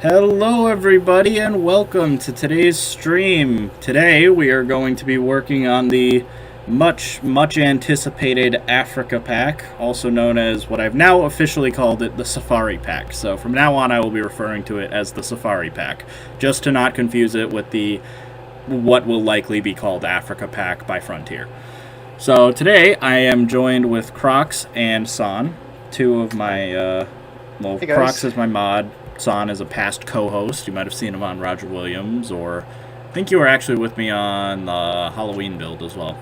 Hello everybody and welcome to today's stream. Today we are going to be working on the much anticipated Africa pack, also known as what I've now officially called it, the Safari pack. So from now on I will be referring to it as the Safari pack, just to not confuse it with the what will likely be called Africa pack by Frontier. So today I am joined with Crocs and San, two of my hey Crocs is my mod. San is a past co-host. You might have seen him on Roger Williams, or I think you were actually with me on the Halloween build as well.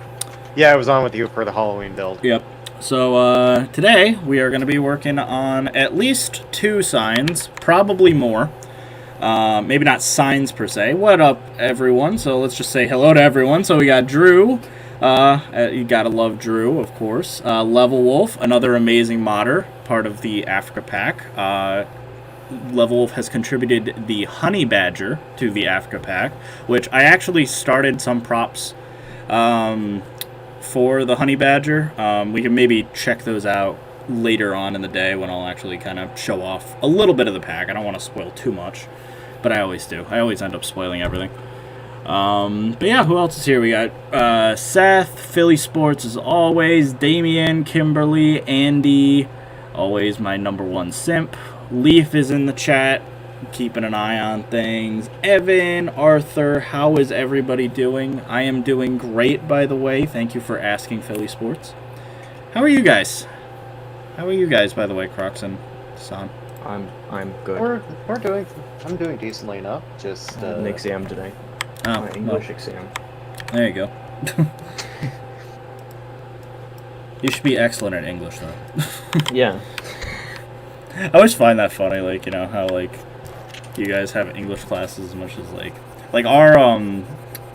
Yeah, I was on with you for the Halloween build. Yep. So today we are going to be working on at least 2 signs, probably more. Maybe not signs per se. What up, everyone? So let's just say hello to everyone. So we got Drew. You gotta love Drew, of course. Level Wolf, another amazing modder, part of the Africa pack. Level Wolf has contributed the Honey Badger to the Africa pack, which I actually started some props for the Honey Badger. We can maybe check those out later on in the day when I'll actually kind of show off a little bit of the pack. I don't want to spoil too much, but I always do. I always end up spoiling everything. But yeah, who else is here? We got Seth, Philly Sports as always, Damien, Kimberly, Andy, always my #1 simp. Leaf is in the chat, keeping an eye on things. Evan, Arthur, how is everybody doing? I am doing great, by the way. Thank you for asking, Philly Sports. How are you guys? How are you guys, by the way, Crocs and San? I'm good. I'm doing decently enough. Just an exam today. Oh, my English exam. There you go. You should be excellent at English, though. Yeah. I always find that funny, like, you know, how, like, you guys have English classes as much as, like our,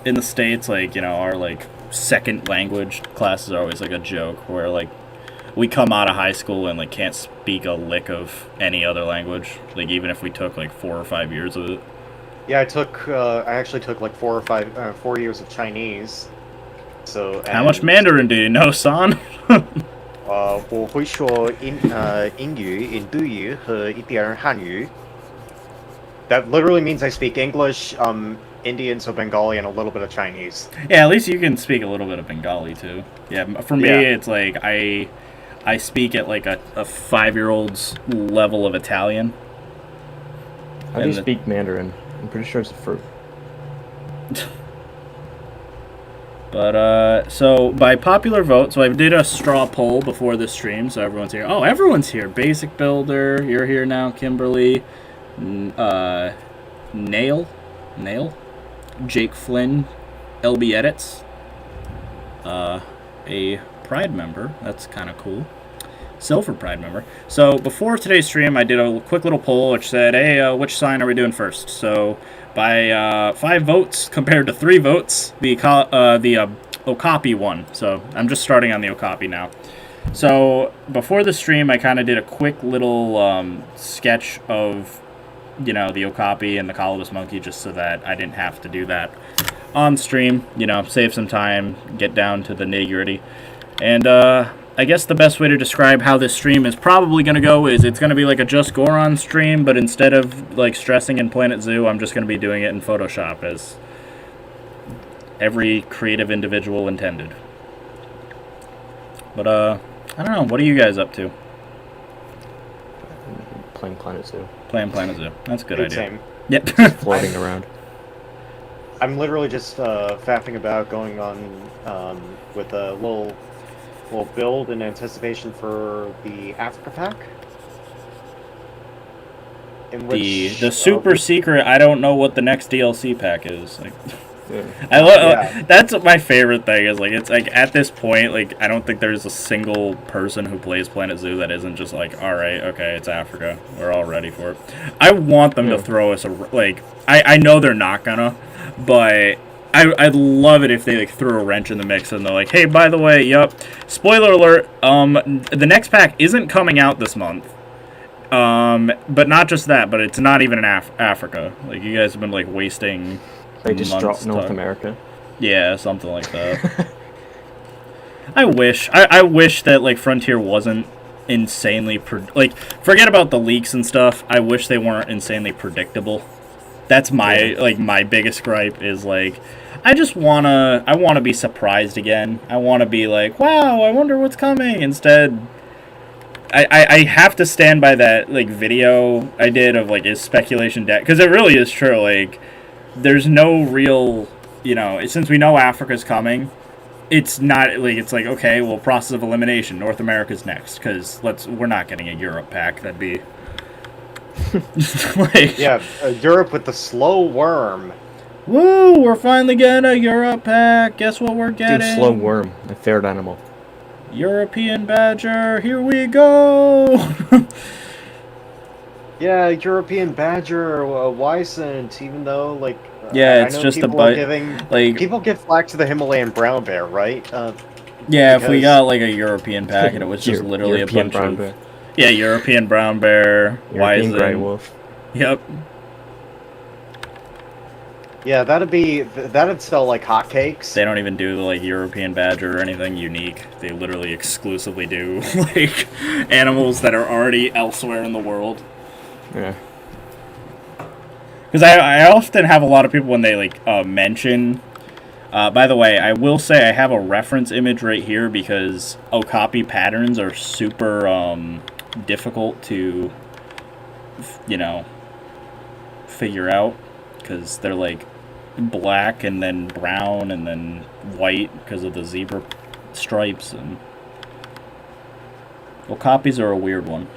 in the States, like, you know, our, like, second language classes are always, like, a joke, where, like, we come out of high school and, like, can't speak a lick of any other language, like, even if we took, like, 4 or 5 years of it. Yeah, I actually took, like, 4 years of Chinese, so... How much Mandarin do you know, San? 我会说英语、印度语和一点汉语. That literally means I speak English, Indian, so Bengali, and a little bit of Chinese. Yeah, at least you can speak a little bit of Bengali too. Yeah, for me, It's like I speak at like a 5-year-old's level of Italian. How do you speak Mandarin? I'm pretty sure it's a fruit. But, so, by popular vote, so I did a straw poll before this stream, so everyone's here. Oh, everyone's here. Basic Builder, you're here now, Kimberly. Nail, Jake Flynn, LB Edits. A Pride member, that's kind of cool. Silver Pride member. So, before today's stream, I did a quick little poll which said, hey, which sign are we doing first? So, by 5 votes compared to 3 votes, the Okapi won. So I'm just starting on the Okapi now. So before the stream, I kind of did a quick little sketch of, you know, the Okapi and the colobus monkey, just so that I didn't have to do that on stream. You know, save some time, get down to the nitty-gritty. And I guess the best way to describe how this stream is probably going to go is it's going to be like a Just Goron stream, but instead of like stressing in Planet Zoo, I'm just going to be doing it in Photoshop as every creative individual intended. But I don't know, what are you guys up to? Playing Planet Zoo. Playing Planet Zoo. That's a good idea. Same. Yep. Floating around. I'm literally just faffing about, going on with a little build in anticipation for the Africa pack. In which, the super secret, I don't know what the next DLC pack is. Like, yeah. That's my favorite thing, is like, it's like at this point, like, I don't think there's a single person who plays Planet Zoo that isn't just like, alright, okay, it's Africa, we're all ready for it. I want them to throw us I know they're not gonna, but I'd love it if they like threw a wrench in the mix and they're like, hey, by the way, spoiler alert, the next pack isn't coming out this month. But not just that, but it's not even in Africa. Like, you guys have been like wasting. They just dropped North America. Yeah, something like that. I wish that like Frontier wasn't insanely like, forget about the leaks and stuff. I wish they weren't insanely predictable. That's my my biggest gripe is like, I wanna be surprised again. I wanna be like, wow, I wonder what's coming. Instead, I have to stand by that like video I did of like, is speculation dead? Because it really is true. Like, there's no real, since we know Africa's coming, it's not like, it's like, okay, well, process of elimination, North America's next, because we're not getting a Europe pack. That'd be like, yeah, Europe with the slow worm. Woo, we're finally getting a Europe pack. Guess what we're getting? Dude, slow worm, a fair animal. European badger, here we go. Yeah, European badger, Wisent, even though, like... yeah, it's just a bite. Like, people give flack to the Himalayan brown bear, right? Yeah, if we got, like, a European pack and it was just literally European a bunch of... bear. Yeah, European brown bear, European Wisent. grey wolf. Yep. Yeah, that'd sell like hotcakes. They don't even do, like, European badger or anything unique. They literally exclusively do, like, animals that are already elsewhere in the world. Yeah. Because I often have a lot of people when they, like, mention... by the way, I will say I have a reference image right here because okapi patterns are super difficult to, figure out. Because they're, like, black and then brown and then white because of the zebra stripes. And okapis are a weird one.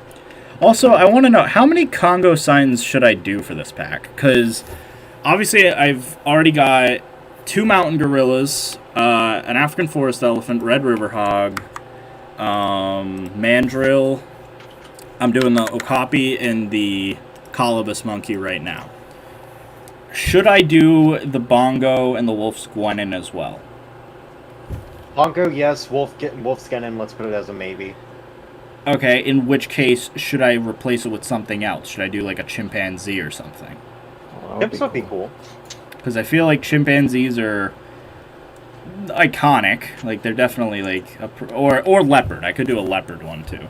Also, I want to know, how many Congo signs should I do for this pack? Because, obviously, I've already got 2 mountain gorillas, an African forest elephant, red river hog, mandrill. I'm doing the okapi and the colobus monkey right now. Should I do the bongo and the wolf's guanin as well? Bongo, yes. Wolf's Genin, let's put it as a maybe. Okay, in which case, should I replace it with something else? Should I do, like, a chimpanzee or something? Chimps would be cool. Because I feel like chimpanzees are iconic. Like, they're definitely, like... Or leopard. I could do a leopard one, too.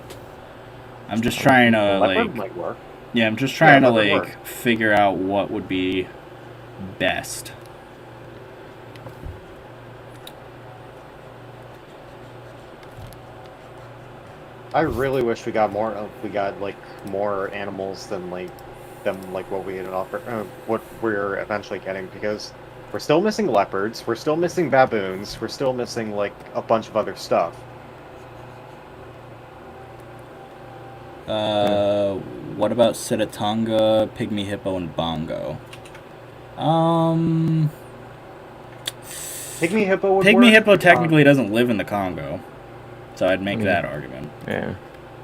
I'm just trying to, leopard like... might work. Yeah, I'm just trying to, like, work. figure out what would be best. I really wish we got more animals than what we had offered, what we're eventually getting, because we're still missing leopards, we're still missing baboons, we're still missing like a bunch of other stuff. What about Sitatonga, Pygmy Hippo, and Bongo? Pygmy Hippo would work. Pygmy Hippo technically doesn't live in the Congo, so I'd make that argument. Yeah,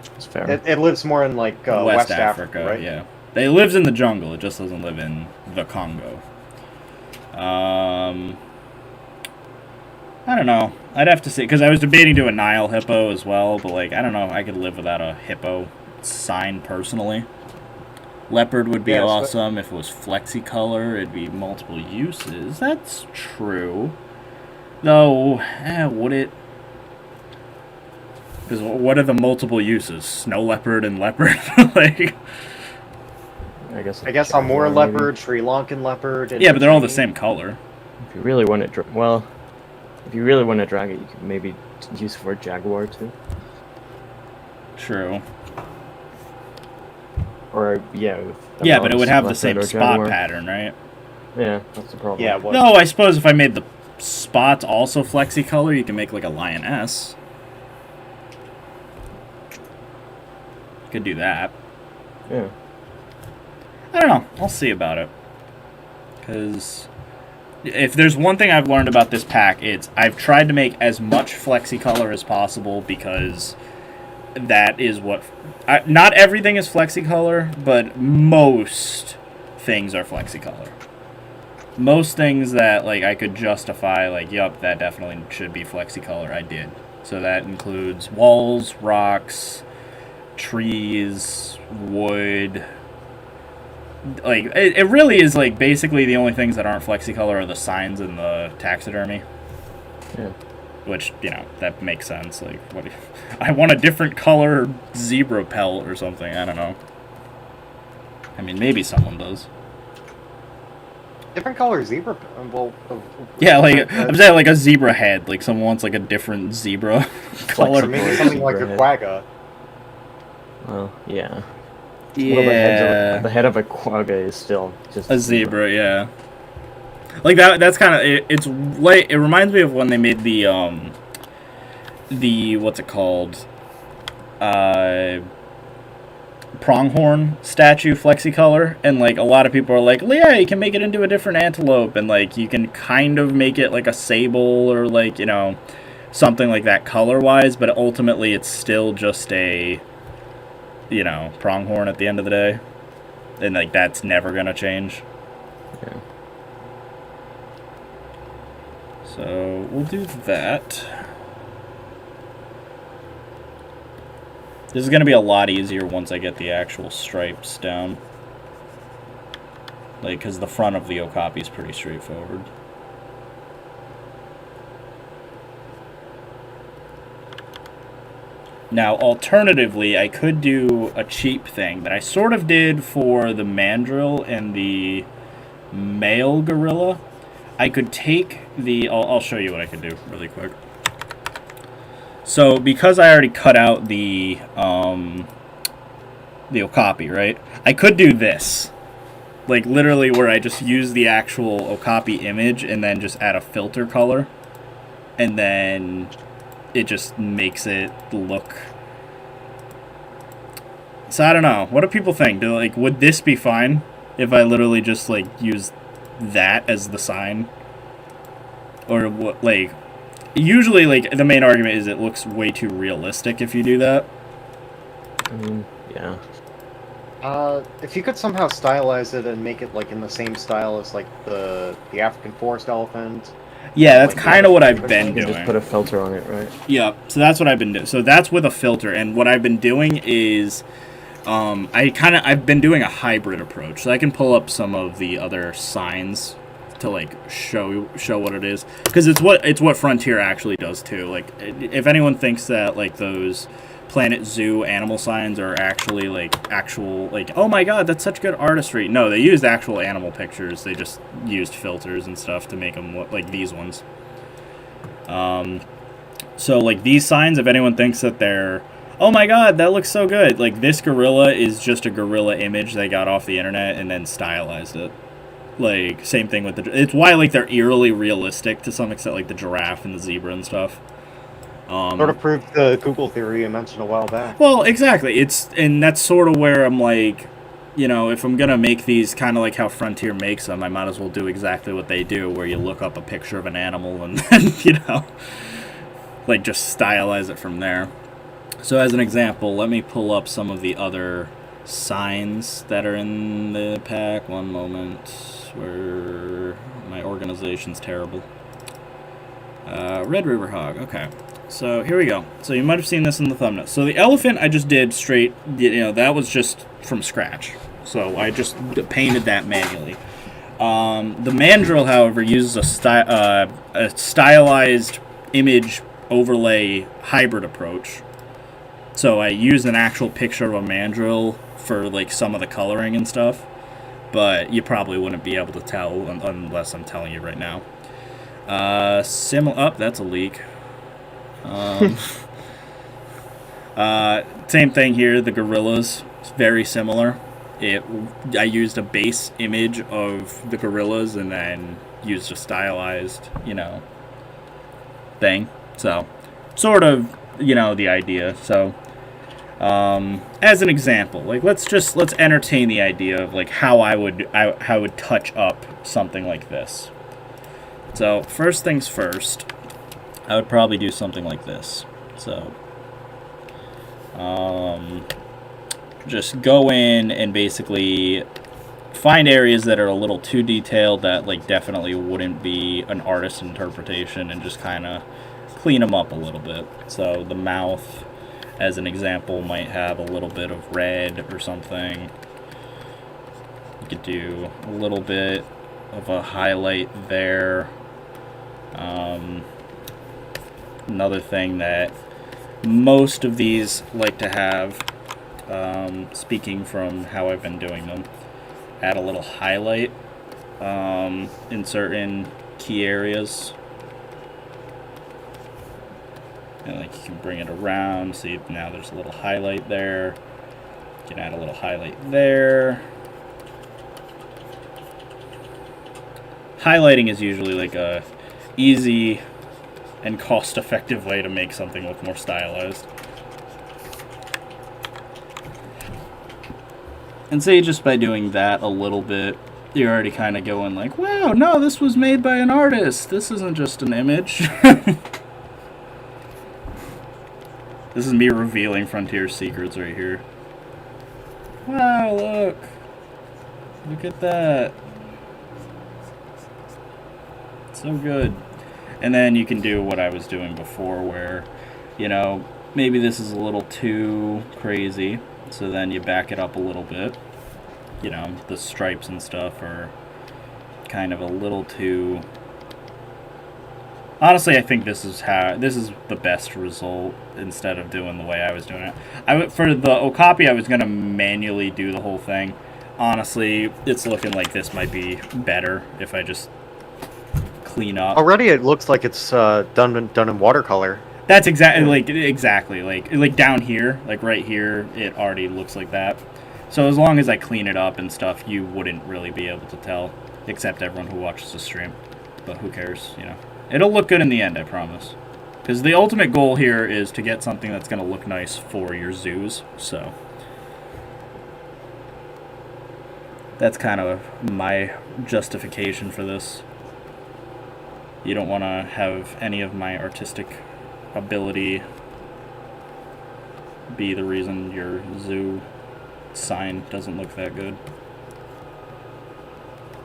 that's fair. It lives more in like West Africa, right? Yeah. It lives in the jungle, it just doesn't live in the Congo. I don't know. I'd have to see, because I was debating doing a Nile hippo as well, but, like, I don't know. I could live without a hippo sign, personally. Leopard would be awesome. If it was flexicolor, it'd be multiple uses. That's true. Though, would it? Because what are the multiple uses? Snow leopard and leopard? Like... I guess Amur leopard, Sri Lankan leopard. Yeah, but they're all the same color. If you really want it, if you really want to drag it, you could maybe use for jaguar too. True. Or yeah. Yeah, but it would have the same spot pattern, right? Yeah, that's the problem. Yeah. No, I suppose if I made the spots also flexi-color, you can make like a lioness. Could do that. Yeah. I don't know. I'll see about it. Because if there's one thing I've learned about this pack, it's I've tried to make as much flexi-color as possible because that is what... not everything is flexi-color, but most things are flexi-color. Most things that like I could justify, like, yup, that definitely should be flexi-color, I did. So that includes walls, rocks, trees, wood... Like, it really is, like, basically the only things that aren't flexi-color are the signs and the taxidermy. Yeah. which, you know, that makes sense. Like, what? I want a different color zebra pelt or something. I don't know. I mean, maybe someone does. Different color zebra. Well, Yeah, like I'm saying, like a zebra head. Like someone wants like a different zebra color. or maybe something like a quagga. Well, yeah. Yeah, Well, the head of a quagga is still just a zebra. Yeah, like that. That's kind of it's like it reminds me of when they made the what's it called, pronghorn statue flexicolor, and like a lot of people are like, yeah, you can make it into a different antelope, and like you can kind of make it like a sable or like, you know, something like that color wise, but ultimately it's still just a, you know, pronghorn at the end of the day, and like that's never gonna change. Yeah. So we'll do that. This is going to be a lot easier once I get the actual stripes down. Like, because the front of the okapi is pretty straightforward. Now, alternatively, I could do a cheap thing that I sort of did for the mandrill and the male gorilla. I could take the... I'll show you what I could do really quick. So, because I already cut out the okapi, right? I could do this. Like, literally where I just use the actual okapi image and then just add a filter color. And then it just makes it look... So, I don't know. What do people think? Like, would this be fine if I literally just, like, use that as the sign? Or, what, like... Usually, like, the main argument is it looks way too realistic if you do that. I mean, yeah. If you could somehow stylize it and make it like in the same style as like the African forest elephant. Yeah, that's like, kind of what I've been You can doing. just put a filter on it, right? Yeah, so that's what I've been doing. So that's with a filter, and what I've been doing is, I've been doing a hybrid approach. So I can pull up some of the other signs to like show what it is, because it's what Frontier actually does too. Like, if anyone thinks that like those Planet Zoo animal signs are actually like actual, like, oh my god, that's such good artistry. No, they used actual animal pictures. They just used filters and stuff to make them look like these ones. So like these signs, if anyone thinks that they're, oh my god, that looks so good, like this gorilla is just a gorilla image they got off the internet and then stylized it. Like, same thing with it's why, like, they're eerily realistic to some extent, like the giraffe and the zebra and stuff. Sort of proved the Google theory you mentioned a while back. Well, exactly. And that's sort of where I'm like, you know, if I'm gonna make these kind of like how Frontier makes them, I might as well do exactly what they do, where you look up a picture of an animal and then, you know, like, just stylize it from there. So as an example, let me pull up some of the other signs that are in the pack. One moment. Where my organization's terrible. Red River Hog. Okay. So here we go. So you might have seen this in the thumbnail. So the elephant I just did straight, you know, that was just from scratch. So I just painted that manually. The mandrill, however, uses a stylized image overlay hybrid approach. So I used an actual picture of a mandrill for like some of the coloring and stuff. But you probably wouldn't be able to tell unless I'm telling you right now. That's a leak. Same thing here. The gorillas, it's very similar. I used a base image of the gorillas and then used a stylized, you know, thing. So, sort of, you know, the idea. So, as an example, like let's entertain the idea of like how I would touch up something like this. So first things first, I would probably do something like this. So just go in and basically find areas that are a little too detailed that like definitely wouldn't be an artist's interpretation, and just kind of clean them up a little bit. So the mouth, as an example, might have a little bit of red or something. You could do a little bit of a highlight there. another thing that most of these like to have, speaking from how I've been doing them, add a little highlight in certain key areas. And like you can bring it around, see now there's a little highlight there. You can add a little highlight there. Highlighting is usually like a easy and cost-effective way to make something look more stylized. And say just by doing that a little bit, you're already kind of going like, wow, no, this was made by an artist. This isn't just an image. This is me revealing Frontier secrets right here. Wow, look. Look at that. So good. And then you can do what I was doing before where, you know, maybe this is a little too crazy. So then you back it up a little bit. You know, the stripes and stuff are kind of a little too... Honestly, I think this is the best result instead of doing the way I was doing it. For the Okapi, I was going to manually do the whole thing. Honestly, it's looking like this might be better if I just clean up. Already it looks like it's done in watercolor. That's exactly like down here, like right here, it already looks like that. So as long as I clean it up and stuff, you wouldn't really be able to tell, except everyone who watches the stream. But who cares, you know. It'll look good in the end, I promise. Because the ultimate goal here is to get something that's going to look nice for your zoos, so... That's kind of my justification for this. You don't want to have any of my artistic ability be the reason your zoo sign doesn't look that good.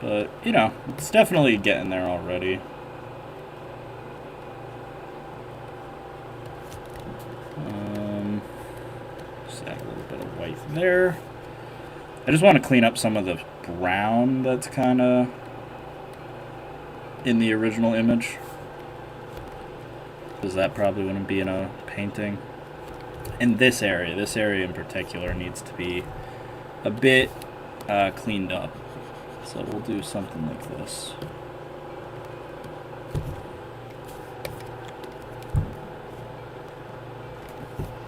But, you know, it's definitely getting there already. Just add a little bit of white there. I just want to clean up some of the brown that's kind of in the original image, because that probably wouldn't be in a painting. And this area in particular needs to be a bit cleaned up. So we'll do something like this.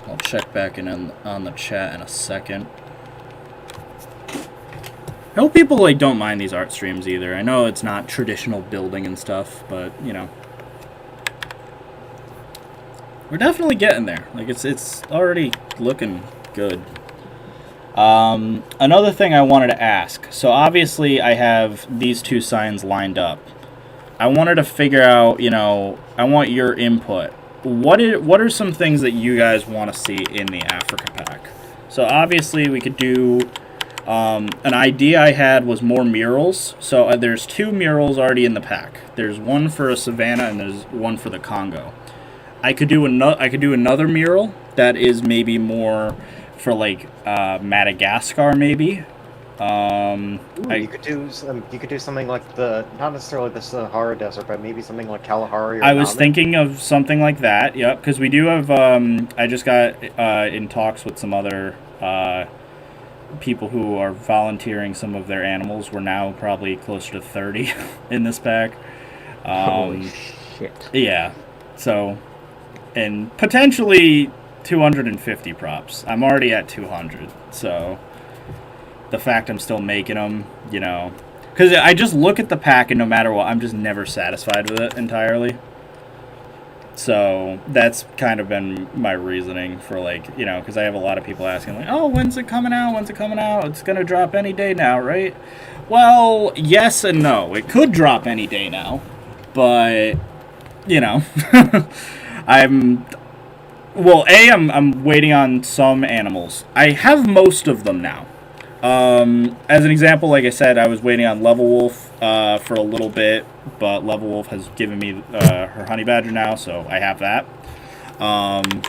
I'll check back in on the chat in a second. I hope people like don't mind these art streams either. I know it's not traditional building and stuff, but you know, we're definitely getting there. Like it's already looking good. Another thing I wanted to ask. So obviously I have these two signs lined up. I wanted to figure out, you know, I want your input. What are some things that you guys want to see in the Africa pack? So obviously we could do... an idea I had was more murals. So there's two murals already in the pack. There's one for a savanna and there's one for the Congo. I could do another mural that is maybe more for like Madagascar maybe. You could do something like not necessarily the Sahara Desert, but maybe something like Kalahari. Or I was thinking of something like that. Yep, because we do have. I just got in talks with some other people who are volunteering some of their animals. We're now probably closer to 30 in this pack. Holy shit. Yeah. So, and potentially 250 props. I'm already at 200. So, the fact I'm still making them, you know, because I just look at the pack and no matter what, I'm just never satisfied with it entirely. So that's kind of been my reasoning for, like, you know, because I have a lot of people asking, like, oh, when's it coming out? When's it coming out? It's going to drop any day now, right? Well, yes and no. It could drop any day now, but, you know, I'm waiting on some animals. I have most of them now. As an example, like I said, I was waiting on Level Wolf for a little bit, but Level Wolf has given me her honey badger now, so I have that.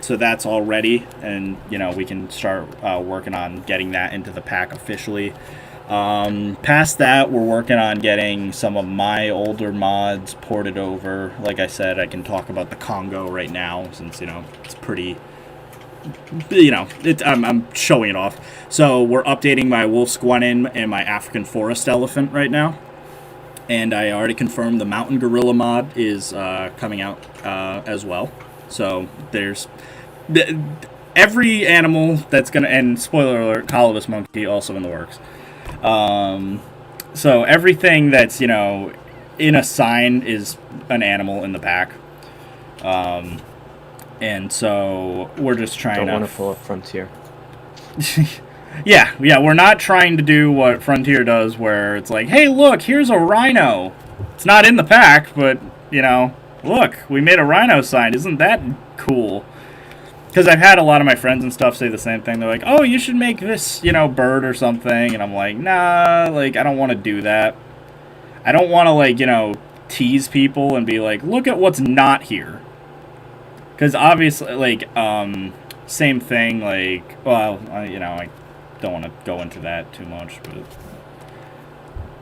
So that's all ready, and you know we can start working on getting that into the pack officially. Past that, we're working on getting some of my older mods ported over. Like I said, I can talk about the Congo right now since, it's pretty, I'm showing it off. So we're updating my wolf squennin and my African forest elephant right now. And I already confirmed the mountain gorilla mod is coming out as well. So there's every animal that's going to, and spoiler alert, colobus monkey also in the works. So everything that's, in a sign is an animal in the pack. And so we're just trying to... Don't want to pull up Frontier. yeah, we're not trying to do what Frontier does where it's like, hey, look, here's a rhino. It's not in the pack, but, look, we made a rhino sign. Isn't that cool? Because I've had a lot of my friends and stuff say the same thing. They're like, oh, you should make this, bird or something. And I'm like, nah, I don't want to do that. I don't want to, tease people and be like, look at what's not here. Because obviously, same thing, I don't want to go into that too much, but...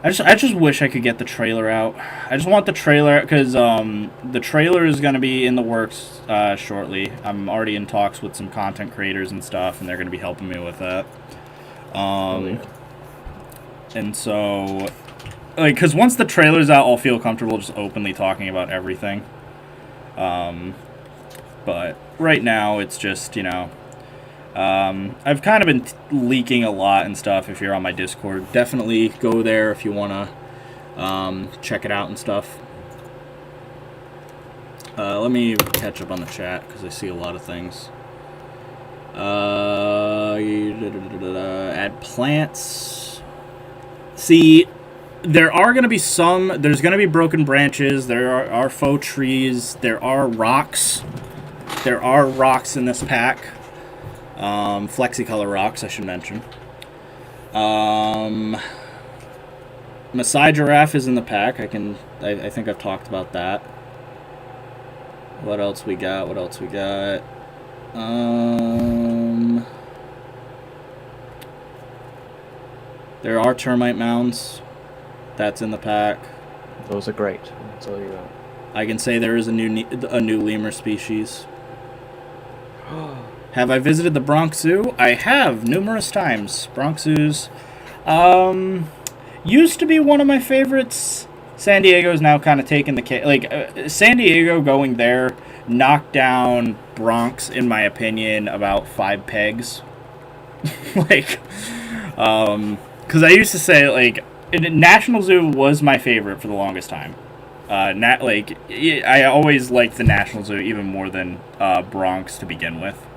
I just wish I could get the trailer out. I just want the trailer out because the trailer is going to be in the works shortly. I'm already in talks with some content creators and stuff, and they're going to be helping me with that. And so, because once the trailer's out, I'll feel comfortable just openly talking about everything. But right now, it's just, I've kind of been leaking a lot and stuff. If you're on my Discord, definitely go there if you want to check it out and stuff. Let me catch up on the chat because I see a lot of things. Add plants. See, there are going to be there's going to be broken branches. There are faux trees. There are rocks. There are rocks in this pack. Flexicolor rocks, I should mention. Maasai giraffe is in the pack. I think I've talked about that. What else we got? There are termite mounds. That's in the pack. Those are great. That's all you got. I can say there is a new lemur species. Have I visited the Bronx Zoo? I have, numerous times. Bronx Zoos used to be one of my favorites. San Diego is now kind of taking the cake. San Diego going there knocked down Bronx, in my opinion, about 5 pegs. Because I used to say, National Zoo was my favorite for the longest time. I always liked the National Zoo even more than Bronx to begin with.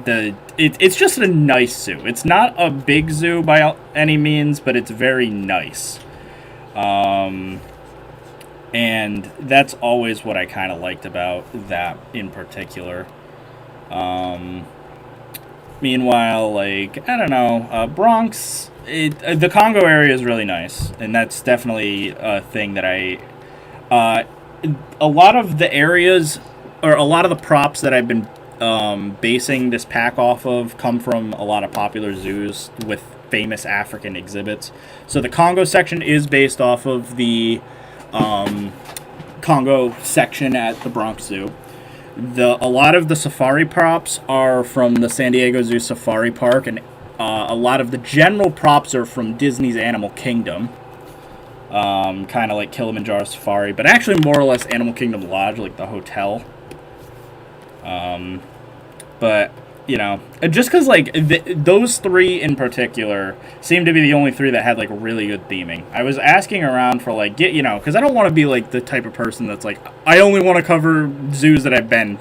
It's just a nice zoo. It's not a big zoo by any means, but it's very nice. And that's always what I kind of liked about that in particular. Meanwhile, I don't know, Bronx, the Congo area is really nice, and that's definitely a thing that a lot of the areas, or a lot of the props that I've been basing this pack off of come from a lot of popular zoos with famous African exhibits. So the Congo section is based off of the Congo section at the Bronx Zoo. A lot of the safari props are from the San Diego Zoo Safari Park, and a lot of the general props are from Disney's Animal Kingdom. Kind of like Kilimanjaro Safari, but actually more or less Animal Kingdom Lodge, like the hotel. But, just because, those 3 in particular seem to be the only 3 that had, really good theming. I was asking around for, because I don't want to be, the type of person that's I only want to cover zoos that I've been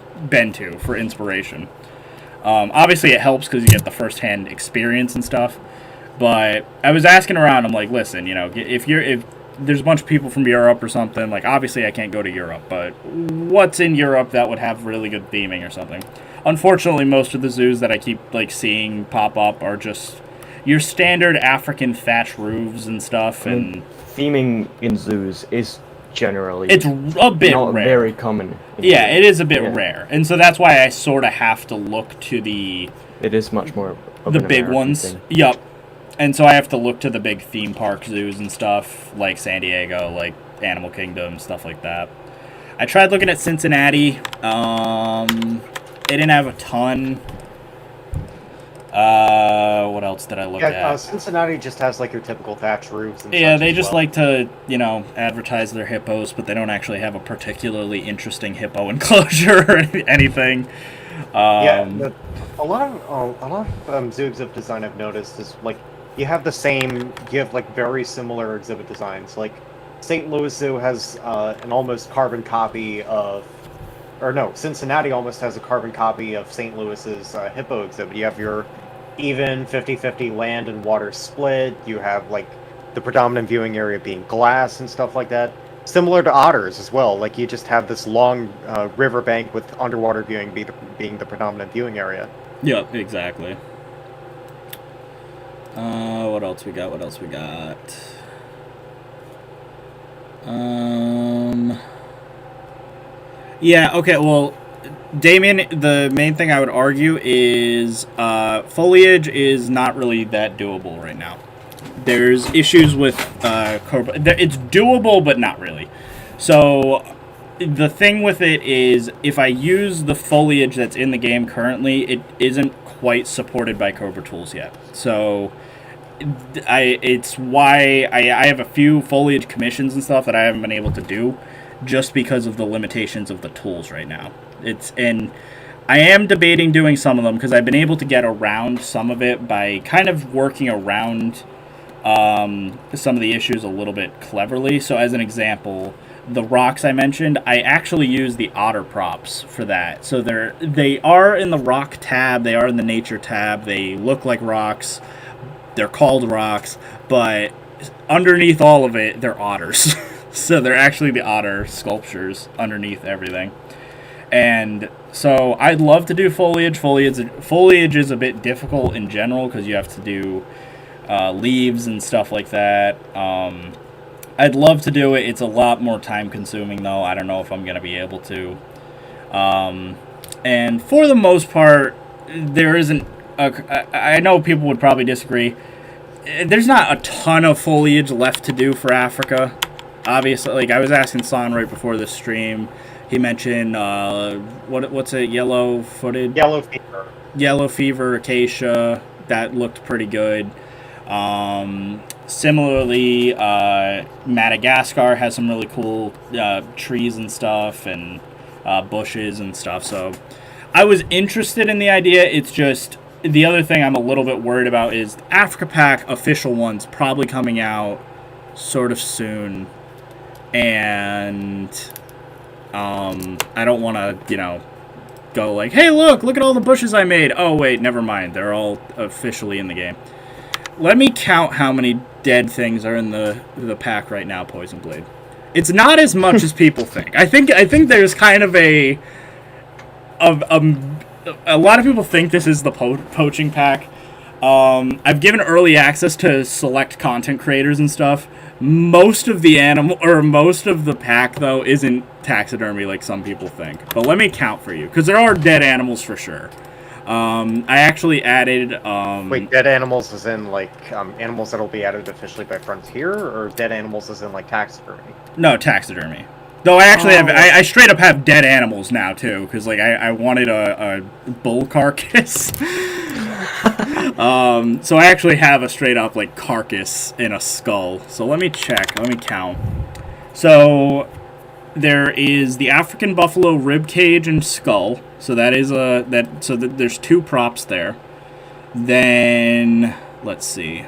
to for inspiration. Obviously, it helps because you get the first-hand experience and stuff. But I was asking around, I'm like, listen, if there's a bunch of people from Europe or something, obviously I can't go to Europe, but what's in Europe that would have really good theming or something? Unfortunately, most of the zoos that I keep, seeing pop up are just your standard African thatch roofs and stuff, and... Theming in zoos is generally... It's a bit not rare. Very common. Yeah, it is a bit rare, and so that's why I sort of have to look to the... It is much more of the an big American ones. thing. Yup. And so I have to look to the big theme park zoos and stuff, like San Diego, like Animal Kingdom, stuff like that. I tried looking at Cincinnati. They didn't have a ton. What else did I look at? Cincinnati just has like your typical thatch roofs. And Yeah, such they as just well. like to, advertise their hippos, but they don't actually have a particularly interesting hippo enclosure or anything. A lot of zoo exhibit design I've noticed is like you have like very similar exhibit designs. Like St. Louis Zoo has an almost carbon copy of, or no, Cincinnati almost has a carbon copy of St. Louis's hippo exhibit. You have your even 50-50 land and water split. You have like the predominant viewing area being glass and stuff like that. Similar to otters as well. Like you just have this long riverbank with underwater viewing being the predominant viewing area. Yep, exactly. What else we got? Yeah, okay, well, Damien, the main thing I would argue is foliage is not really that doable right now. There's issues with it's doable, but not really. So the thing with it is, if I use the foliage that's in the game currently, it isn't quite supported by Cobra tools yet. So it's why I have a few foliage commissions and stuff that I haven't been able to do, just because of the limitations of the tools right now. And I am debating doing some of them, because I've been able to get around some of it by kind of working around some of the issues a little bit cleverly. So as an example, the rocks I mentioned, I actually use the otter props for that. So they are in the rock tab, they are in the nature tab, they look like rocks, they're called rocks, but underneath all of it, they're otters. So they're actually the otter sculptures underneath everything. And so I'd love to do foliage. Foliage is a bit difficult in general, because you have to do leaves and stuff like that. I'd love to do it. It's a lot more time consuming, though. I don't know if I'm going to be able to. And for the most part, there isn't... I know people would probably disagree. There's not a ton of foliage left to do for Africa. Obviously, like I was asking Son right before the stream. He mentioned, what's it, yellow-footed? Yellow fever, acacia. That looked pretty good. Similarly, Madagascar has some really cool trees and stuff, and bushes and stuff. So I was interested in the idea. It's just, the other thing I'm a little bit worried about is the Africa Pack official one's probably coming out sort of soon. And I don't want to, go like, hey, look at all the bushes I made. Oh, wait, never mind. They're all officially in the game. Let me count how many dead things are in the pack right now, Poison Blade. It's not as much as people think. I think there's kind of a lot of people think this is the poaching pack. I've given early access to select content creators and stuff. Most of the pack, though, isn't taxidermy like some people think. But let me count for you, because there are dead animals for sure. I actually added... Wait, dead animals as in, like, animals that'll be added officially by Frontier, or dead animals as in, like, taxidermy? No, taxidermy. Though I actually have... I straight up have dead animals now, too, because, like, I wanted a bull carcass. So I actually have a straight up, like, carcass in a skull. So let me check. Let me count. So there is the African buffalo rib cage and skull. So that is there's two props there. Then let's see.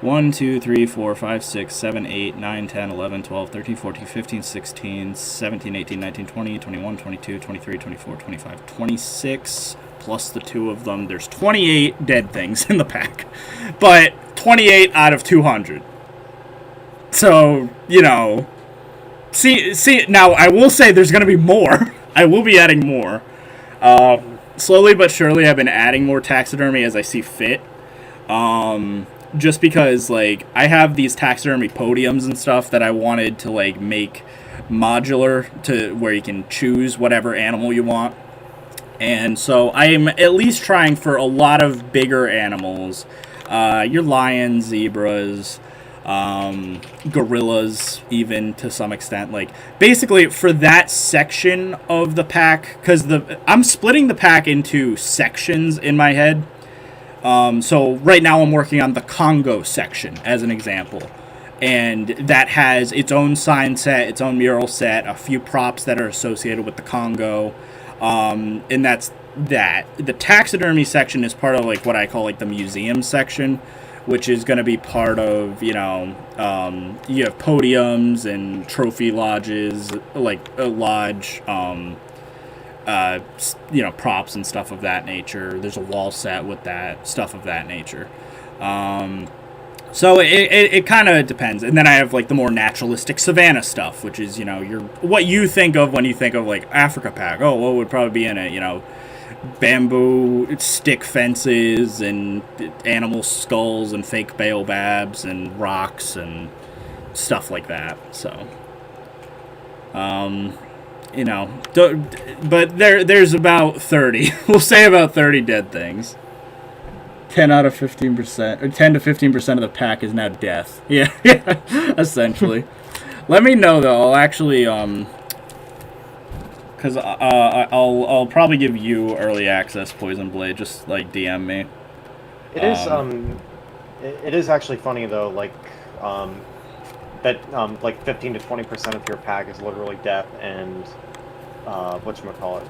1, 2, 3, 4, 5, 6, 7, 8, 9, 10, 11, 12, 13, 14, 15, 16, 17, 18, 19, 20, 21, 22, 23, 24, 25, 26, plus the two of them. There's 28 dead things in the pack. But 28 out of 200. So, see, now I will say there's going to be more. I will be adding more. Slowly but surely I've been adding more taxidermy as I see fit. Just because, like, I have these taxidermy podiums and stuff that I wanted to, like, make modular to where you can choose whatever animal you want. And so I am at least trying for a lot of bigger animals your lions, zebras, gorillas, even to some extent. Like, basically, for that section of the pack, because I'm splitting the pack into sections in my head. So right now I'm working on the Congo section as an example. And that has its own sign set, its own mural set, a few props that are associated with the Congo. And that's that. The taxidermy section is part of like what I call like the museum section, which is going to be part of, you have podiums and trophy lodges, like a lodge, props and stuff of that nature. There's a wall set with that, stuff of that nature. So it kind of depends. And then I have like the more naturalistic savanna stuff, which is, what you think of when you think of like Africa pack. Oh, what would probably be in it, bamboo stick fences and animal skulls and fake baobabs and rocks and stuff like that. So, but there's about 30. We'll say about 30 dead things. 10 out of 15%, or 10 to 15% of the pack is now death. Yeah, essentially. Let me know though. I'll actually because I'll probably give you early access, Poison Blade. Just like DM me. It is actually funny though, like that like 15 to 20% of your pack is literally death, and whatchamacallit.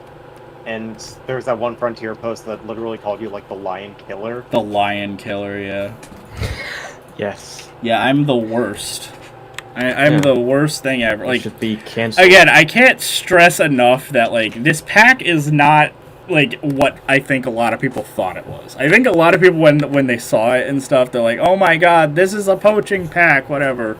And there's that one Frontier post that literally called you like the Lion Killer. The Lion Killer, yeah. Yes. Yeah, I'm the worst. I'm the worst thing ever. Like, should be canceled. Again, I can't stress enough that like this pack is not like what I think a lot of people thought it was. I think a lot of people when they saw it and stuff, they're like, "Oh my god, this is a poaching pack," whatever.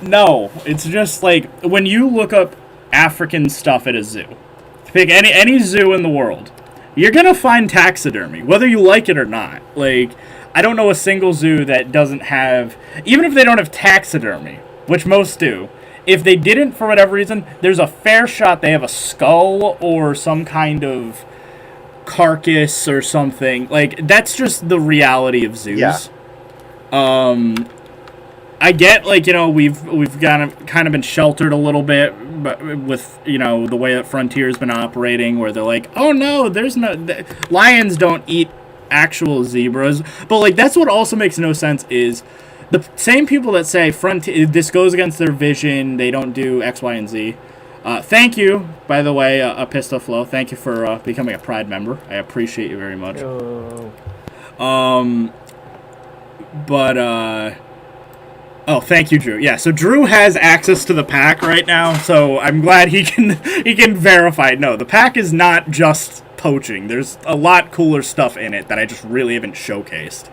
No, it's just like when you look up African stuff at a zoo. Pick any zoo in the world, you're gonna find taxidermy, whether you like it or not. Like, I don't know a single zoo that doesn't have, even if they don't have taxidermy, which most do. If they didn't, for whatever reason, there's a fair shot they have a skull or some kind of carcass or something. Like, that's just the reality of zoos. Yeah. I get, like, we've kind of been sheltered a little bit but with, the way that Frontier's been operating, where they're like, oh no, lions don't eat actual zebras. But, like, that's what also makes no sense is the same people that say this goes against their vision, they don't do X, Y, and Z. Thank you, by the way, Pistol Flow. Thank you for becoming a Pride member. I appreciate you very much. Oh, thank you, Drew. Yeah, so Drew has access to the pack right now, so I'm glad he can verify it. No, the pack is not just poaching. There's a lot cooler stuff in it that I just really haven't showcased.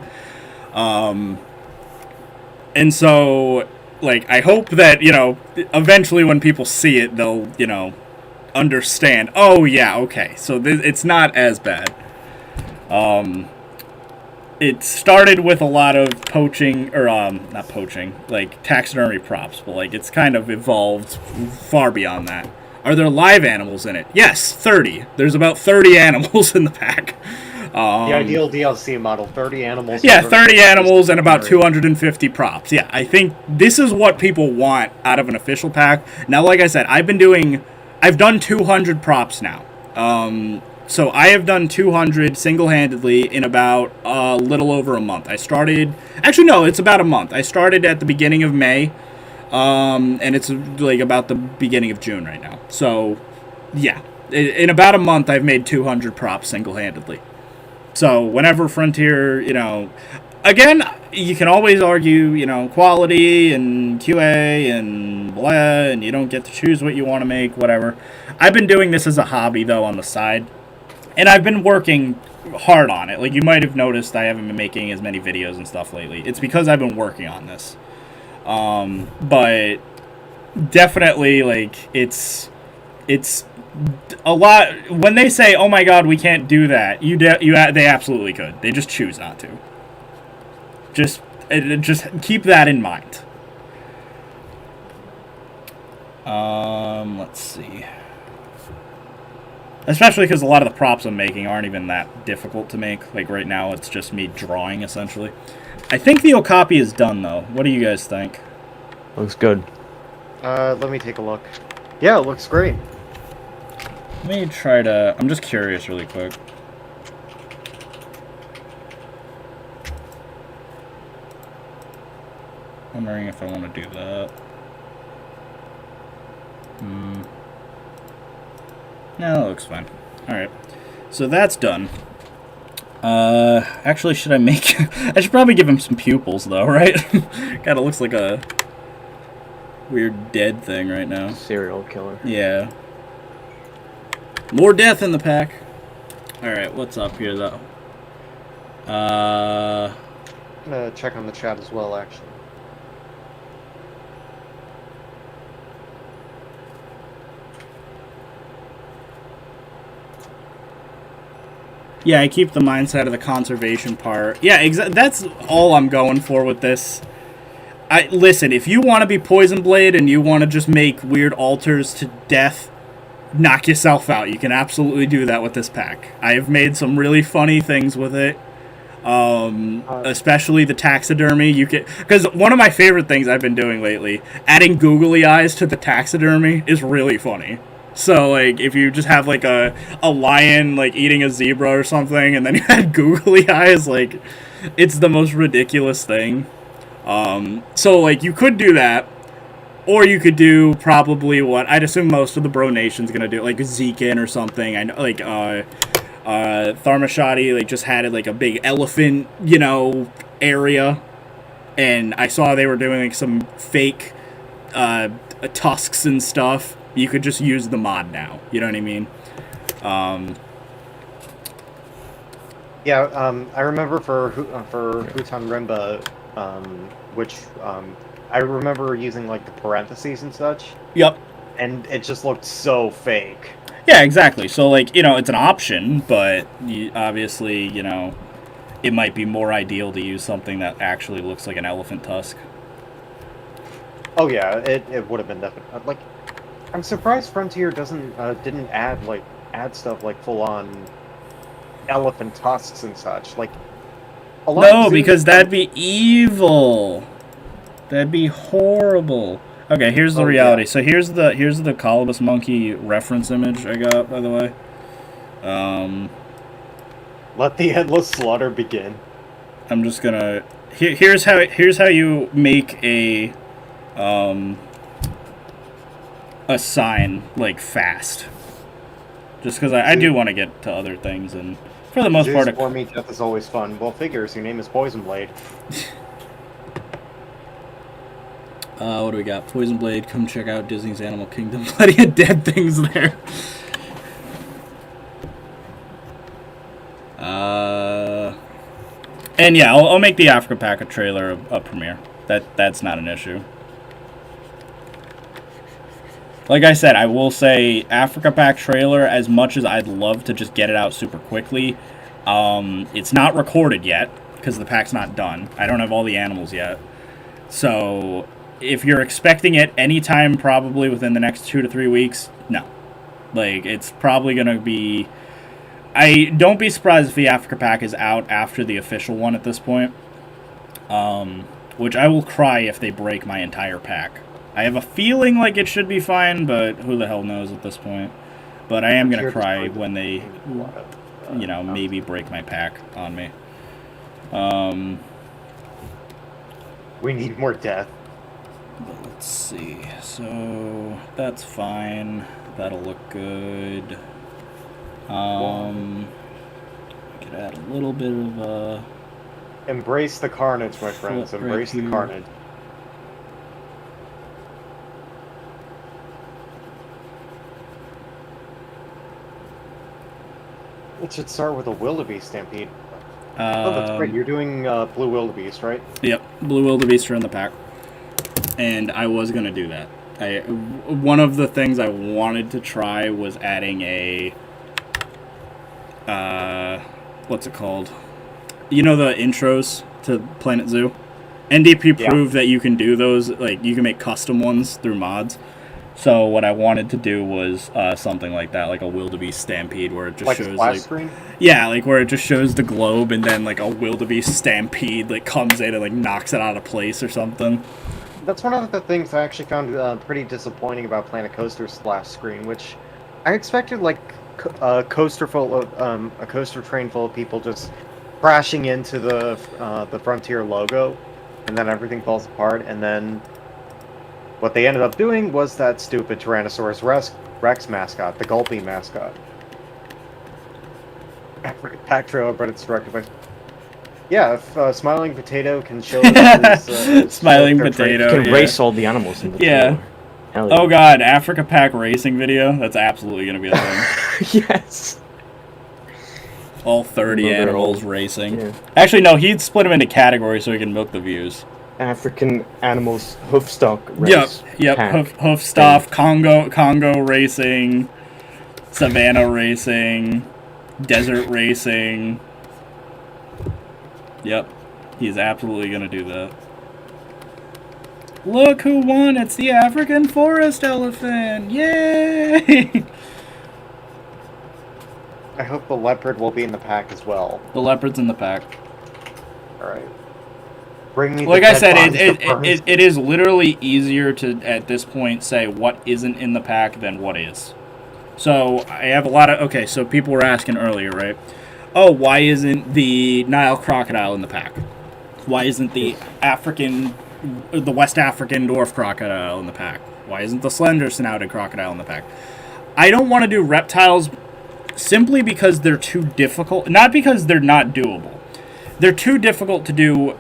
And so, like, I hope that, eventually when people see it, they'll, understand, oh, yeah, okay, so it's not as bad. It started with a lot of poaching, or, not poaching, like, taxidermy props, but, like, it's kind of evolved far beyond that. Are there live animals in it? Yes, 30. There's about 30 animals in the pack. The ideal DLC model, 30 animals. Yeah, 30 animals and about 250 props. Yeah, I think this is what people want out of an official pack. Now, like I said, I've done 200 props now. So I have done 200 single-handedly in about a little over a month. Actually, no, it's about a month. I started at the beginning of May, and it's like about the beginning of June right now. So, yeah, in about a month, I've made 200 props single-handedly. So whenever Frontier, again, you can always argue, quality and QA and blah, and you don't get to choose what you want to make, whatever. I've been doing this as a hobby, though, on the side. And I've been working hard on it. Like, you might have noticed I haven't been making as many videos and stuff lately. It's because I've been working on this. But definitely, like, it's a lot. When they say, oh my god, we can't do that, they absolutely could. They just choose not to. Just keep that in mind. Let's see. Especially because a lot of the props I'm making aren't even that difficult to make. Like right now, it's just me drawing, essentially. I think the Okapi is done, though. What do you guys think? Looks good. Let me take a look. Yeah, it looks great. Let me try to... I'm just curious really quick. Wondering if I want to do that. No, that looks fine. Alright. So that's done. Actually, should I make... I should probably give him some pupils, though, right? God, it looks like a weird dead thing right now. Serial killer. Yeah. More death in the pack. Alright, what's up here, though? I'm gonna check on the chat as well, actually. Yeah, I keep the mindset of the conservation part. Yeah, that's all I'm going for with this. Listen, if you want to be Poison Blade and you want to just make weird altars to death, knock yourself out. You can absolutely do that with this pack. I have made some really funny things with it. Especially the taxidermy. You can, because one of my favorite things I've been doing lately, adding googly eyes to the taxidermy is really funny. So, like, if you just have, like, a lion, like, eating a zebra or something, and then you had googly eyes, like, it's the most ridiculous thing. So, like, you could do that, or you could do probably what I'd assume most of the Bro Nation's gonna do, like, a Zekin or something. I know, like, Tharmashadi, like, just had, like, a big elephant, you know, area, and I saw they were doing, like, some fake, tusks and stuff. You could just use the mod now. You know what I mean? Yeah, I remember for Hutan Rimba, which I remember using like the parentheses and such. Yep. And it just looked so fake. Yeah, exactly. So, like, you know, it's an option, but obviously, you know, it might be more ideal to use something that actually looks like an elephant tusk. Oh yeah, it would have been definitely like. I'm surprised Frontier didn't add stuff like full on elephant tusks and such. Like a lot No, because that'd be evil. That'd be horrible. Okay, here's the reality. Yeah. So here's the Colobus monkey reference image I got, by the way. Let the endless slaughter begin. I'm just gonna here's how you make a sign, like, fast. Just because I do want to get to other things, and for the most part... For me, death is always fun. Well, figures, your name is Poison Blade. What do we got? Poison Blade, come check out Disney's Animal Kingdom. Plenty of dead things there. And yeah, I'll make the Africa Pack a trailer a premiere. That's not an issue. Like I said, I will say Africa Pack trailer, as much as I'd love to just get it out super quickly, it's not recorded yet, because the pack's not done. I don't have all the animals yet. So, if you're expecting it anytime probably within the next 2 to 3 weeks, no. Like, it's probably going to be... don't be surprised if the Africa Pack is out after the official one at this point. Which I will cry if they break my entire pack. I have a feeling like it should be fine, but who the hell knows at this point. But I am going to cry when they, you know, maybe break my pack on me. We need more death. Let's see. So, that's fine. That'll look good. I could add a little bit of, Embrace the carnage, my friends. Embrace the carnage. It should start with a wildebeest stampede. Oh, that's great. You're doing blue wildebeest, right? Yep, blue wildebeest are in the pack. And I was going to do that. One of the things I wanted to try was adding a... what's it called? You know the intros to Planet Zoo? NDP proved that you can do those, like, you can make custom ones through mods. So what I wanted to do was something like that, like a wildebeest stampede, where it just Like shows splash like screen? yeah, like where it just shows the globe and then like a wildebeest stampede like comes in and like knocks it out of place or something. That's one of the things I actually found pretty disappointing about Planet Coaster's splash screen, which I expected like a coaster full of a coaster train full of people just crashing into the Frontier logo, and then everything falls apart. And then what they ended up doing was that stupid Tyrannosaurus Rex mascot, the Gulpy mascot. Pack trailer, but it's directed by. Yeah, if Smiling Potato can show us his Smiling their Potato. You can yeah. race all the animals in the Yeah. trailer. Hell yeah. Oh god, Africa Pack racing video? That's absolutely gonna be a thing. Yes. All 30 Well, they're animals all- racing. Yeah. Actually, no, he'd split them into categories so he can milk the views. African animals hoofstock race. Yep. pack. Hoof stuff, Congo racing, Savannah racing, desert racing. Yep. He's absolutely gonna do that. Look who won! It's the African forest elephant! Yay! I hope the leopard will be in the pack as well. The leopard's in the pack. Alright. Bring me the Like I dead said, bodies of birds. it is literally easier to, at this point, say what isn't in the pack than what is. So, I have a lot of... Okay, so people were asking earlier, right? Oh, why isn't the Nile crocodile in the pack? Why isn't the West African dwarf crocodile in the pack? Why isn't the slender-snouted crocodile in the pack? I don't want to do reptiles simply because they're too difficult. Not because they're not doable. They're too difficult to do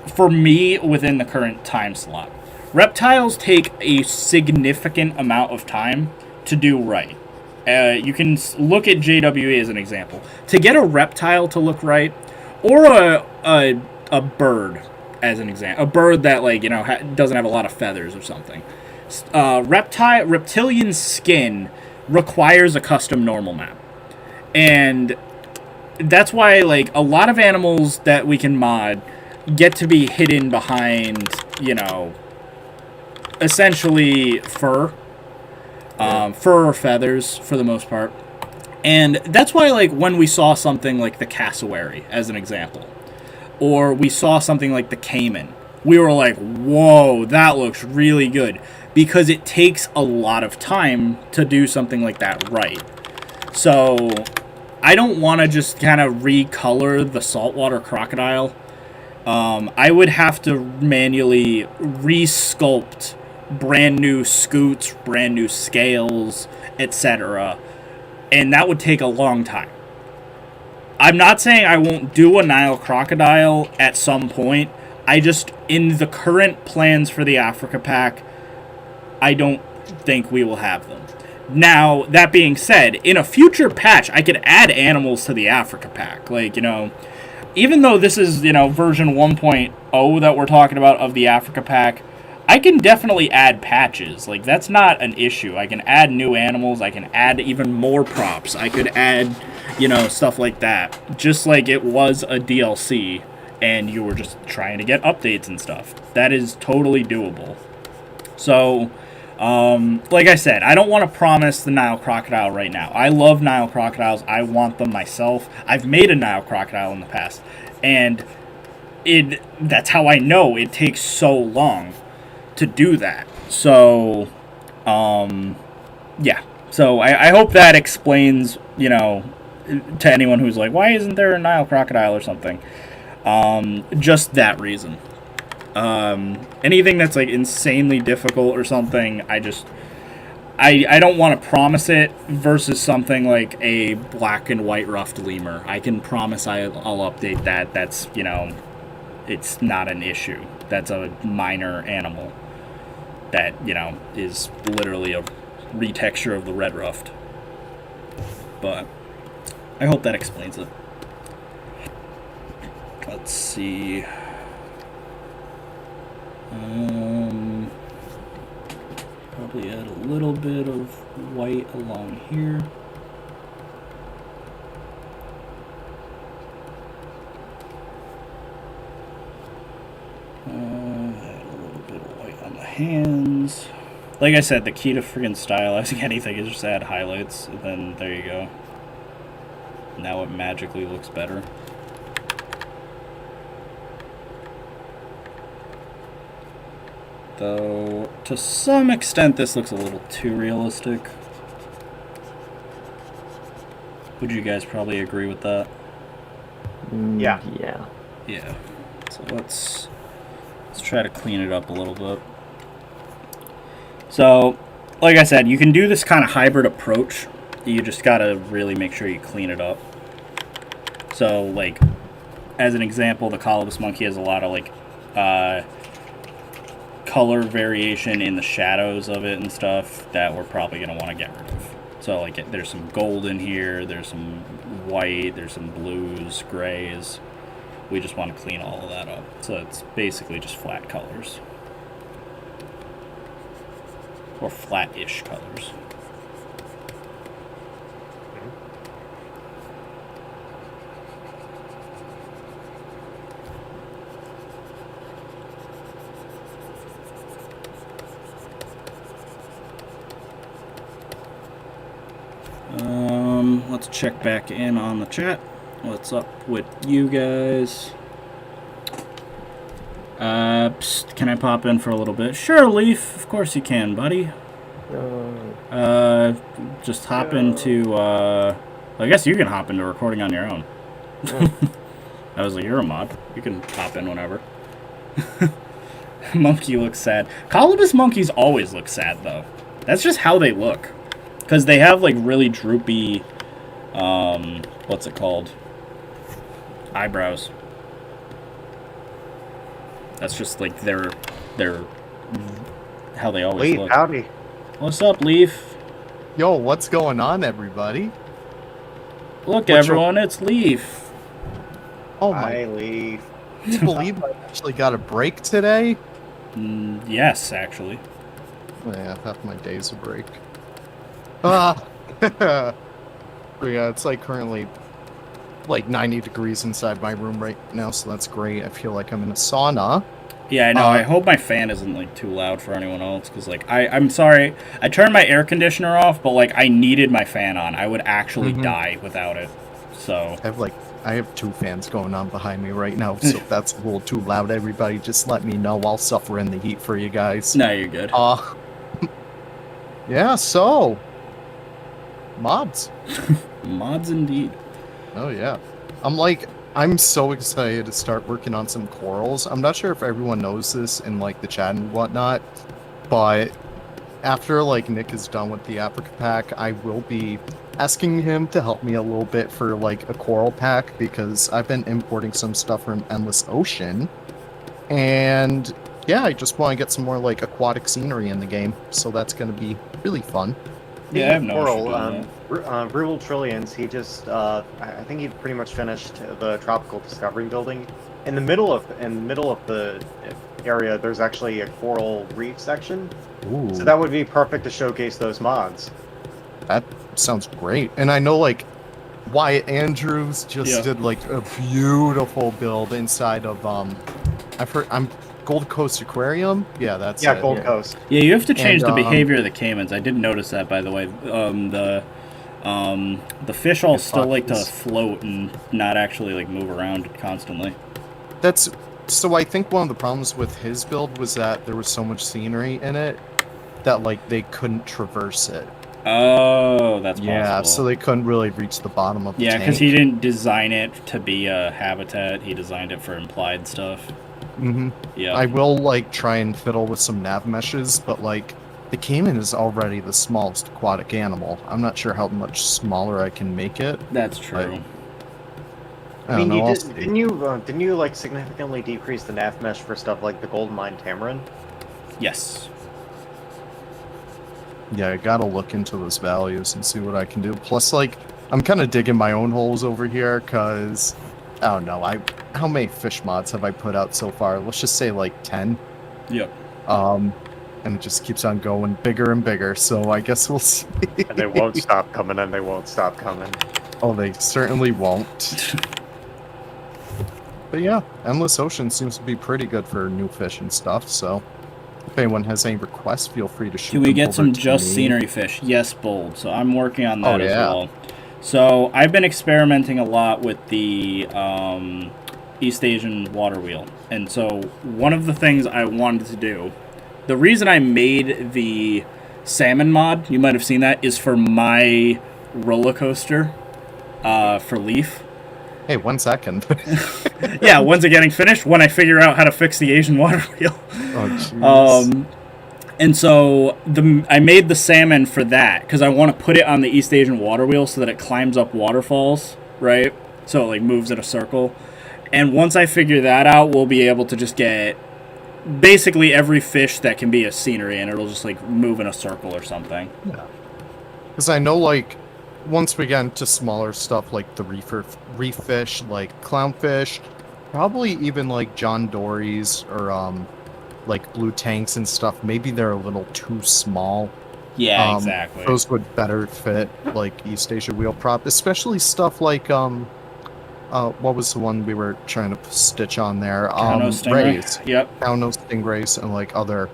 for me within the current time slot. Reptiles take a significant amount of time to do right. You can look at JWA as an example. To get a reptile to look right, or a bird as an example, a bird that doesn't have a lot of feathers or something. Reptilian skin requires a custom normal map, and that's why a lot of animals that we can mod get to be hidden behind essentially fur. Fur or feathers for the most part. And that's why when we saw something like the cassowary as an example, or we saw something like the caiman, we were like, whoa, that looks really good, because it takes a lot of time to do something like that right. So I don't want to just kind of recolor the saltwater crocodile. I would have to manually resculpt brand new scoots, brand new scales, etc. And that would take a long time. I'm not saying I won't do a Nile crocodile at some point. I just, in the current plans for the Africa Pack, I don't think we will have them. Now, that being said, in a future patch, I could add animals to the Africa Pack. Even though this is, version 1.0 that we're talking about of the Africa Pack, I can definitely add patches. That's not an issue. I can add new animals. I can add even more props. I could add, stuff like that. Just like it was a DLC, and you were just trying to get updates and stuff. That is totally doable. So, like I said, I don't want to promise the Nile crocodile right now. I love Nile crocodiles. I want them myself. I've made a Nile crocodile in the past, and that's how I know it takes so long to do that. So, yeah. So I hope that explains, to anyone who's like, why isn't there a Nile crocodile or something? Just that reason. Anything that's insanely difficult or something, I don't want to promise it versus something like a black and white ruffed lemur. I can promise I'll update that. That's, it's not an issue. That's a minor animal that, is literally a retexture of the red ruffed. But I hope that explains it. Let's see. Probably add a little bit of white along here. Add a little bit of white on the hands. Like I said, the key to freaking stylizing anything is just add highlights, and then there you go. Now it magically looks better. Though, to some extent, this looks a little too realistic. Would you guys probably agree with that? Yeah. Yeah. Yeah. So let's try to clean it up a little bit. So, like I said, you can do this kind of hybrid approach. You just gotta really make sure you clean it up. So, like, as an example, the colobus monkey has a lot of, like, color variation in the shadows of it and stuff that we're probably going to want to get rid of. So, like, there's some gold in here, there's some white, there's some blues, grays. We just want to clean all of that up. So it's basically just flat colors. Or flat-ish colors. Let's check back in on the chat. What's up with you guys? Psst, can I pop in for a little bit? Sure, Leaf. Of course you can, buddy. Just hop into, I guess you can hop into recording on your own. I was like, you're a mod. You can hop in whenever. Monkey looks sad. Colobus monkeys always look sad, though. That's just how they look. Because they have, like, really droopy, what's it called? Eyebrows. That's just, like, their how they always Leaf, look. howdy. What's up, Leaf? Yo, what's going on, everybody? Look, everyone, it's Leaf. Oh Hi, my! Leaf. Can you believe I actually got a break today? Yes, actually. Yeah, half my day's a break. But yeah, it's like currently like 90 degrees inside my room right now, so that's great. I feel like I'm in a sauna. Yeah, I know. I hope my fan isn't, like, too loud for anyone else, because, like, I'm sorry. I turned my air conditioner off, but, like, I needed my fan on. I would actually die without it. So I have two fans going on behind me right now, so if that's a little too loud, everybody just let me know. I'll suffer in the heat for you guys. No, you're good. Yeah, so mods. Mods indeed. Oh yeah. I'm so excited to start working on some corals. I'm not sure if everyone knows this in like the chat and whatnot, but after like Nick is done with the Africa pack, I will be asking him to help me a little bit for like a coral pack, because I've been importing some stuff from Endless Ocean, and yeah, I just want to get some more like aquatic scenery in the game, so that's going to be really fun. Yeah, I have no Coral, issue doing that. Rural Trillions, he just, I think he pretty much finished the Tropical Discovery building. In the middle of the area, there's actually a coral reef section. Ooh. So that would be perfect to showcase those mods. That sounds great. And I know like Wyatt Andrews just did like a beautiful build inside of I'm Gold Coast Aquarium. Yeah, that's it. Gold Coast. Yeah, you have to change And, the behavior of the caimans. I did notice that, by the way. The fish all still like to float and not actually like move around constantly. That's so I think one of the problems with his build was that there was so much scenery in it that like they couldn't traverse it. Oh, that's possible. Yeah, so they couldn't really reach the bottom of the tank. because he didn't design it to be a habitat. He designed it for implied stuff. Mm-hmm. Yeah. I will like try and fiddle with some nav meshes, but like the caiman is already the smallest aquatic animal. I'm not sure how much smaller I can make it. That's true. I mean, I'll didn't you like significantly decrease the nav mesh for stuff like the gold mine tamarin? Yes. Yeah, I gotta look into those values and see what I can do. Plus, like, I'm kind of digging my own holes over here, because, I don't know, how many fish mods have I put out so far? Let's just say, like, 10. Yep. And it just keeps on going bigger and bigger, so I guess we'll see. And they won't stop coming, and they won't stop coming. Oh, they certainly won't. But yeah, Endless Ocean seems to be pretty good for new fish and stuff, so If anyone has any requests, feel free to shoot Can we them get over some to just me. scenery fish? Yes, Bold. So I'm working on that as yeah. well. So I've been experimenting a lot with the East Asian water wheel. And so one of the things I wanted to do, the reason I made the salmon mod, you might have seen that, is for my roller coaster for Leaf. Hey, 1 second. Yeah, when's it getting finished? When I figure out how to fix the Asian water wheel. Oh, jeez. And so I made the salmon for that because I want to put it on the East Asian water wheel so that it climbs up waterfalls, right? So it like moves in a circle. And once I figure that out, we'll be able to just get basically every fish that can be a scenery, and it'll just like move in a circle or something. Yeah. Because I know, like, once we get into smaller stuff like the reef fish, like clownfish, probably even like John Dory's or like blue tanks and stuff, maybe they're a little too small. Yeah, exactly. Those would better fit like East Asia wheel prop, especially stuff like what was the one we were trying to stitch on there? Rays. Yep. Kauno stingrays and like other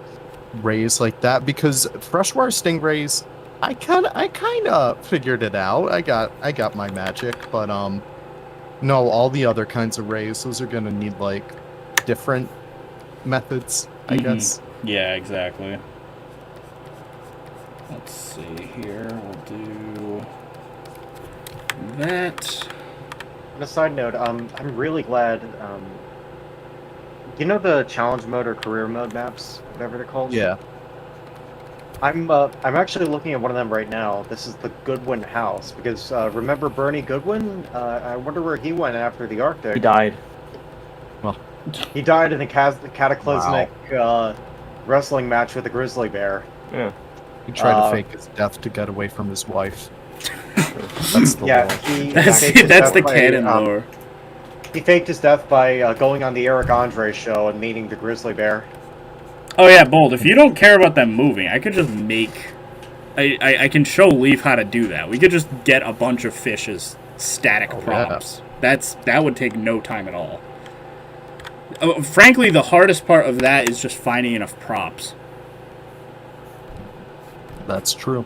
rays like that, because freshwater stingrays, I kind of figured it out. I got my magic, but no, all the other kinds of rays, those are gonna need like different methods, I guess. Yeah, exactly. Let's see here. We'll do that. On a side note, I'm really glad. You know the challenge mode or career mode maps, whatever they're called. Yeah. I'm actually looking at one of them right now. This is the Goodwin house, because remember Bernie Goodwin? I wonder where he went after the Arctic. He died. He died in a cataclysmic wrestling match with a grizzly bear. Yeah. He tried to fake his death to get away from his wife. That's the Yeah, lore. That's the canon lore. He faked his death by going on the Eric Andre show and meeting the grizzly bear. Oh yeah, Bold, if you don't care about them moving, I could just make... I can show Leaf how to do that. We could just get a bunch of fish as static props. Yeah. That would take no time at all. Frankly, the hardest part of that is just finding enough props. That's true.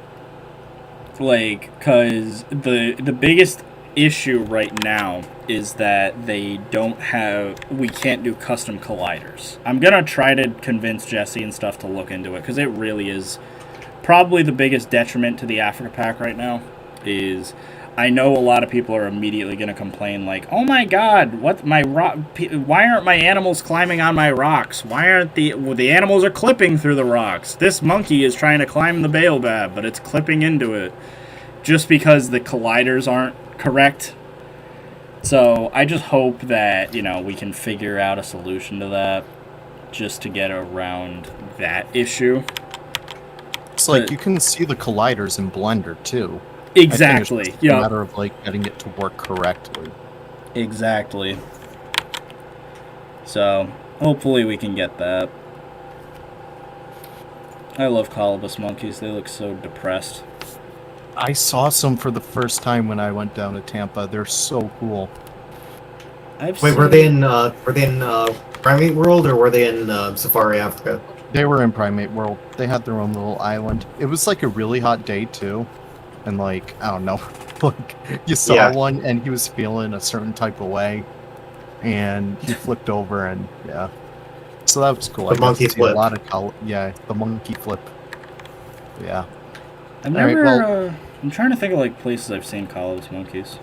Like, because the biggest issue right now is that they don't have... We can't do custom colliders. I'm going to try to convince Jesse and stuff to look into it, because it really is probably the biggest detriment to the Africa Pack right now. Is I know a lot of people are immediately going to complain, like, oh my god, why aren't my animals climbing on my rocks? Why aren't the animals are clipping through the rocks? This monkey is trying to climb the baobab, but it's clipping into it. Just because the colliders aren't correct. So I just hope that, we can figure out a solution to that, just to get around that issue. It's like you can see the colliders in Blender too. Exactly. It's a matter of like getting it to work correctly. Exactly. So hopefully we can get that. I love colobus monkeys. They look so depressed. I saw some for the first time when I went down to Tampa. They're so cool. Were they in Primate World or were they in Safari Africa? They were in Primate World. They had their own little island. It was like a really hot day too, and like I don't know, like you saw one and he was feeling a certain type of way, and he flipped over and so that was cool. The monkey flip. A lot of the monkey flip. Yeah. I've never. I'm trying to think of like places I've seen colobus monkeys.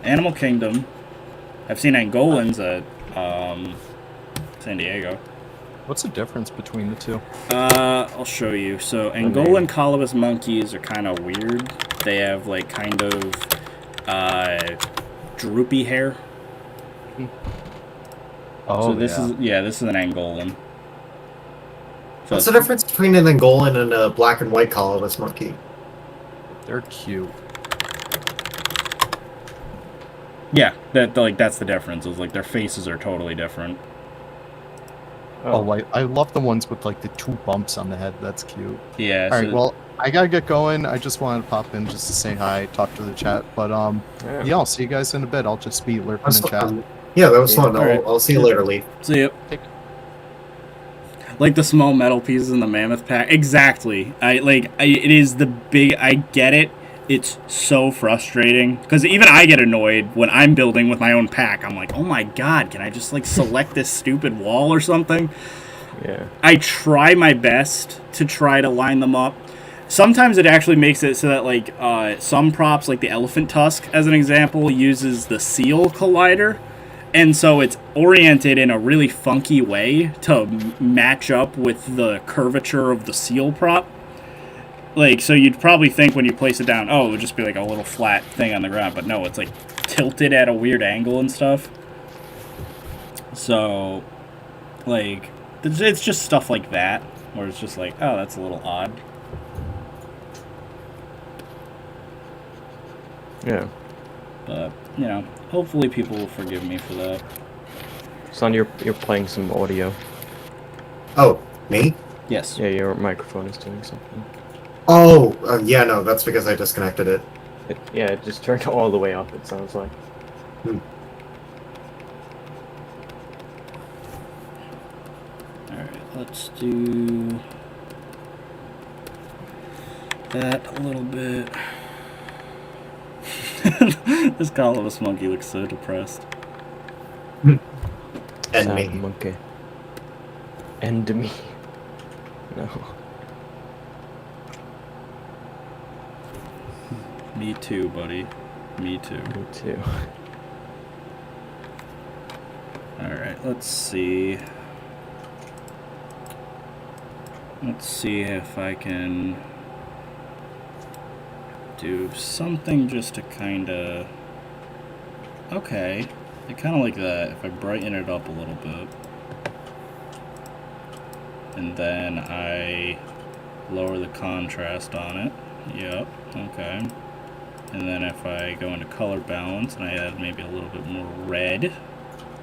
Animal Kingdom. I've seen Angolans at San Diego. What's the difference between the two? I'll show you. So Angolan colobus monkeys are kind of weird. They have like kind of droopy hair. Oh, so this is an Angolan. So What's the difference between an Angolan and a black and white colobus monkey? They're cute. Yeah, that's the difference. Is like their faces are totally different. I love the ones with like the 2 bumps on the head. That's cute. Yeah. All right. Well, I gotta get going. I just wanted to pop in just to say hi, talk to the chat. But I'll see you guys in a bit. I'll just be lurking in chat. Yeah, that was fun. Right. I'll see you later, Lee. See ya. Like the small metal pieces in the mammoth pack. Exactly. It is the big. I get it. It's so frustrating because even I get annoyed when I'm building with my own pack. I'm like, oh my god, can I just like select this stupid wall or something? Yeah. I try my best to try to line them up. Sometimes it actually makes it so that like some props, like the elephant tusk, as an example, uses the seal collider. And so it's oriented in a really funky way to match up with the curvature of the seal prop. Like, so you'd probably think when you place it down, oh, it would just be like a little flat thing on the ground. But no, it's like tilted at a weird angle and stuff. So, like, it's just stuff like that. Where it's just like, oh, that's a little odd. Yeah. But, you know, hopefully people will forgive me for that. Son, you're playing some audio. Oh, me? Yes. Yeah, your microphone is doing something. Oh, yeah, no, that's because I disconnected it. It just turned all the way up, it sounds like. Alright, let's do that a little bit. This colobus monkey looks so depressed. And Sad me. monkey. And me. No. Me too, buddy. Me too. Me too. Alright, let's see. Let's see if I can do something just to kind of... Okay. I kind of like that. If I brighten it up a little bit. And then I lower the contrast on it. Yep, okay. And then if I go into color balance and I add maybe a little bit more red.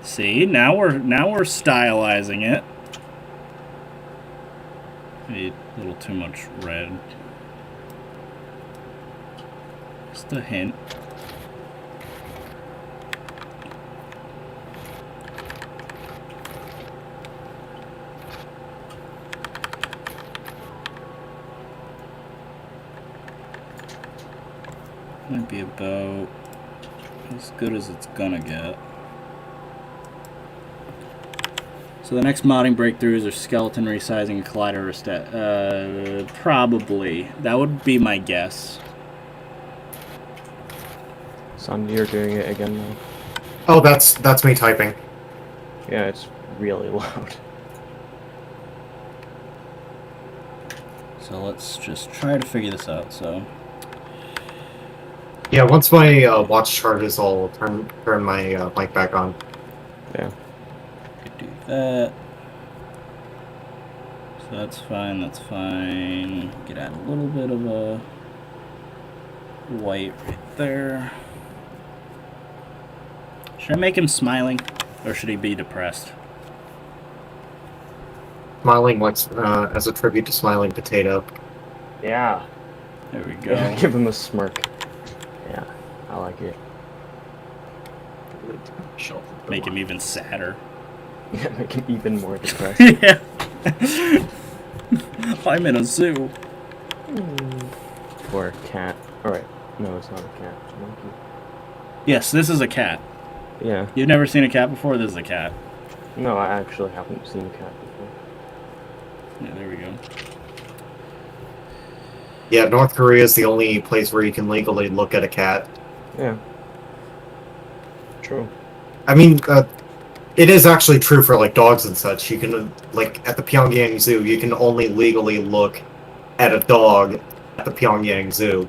See, now we're stylizing it. Maybe a little too much red. Just a hint. Might be about as good as it's gonna get. So the next modding breakthroughs are skeleton resizing and collider probably. That would be my guess. Son, you're doing it again now. Oh, that's me typing. Yeah, it's really loud. So let's just try to figure this out. So Yeah, once my watch charges, I'll turn my mic back on. Yeah. could do that. So that's fine, that's fine. Could add a little bit of a white right there. Should I make him smiling, or should he be depressed? Smiling as a tribute to Smiling Potato. Yeah. There we go. Yeah, give him a smirk. Yeah, I like it. Make him even sadder. Yeah, make him even more depressed. Yeah. I'm in a zoo. Or a cat. Alright. No, it's not a cat. It's a monkey. Yes, this is a cat. Yeah. You've never seen a cat before? This is a cat. No, I actually haven't seen a cat before. Yeah, there we go. Yeah, North Korea is the only place where you can legally look at a cat. Yeah. True. I mean, it is actually true for like dogs and such. You can like at the Pyongyang Zoo, you can only legally look at a dog at the Pyongyang Zoo.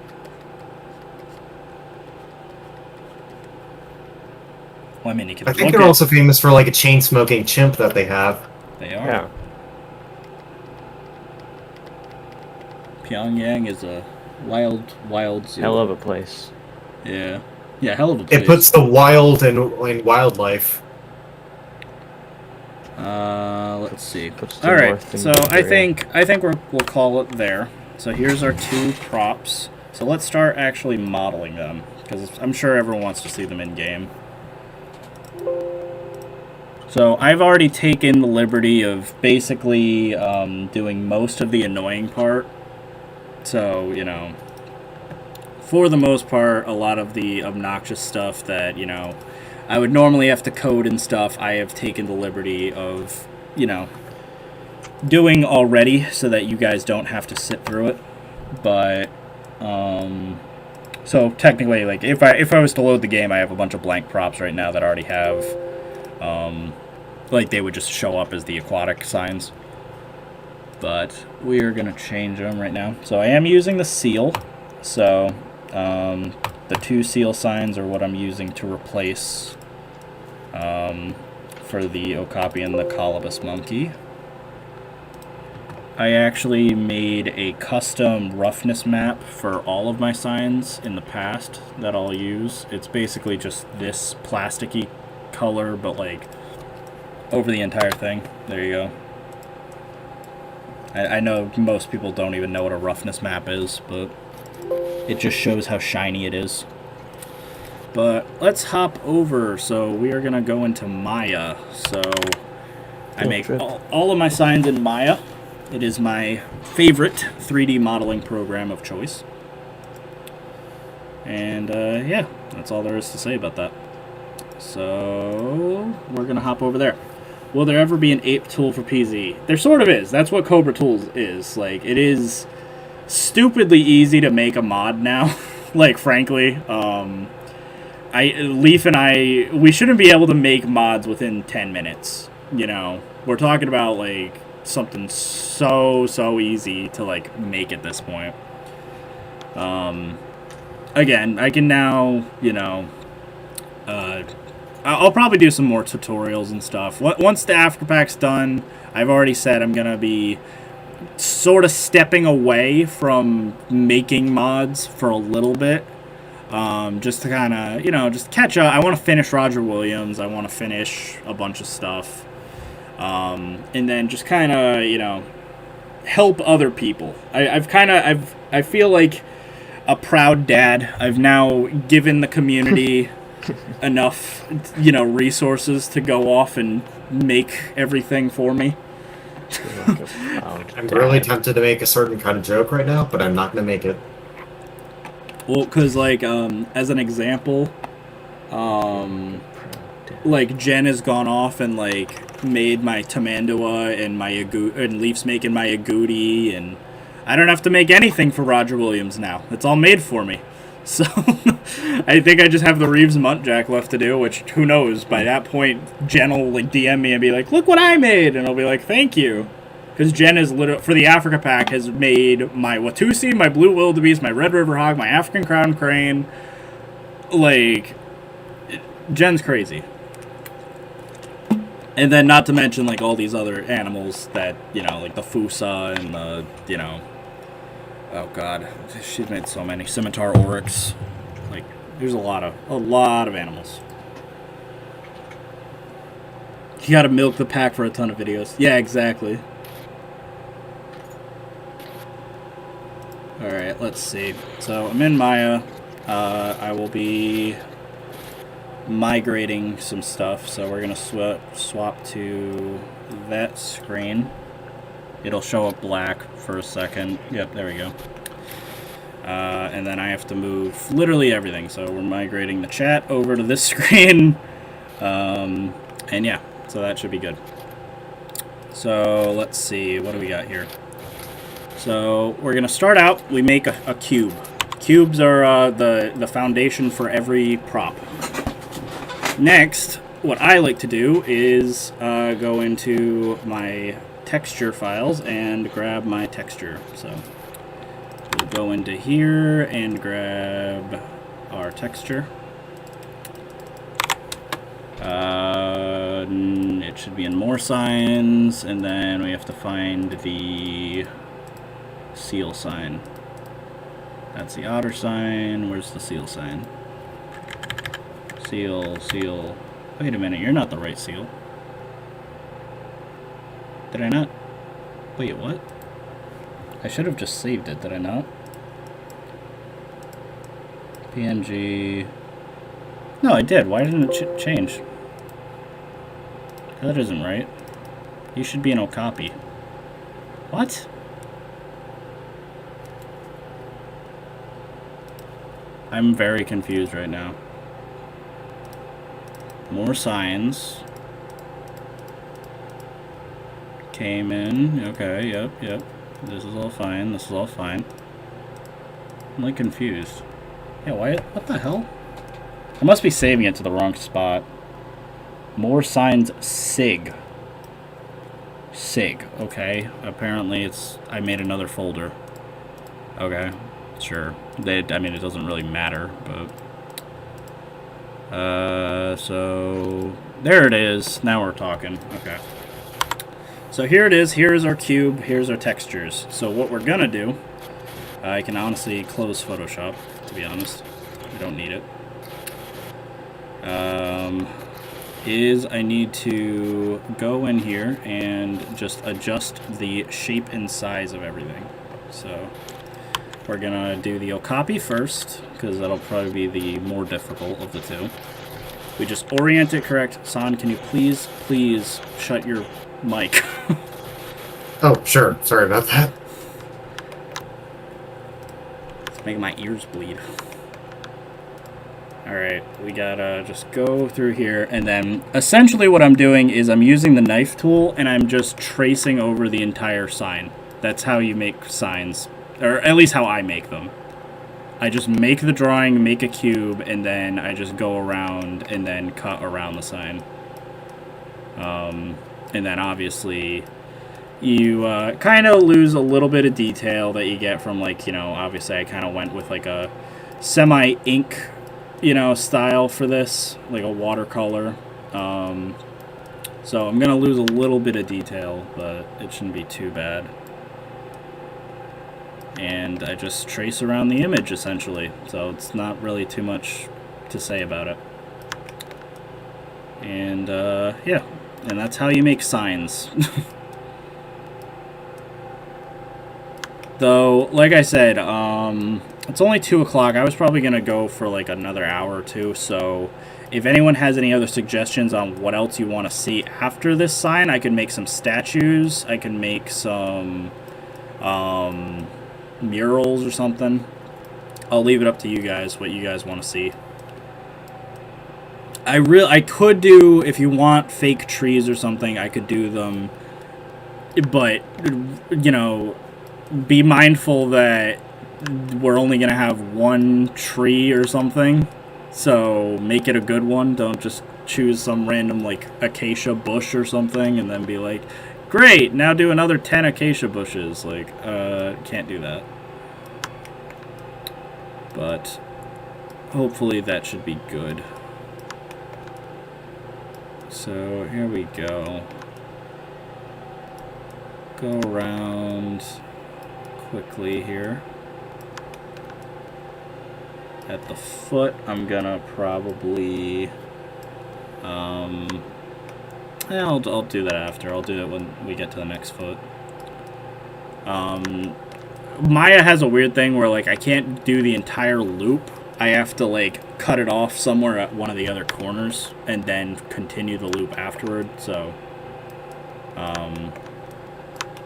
Well, I mean, you can I think look they're at... also famous for like a chain-smoking chimp that they have. They are. Yeah. Pyongyang is a wild zoo. Hell of a place. Yeah. Yeah, hell of a place. It puts the wild in wildlife. Let's see. Puts the All right, north in so I Korea. think we'll call it there. So here's our two props. So let's start actually modeling them, because I'm sure everyone wants to see them in game. So I've already taken the liberty of basically doing most of the annoying part. So, you know, for the most part, a lot of the obnoxious stuff that, you know, I would normally have to code and stuff, I have taken the liberty of, you know, doing already so that you guys don't have to sit through it. But, so technically, like, if I was to load the game, I have a bunch of blank props right now that already have, like, they would just show up as the aquatic signs. But we are going to change them right now. So I am using the seal. So the 2 seal signs are what I'm using to replace for the okapi and the colobus monkey. I actually made a custom roughness map for all of my signs in the past that I'll use. It's basically just this plasticky color, but like over the entire thing. There you go. I know most people don't even know what a roughness map is, but it just shows how shiny it is. But let's hop over. So we are going to go into Maya. So I make all of my signs in Maya. It is my favorite 3D modeling program of choice. And yeah, that's all there is to say about that. So we're going to hop over there. Will there ever be an ape tool for PZ? There sort of is. That's what Cobra Tools is. Like, it is stupidly easy to make a mod now. Like, frankly, Leaf and I, we shouldn't be able to make mods within 10 minutes. You know, we're talking about like something so easy to like make at this point. Again, I can now, you know, I'll probably do some more tutorials and stuff. Once the Africa Pack's done, I've already said I'm going to be sort of stepping away from making mods for a little bit. Just to kind of, you know, just catch up. I want to finish Roger Williams. I want to finish a bunch of stuff. And then just kind of, you know, help other people. I feel like a proud dad. I've now given the community enough, you know, resources to go off and make everything for me. I'm really tempted to make a certain kind of joke right now, but I'm not going to make it. Well, because, like, as an example, like, Jen has gone off and, like, made my Tamandua and my and Leaf's making my Agouti, and I don't have to make anything for Roger Williams now. It's all made for me. So, I think I just have the Reeves Muntjack left to do, which, who knows, by that point, Jen will, like, DM me and be like, look what I made, and I'll be like, thank you. Because Jen is literally, for the Africa Pack, has made my Watusi, my Blue Wildebeest, my Red River Hog, my African Crown Crane. Like, Jen's crazy. And then not to mention, like, all these other animals that, you know, like the Fusa and the, you know, oh god, she's made so many. Scimitar Oryx. Like, there's a lot of animals. You gotta milk the pack for a ton of videos. Yeah, exactly. Alright, let's see. So, I'm in Maya. I will be migrating some stuff. So, we're going to swap to that screen. It'll show up black for a second. Yep, there we go. And then I have to move literally everything. So, we're migrating the chat over to this screen. And yeah, so that should be good. So, let's see. What do we got here? So we're going to start out, we make a cube. Cubes are the foundation for every prop. Next, what I like to do is go into my texture files and grab my texture. So we'll go into here and grab our texture. It should be in more signs, and then we have to find the seal sign. That's the otter sign. Where's the seal sign? Seal. Wait a minute, you're not the right seal. Did I not? Wait, what? I should have just saved it, did I not? PNG. No, I did. Why didn't it change? That isn't right. You should be an Okapi. What? I'm very confused right now. More signs. Came in. Okay, yep. This is all fine. This is all fine. I'm like confused. Yeah, why? What the hell? I must be saving it to the wrong spot. More signs. Sig. Sig. Okay. Apparently it's... I made another folder. Okay. Sure. I mean, it doesn't really matter, but... so... There it is. Now we're talking. Okay. So here it is. Here's our cube. Here's our textures. So what we're gonna do... I can honestly close Photoshop, to be honest. We don't need it. Is I need to go in here and just adjust the shape and size of everything. So we're gonna do the Okapi first, because that'll probably be the more difficult of the two. We just orient it correct. San, can you please shut your mic? Oh, sure. Sorry about that. It's making my ears bleed. Alright, we gotta just go through here, and then essentially what I'm doing is I'm using the knife tool, and I'm just tracing over the entire sign. That's how you make signs, or at least how I make them. I just make the drawing, make a cube, and then I just go around and then cut around the sign. And then obviously you kind of lose a little bit of detail that you get from, like, you know, obviously I kind of went with like a semi-ink, you know, style for this, like a watercolor. So I'm gonna lose a little bit of detail, but it shouldn't be too bad. And I just trace around the image, essentially, so it's not really too much to say about it. And yeah, and that's how you make signs. Though, like I said, it's only 2 o'clock. I was probably going to go for like another hour or two, so if anyone has any other suggestions on what else you want to see after this sign, I could make some statues, I can make some murals or something. I'll leave it up to you guys, what you guys want to see. I could do, if you want fake trees or something, I could do them, but, you know, be mindful that we're only going to have one tree or something, so make it a good one. Don't just choose some random, like, acacia bush or something and then be like, great, now do another 10 acacia bushes. Like, can't do that. But hopefully that should be good. So here we go. Go around quickly here. At the foot, I'm gonna probably I'll do that after. I'll do it when we get to the next foot. Maya has a weird thing where, like, I can't do the entire loop. I have to, like, cut it off somewhere at one of the other corners and then continue the loop afterward. So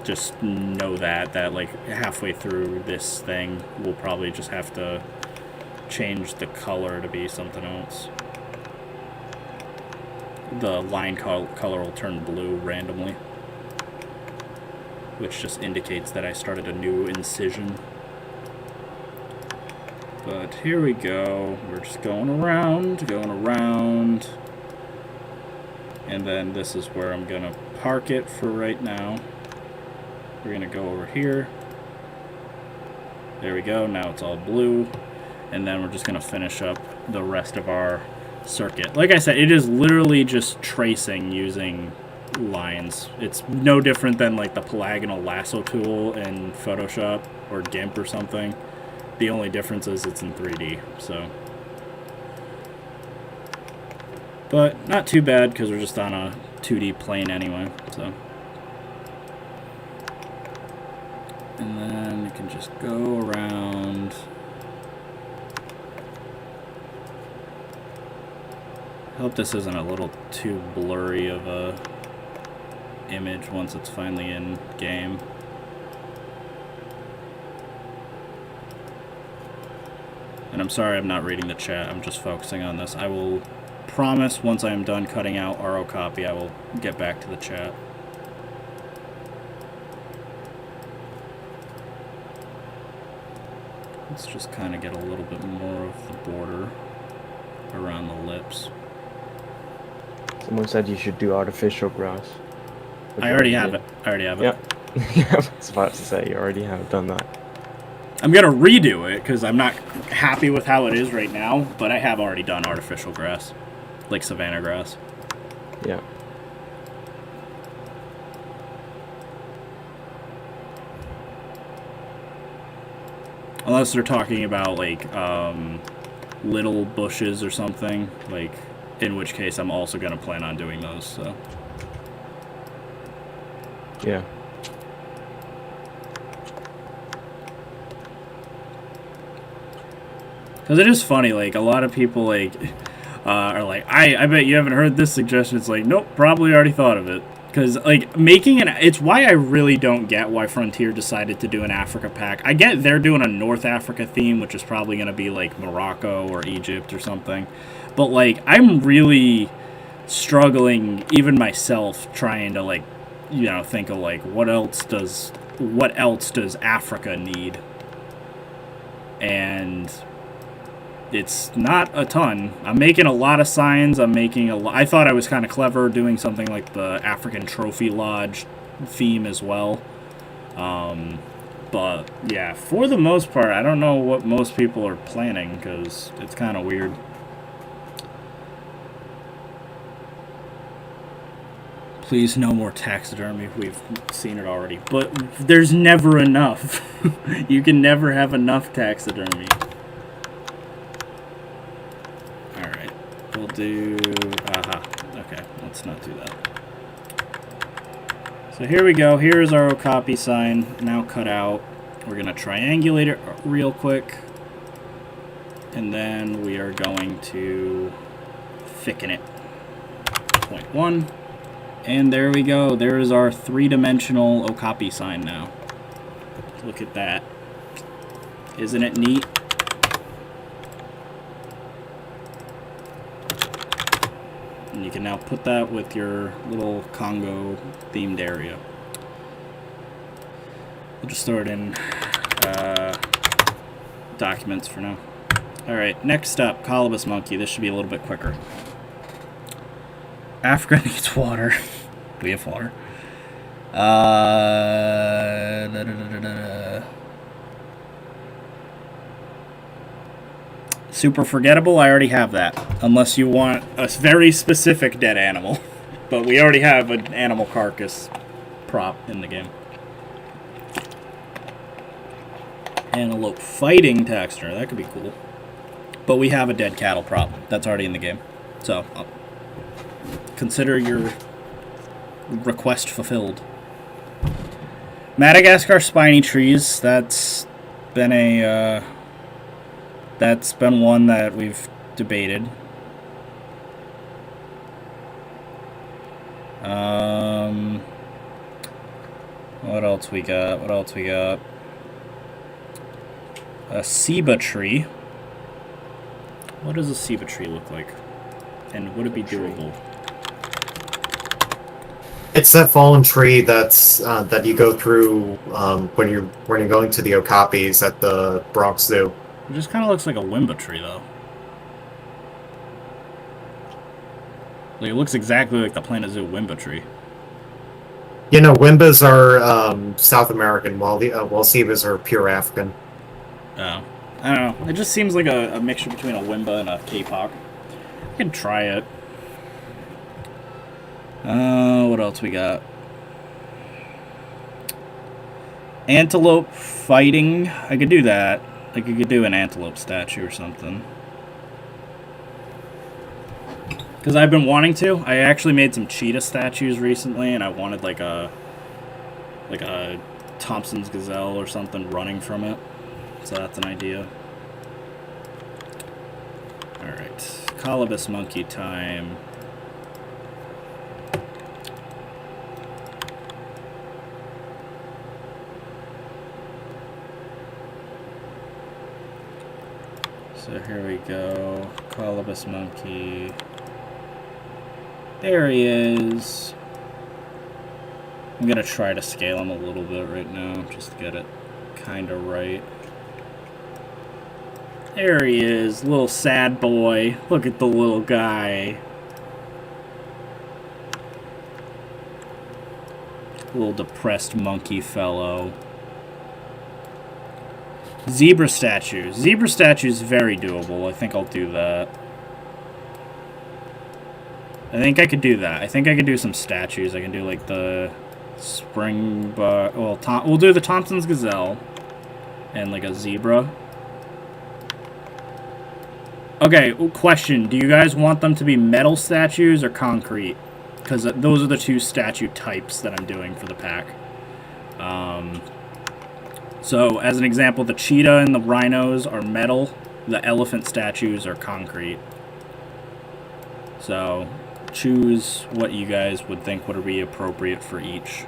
just know that like halfway through this thing we'll probably just have to change the color to be something else. The line color will turn blue randomly, which just indicates that I started a new incision. But here we go. We're just going around, and then this is where I'm gonna park it for right now. We're gonna go over here. There we go. Now it's all blue. And then we're just gonna finish up the rest of our circuit. Like I said, it is literally just tracing using lines. It's no different than like the polygonal lasso tool in Photoshop or GIMP or something. The only difference is it's in 3D, so. But not too bad because we're just on a 2D plane anyway, so. And then you can just go around. I hope this isn't a little too blurry of a image once it's finally in game. And I'm sorry I'm not reading the chat, I'm just focusing on this. I will promise once I am done cutting out RO copy, I will get back to the chat. Let's just kind of get a little bit more of the border around the lips. Someone said you should do artificial grass. I already have it. I already have it. Yep. Yeah, I was about to say, you already have done that. I'm going to redo it because I'm not happy with how it is right now, but I have already done artificial grass, like savanna grass. Yeah. Unless they're talking about, like, little bushes or something, like, in which case I'm also going to plan on doing those, so. Yeah. Because it is funny, like, a lot of people, like, are like, I bet you haven't heard this suggestion. It's like, nope, probably already thought of it. Because, like, making an... It's why I really don't get why Frontier decided to do an Africa pack. I get they're doing a North Africa theme, which is probably going to be, like, Morocco or Egypt or something. But, like, I'm really struggling, even myself, trying to, like, you know, think of, like, what else does Africa need? And... it's not a ton. I'm making a lot of signs. I thought I was kind of clever doing something like the African Trophy Lodge theme as well. But yeah, for the most part, I don't know what most people are planning because it's kind of weird. Please, no more taxidermy. We've seen it already. But there's never enough. You can never have enough taxidermy. We'll do... Okay, let's not do that. So here we go. Here's our copy sign, now cut out. We're going to triangulate it real quick. And then we are going to thicken it. 0.1. And there we go. There's our three-dimensional Okapi sign now. Look at that. Isn't it neat? And you can now put that with your little Congo themed area. We'll just throw it in documents for now. Alright, next up, Colobus Monkey. This should be a little bit quicker. Africa needs water. We have water. Super forgettable, I already have that. Unless you want a very specific dead animal. But we already have an animal carcass prop in the game. Antelope fighting texture, that could be cool. But we have a dead cattle prop. That's already in the game. So, consider your request fulfilled. Madagascar spiny trees, that's been a... that's been one that we've debated. What else we got? A ceiba tree. What does a ceiba tree look like? And would it be doable? It's that fallen tree that's that you go through when you're going to the Okapis at the Bronx Zoo. It just kind of looks like a Wimba tree, though. Like, it looks exactly like the Planet Zoo Wimba tree. You know, Wimbas are South American, while ceibas are pure African. Oh. I don't know. It just seems like a mixture between a Wimba and a Kapok. I could try it. What else we got? Antelope fighting. I could do that. Like, you could do an antelope statue or something. Because I've been wanting to. I actually made some cheetah statues recently, and I wanted like a Thompson's gazelle or something running from it. So that's an idea. Alright. Colobus monkey time. So here we go. Colobus monkey. There he is. I'm gonna try to scale him a little bit right now, just to get it kind of right. There he is, little sad boy. Look at the little guy. Little depressed monkey fellow. Zebra statue. Zebra statue is very doable. I think I'll do that. I think I could do that. I think I could do some statues. I can do like the springbok. Well, we'll do the Thompson's gazelle and like a zebra. Okay, question. Do you guys want them to be metal statues or concrete? Because those are the two statue types that I'm doing for the pack. So, as an example, the cheetah and the rhinos are metal. The elephant statues are concrete. So, choose what you guys would think would be appropriate for each.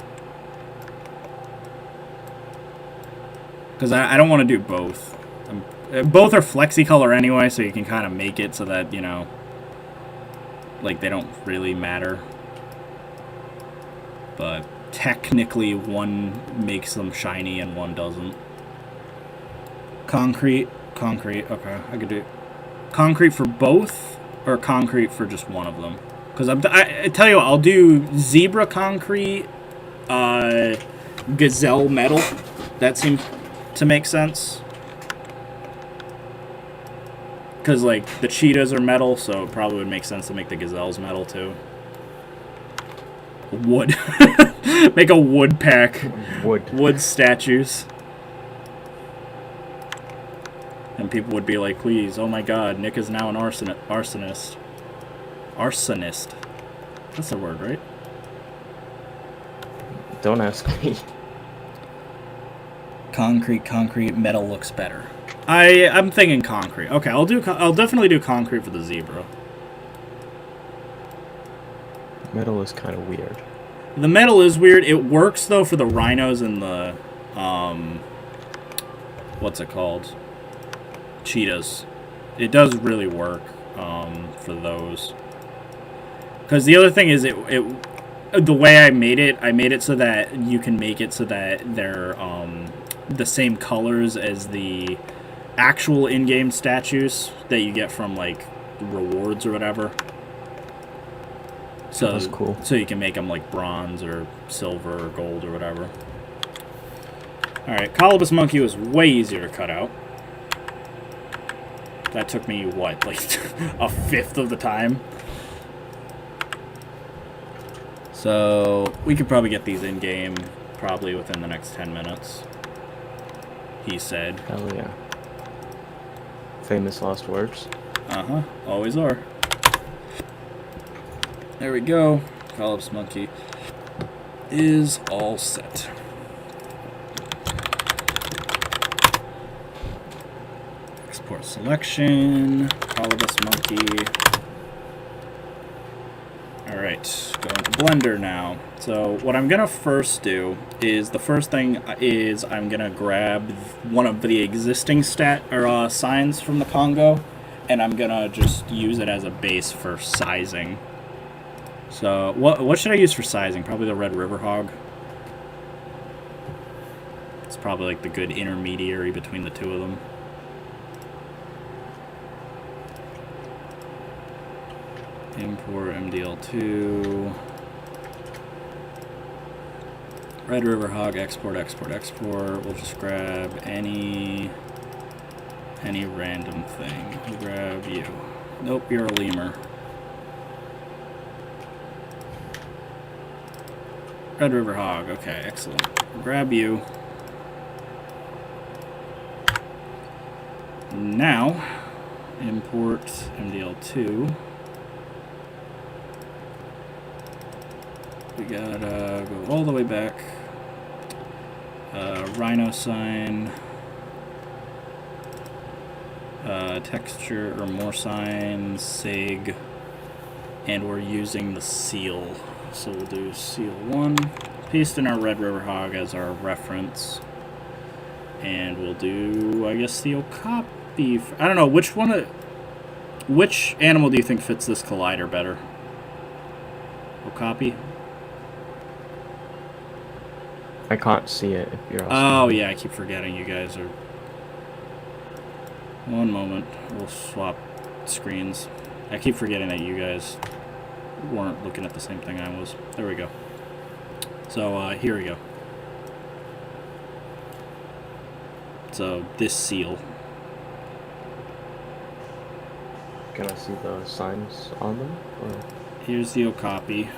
Because I don't want to do both. Both are flexi-color anyway, so you can kind of make it so that, you know, like, they don't really matter. But technically, one makes them shiny and one doesn't. Concrete. Okay, I could do concrete for both, or concrete for just one of them. Because I tell you what, I'll do zebra concrete, gazelle metal. That seems to make sense. Because, like, the cheetahs are metal, so it probably would make sense to make the gazelles metal, too. Wood. Make a wood pack. Wood statues. And people would be like, please, oh my god, Nick is now an arsonist. Arsonist. That's the word, right? Don't ask me. Concrete, metal looks better. I'm thinking concrete. Okay, I'll definitely do concrete for the zebra. Metal is kind of weird. The metal is weird. It works though for the rhinos and the what's it called? Cheetahs. It does really work for those. Because the other thing is the way I made it so that you can make it so that they're the same colors as the actual in-game statues that you get from like rewards or whatever. So that's cool. So you can make them like bronze or silver or gold or whatever. Alright, Colobus monkey was way easier to cut out. That took me, what, like a fifth of the time? So we could probably get these in-game probably within the next 10 minutes. He said. Hell yeah. Famous last words. Uh-huh, always are. There we go. Colobus monkey is all set. Export selection. Colobus monkey. Alright, go into Blender now. So what I'm gonna first do is, the first thing is I'm gonna grab one of the existing signs from the Congo, and I'm gonna just use it as a base for sizing. So what should I use for sizing? Probably the Red River Hog. It's probably like the good intermediary between the two of them. Import MDL2. Red River Hog, export. We'll just grab any random thing. We'll grab you. Nope, you're a lemur. Red River Hog, okay, excellent. We'll grab you. Now, import MDL2. We gotta go all the way back. Rhino sign. Texture or more signs, sig. And we're using the seal. So we'll do seal 1. Paste in our Red River Hog as our reference. And we'll do, I guess, seal be... I don't know, which one... Which animal do you think fits this collider better? Okapi? I can't see it if you're asking. Oh, yeah, I keep forgetting you guys are... One moment. We'll swap screens. I keep forgetting that you guys weren't looking at the same thing I was. There we go. So, here we go. So, this seal. Can I see the signs on them? Or? Here's the Okapi.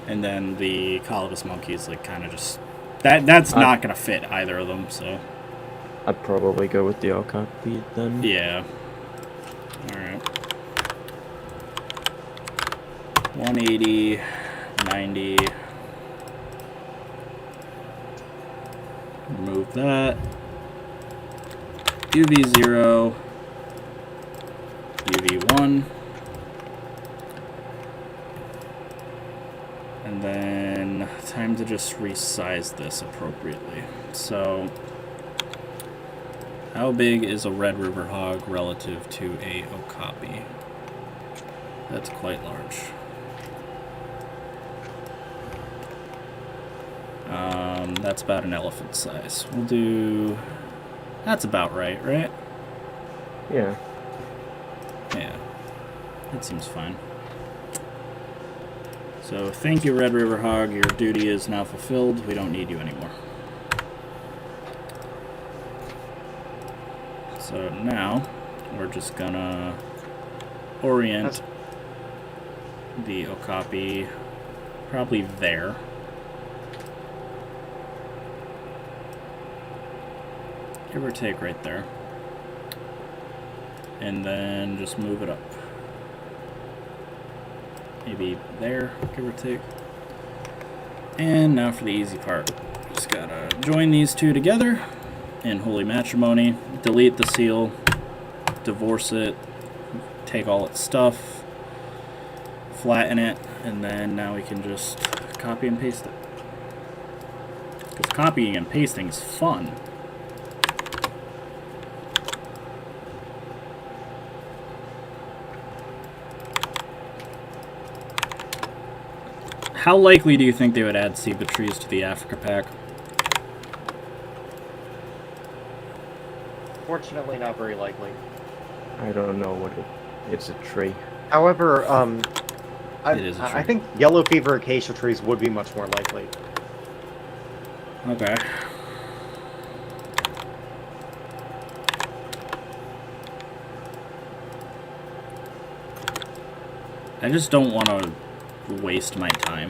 And then the Colobus monkey is like kind of just... That's not going to fit either of them, so... I'd probably go with the Okapi then. Yeah. Alright. 180, 90. Remove that. UV0. UV1. And then time to just resize this appropriately. So, how big is a red river hog relative to a okapi? That's quite large. That's about an elephant size. We'll do... That's about right, right? Yeah. Yeah. That seems fine. So, thank you, Red River Hog. Your duty is now fulfilled. We don't need you anymore. So now, we're just gonna orient the okapi probably there. Give or take right there. And then just move it up. Maybe there, give or take. And now for the easy part. Just gotta join these two together in holy matrimony. Delete the seal. Divorce it. Take all its stuff. Flatten it. And then now we can just copy and paste it. Because copying and pasting is fun. How likely do you think they would add ceiba trees to the Africa pack? Fortunately, not very likely. I don't know what it's a tree. However, It is a tree. I think yellow fever acacia trees would be much more likely. Okay. I just don't want to waste my time.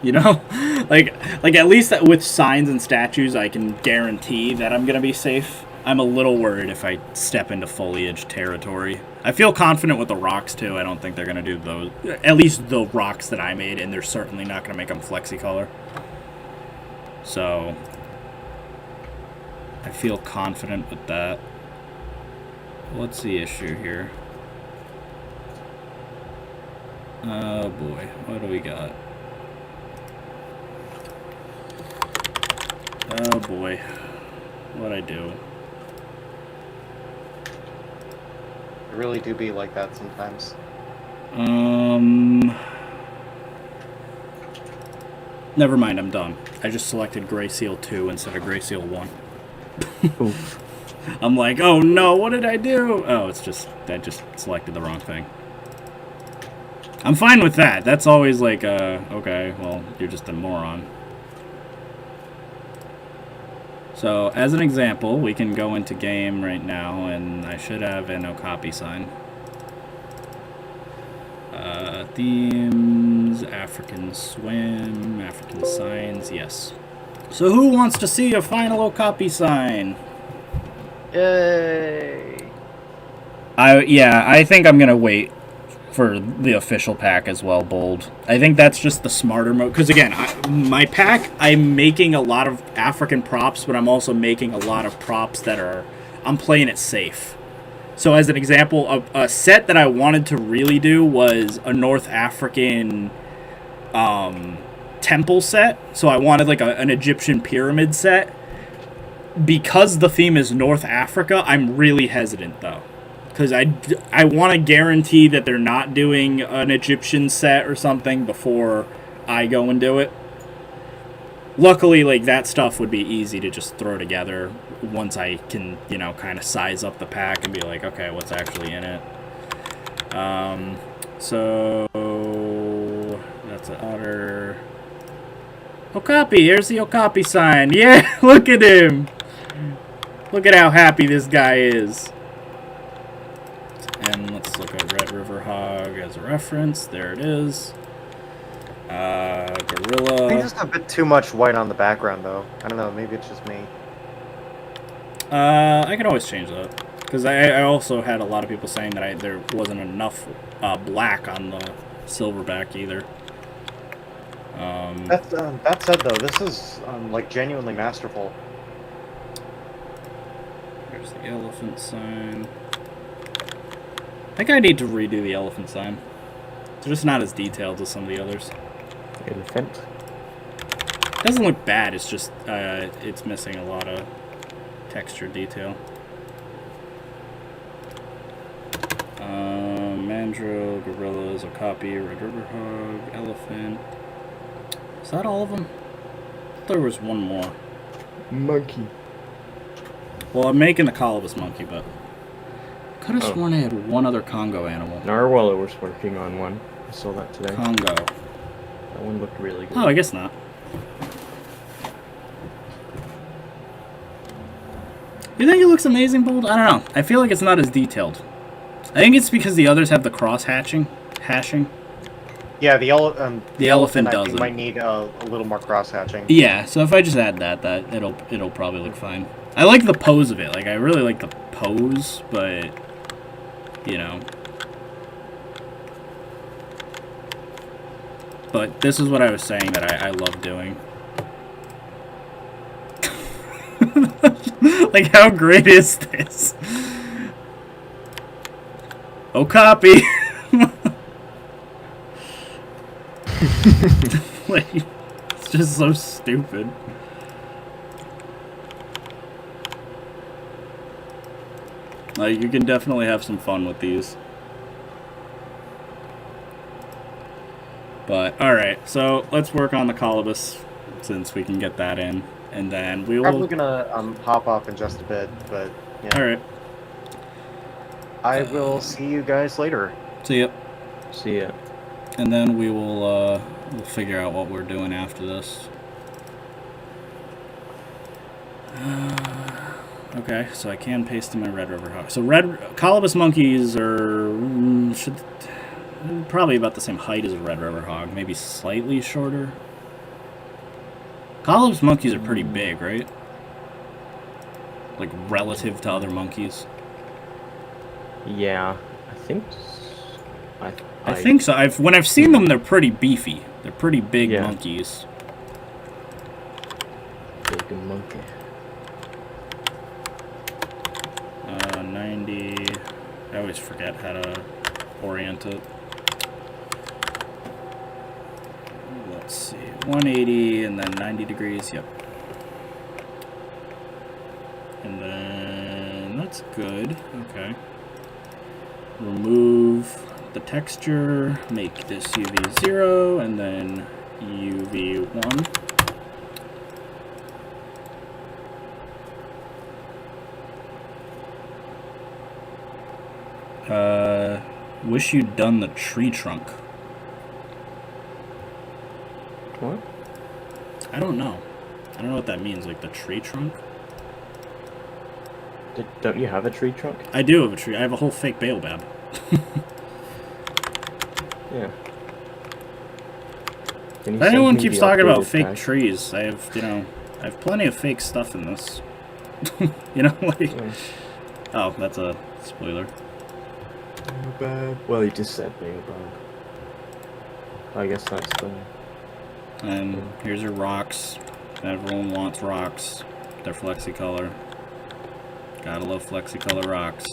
You know? like at least that with signs and statues I can guarantee that I'm gonna be safe. I'm a little worried if I step into foliage territory. I feel confident with the rocks too. I don't think they're gonna do those, at least the rocks that I made, and they're certainly not gonna make them flexicolor. So I feel confident with that. What's the issue here? Oh boy, what do we got? Oh boy, what'd I do? It really do be like that sometimes. Never mind, I'm done. I just selected Gray Seal 2 instead of Gray Seal 1. Oof. I'm like, oh no, what did I do? Oh, it's just, I just selected the wrong thing. I'm fine with that. That's always like, okay, well, you're just a moron. So, as an example, we can go into game right now, and I should have an okapi sign. Themes, African swim, African signs, yes. So who wants to see a final okapi sign? Yay! I think I'm gonna wait for the official pack as well, Bold. I think that's just the smarter mode. Because again, my pack, I'm making a lot of African props, but I'm also making a lot of props that are... I'm playing it safe. So as an example, a set that I wanted to really do was a North African temple set. So I wanted like an Egyptian pyramid set. because the theme is North Africa, I'm really hesitant though. Because I want to guarantee that they're not doing an Egyptian set or something before I go and do it. Luckily, like, that stuff would be easy to just throw together once I can, you know, kind of size up the pack and be like, okay, what's actually in it. So that's an otter. Okapi, here's the Okapi sign. Yeah, look at him. Look at how happy this guy is. And let's look at Red River Hog as a reference. There it is. Gorilla. I think there's a bit too much white on the background, though. I don't know, maybe it's just me. I can always change that. Because I also had a lot of people saying that there wasn't enough black on the silverback either. That said, though, this is like genuinely masterful. There's the elephant sign. I think I need to redo the elephant sign. It's just not as detailed as some of the others. Elephant. It doesn't look bad, it's just it's missing a lot of texture detail. Mandrill, gorillas, okapi, red river hog, elephant. Is that all of them? I thought there was one more. Monkey. Well, I'm making the colobus monkey, but I could have sworn I had one other Congo animal. Narwhal was working on one. I saw that today. Congo. That one looked really good. Oh, I guess not. You think it looks amazing, Bold? I don't know. I feel like it's not as detailed. I think it's because the others have the cross hashing. Yeah, the elephant I think doesn't. might need a little more cross hatching. Yeah, so if I just add that it'll probably look fine. I like the pose of it. Like, I really like the pose, but you know. But this is what I was saying that I love doing. Like, how great is this? Oh, copy. Like, it's just so stupid. Like, you can definitely have some fun with these. But, alright, so let's work on the colobus, since we can get that in. And then we will... Probably gonna hop off in just a bit, but yeah. Alright. I will see you guys later. See ya. See ya. And then we will we'll figure out what we're doing after this. Okay, so I can paste in my Red River Hog. So colobus monkeys are probably about the same height as a Red River Hog, maybe slightly shorter. Colobus monkeys are pretty big, right? Like, relative to other monkeys. Yeah, I think. I think so. When I've seen them, they're pretty beefy. They're pretty big monkeys. Big monkey. 90. I always forget how to orient it. Let's see. 180 and then 90 degrees. Yep. And then that's good. Okay. Remove the texture, make this UV 0 and then UV 1. Wish you'd done the tree trunk. What? I don't know. I don't know what that means, like the tree trunk? Don't you have a tree trunk? I do have a tree. I have a whole fake baobab. Yeah. If anyone keeps talking about fake trees, I have, I have plenty of fake stuff in this. Like... Yeah. Oh, that's a spoiler. Well, you just said baobab. I guess that's the... And here's your rocks. Everyone wants rocks. They're flexicolor. Gotta love flexicolor rocks.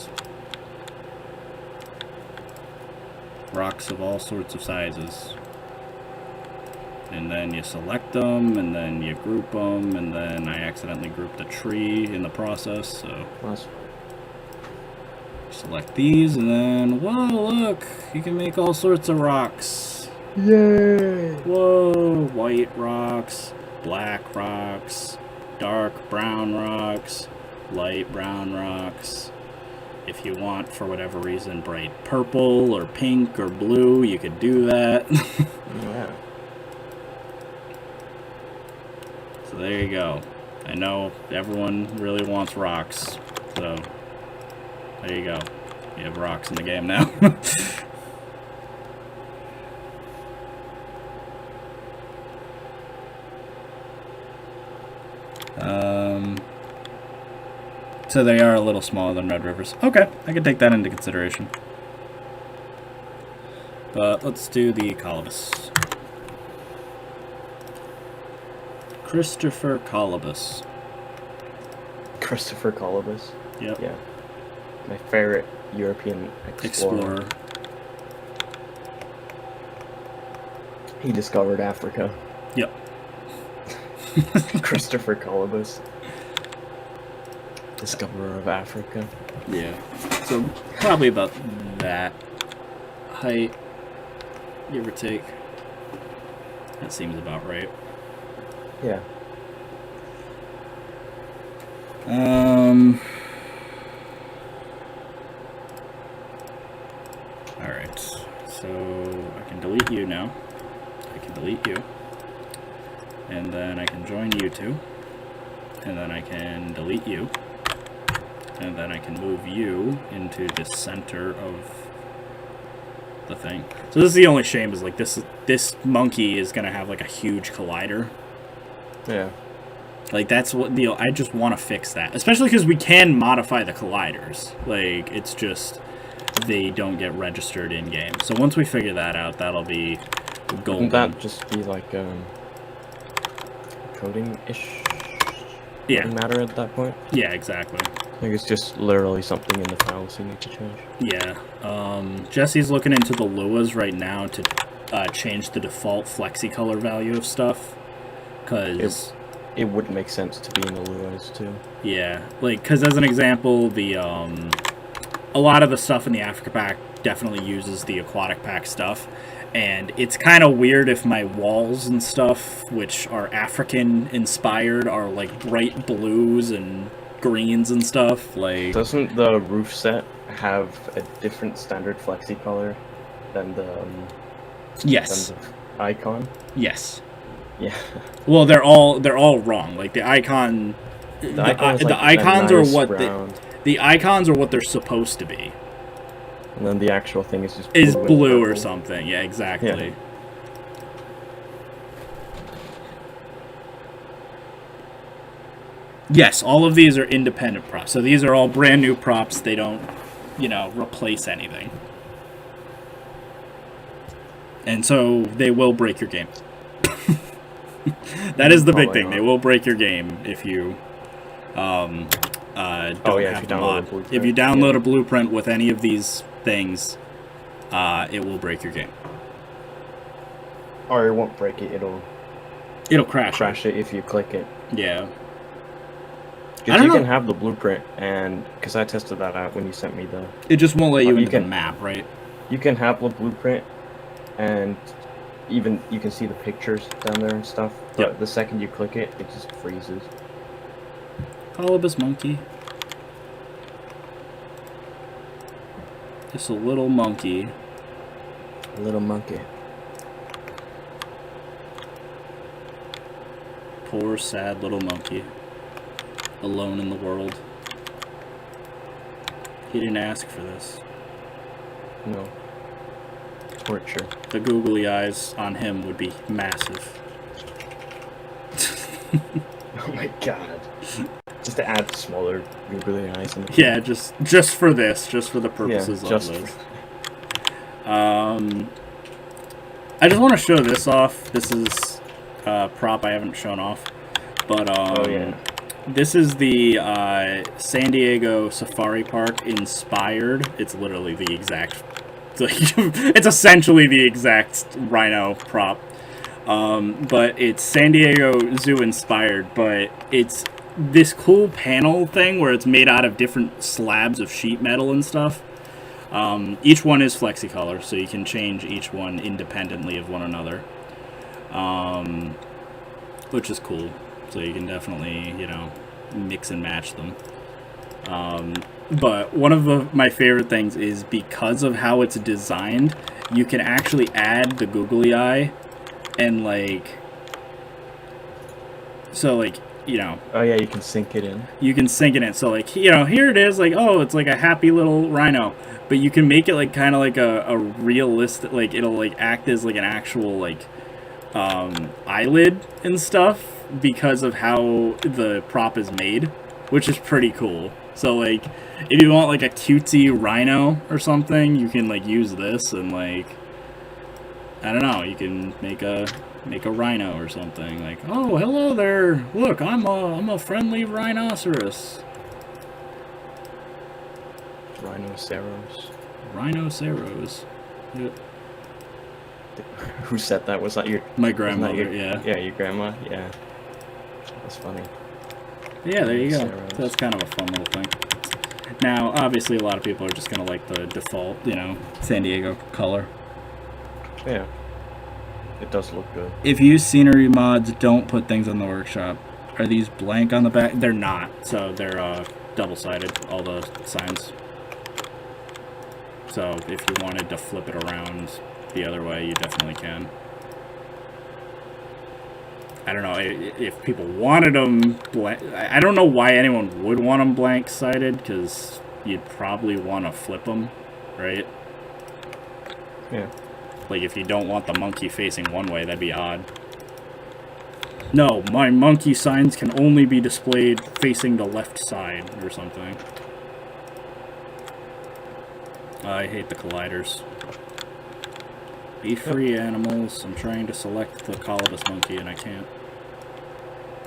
Rocks of all sorts of sizes. And then you select them, and then you group them, and then I accidentally grouped a tree in the process, so That's select these, and then, whoa, look, you can make all sorts of rocks. yay! Whoa, white rocks, black rocks, dark brown rocks, light brown rocks. If you want, for whatever reason, bright purple or pink or blue, you could do that. Yeah. So there you go. I know everyone really wants rocks, so there you go. You have rocks in the game now. So they are a little smaller than Red Rivers. Okay, I can take that into consideration. But let's do the Colobus. Christopher Colobus. Christopher Columbus. Yep. Yeah. My favorite European explorer. He discovered Africa. Yep. Christopher Columbus. Discoverer of Africa. Yeah. So probably about that height, give or take. That seems about right. Yeah. Alright. So I can delete you now. I can delete you. And then I can join you two. And then I can delete you. And then I can move you into the center of the thing. So this is the only shame, is like this monkey is gonna have like a huge collider. Yeah. Like that's what I just want to fix that, especially because we can modify the colliders. Like it's just they don't get registered in game. So once we figure that out, that'll be golden. Wouldn't that just be like coding-ish? Yeah. Matter at that point? Yeah, exactly. I think it's just literally something in the files you need to change. Yeah. Jesse's looking into the Luas right now to change the default flexi color value of stuff, because it wouldn't make sense to be in the Luas too. Yeah, like, because as an example, the a lot of the stuff in the Africa pack definitely uses the aquatic pack stuff, and it's kind of weird if my walls and stuff, which are African inspired, are like bright blues and greens and stuff. Like, doesn't the roof set have a different standard flexi color than the yes, than the icon? yes. Yeah. Well, they're all wrong. Like the icon, the icons are what the icons are what they're supposed to be. And then the actual thing is just blue or something. Yeah, exactly. Yeah. Yes, all of these are independent props. So these are all brand new props. They don't, replace anything. And so they will break your game. That is the big thing. They will break your game if you don't have the mod. If you download a blueprint with any of these things, it will break your game. Or it won't break it. It'll crash it if you click it. Yeah. Because you can have the blueprint, and because I tested that out when you sent me the. It just won't let you into the map, right? You can have the blueprint, and even you can see the pictures down there and stuff. But the second you click it, it just freezes. Colobus monkey. Just a little monkey. A little monkey. Poor, sad little monkey. Alone in the world. He didn't ask for this. No. Torture. The googly eyes on him would be massive. Oh my god. Just to add smaller googly eyes. Yeah, just for this, just for the purposes of this. I just want to show this off. This is a prop I haven't shown off, but this is the San Diego Safari Park inspired. It's literally the exact. It's essentially the exact rhino prop. But it's San Diego Zoo inspired, but it's this cool panel thing where it's made out of different slabs of sheet metal and stuff. Each one is flexicolor, so you can change each one independently of one another, which is cool. So you can definitely, you know, mix and match them. But one of my favorite things is because of how it's designed, you can actually add the googly eye and, like, so, like, you know. Oh yeah, you can sync it in. You can sync it in. So, like, you know, here it is, like, oh, it's like a happy little rhino. But you can make it, like, kind of like a realistic, like, it'll, like, act as, like, an actual, like, eyelid and stuff because of how the prop is made, which is pretty cool. So, like, if you want, like, a cutesy rhino or something, you can, like, use this and, like, I don't know, you can make a rhino or something. Like, oh, hello there, look, I'm a friendly rhinoceros. Rhinoceros. Rhinoceros. Yep. Who said that? Was that your... My wasn't that grandmother, your, yeah. Yeah, your grandma? Yeah. That's funny. Yeah, there you go. Rhinoceros. So that's kind of a fun little thing. Now, obviously, a lot of people are just going to like the default, you know, San Diego color. Yeah. It does look good. If you use scenery mods, don't put things on the workshop. Are these blank on the back? They're not. So they're double-sided, all the signs. So if you wanted to flip it around the other way, you definitely can. I don't know if people wanted them blank. I don't know why anyone would want them blank-sided, because you'd probably want to flip them, right? Yeah. Like, if you don't want the monkey facing one way, that'd be odd. No, my monkey signs can only be displayed facing the left side, or something. I hate the colliders. Be free, animals. I'm trying to select the colobus monkey, and I can't.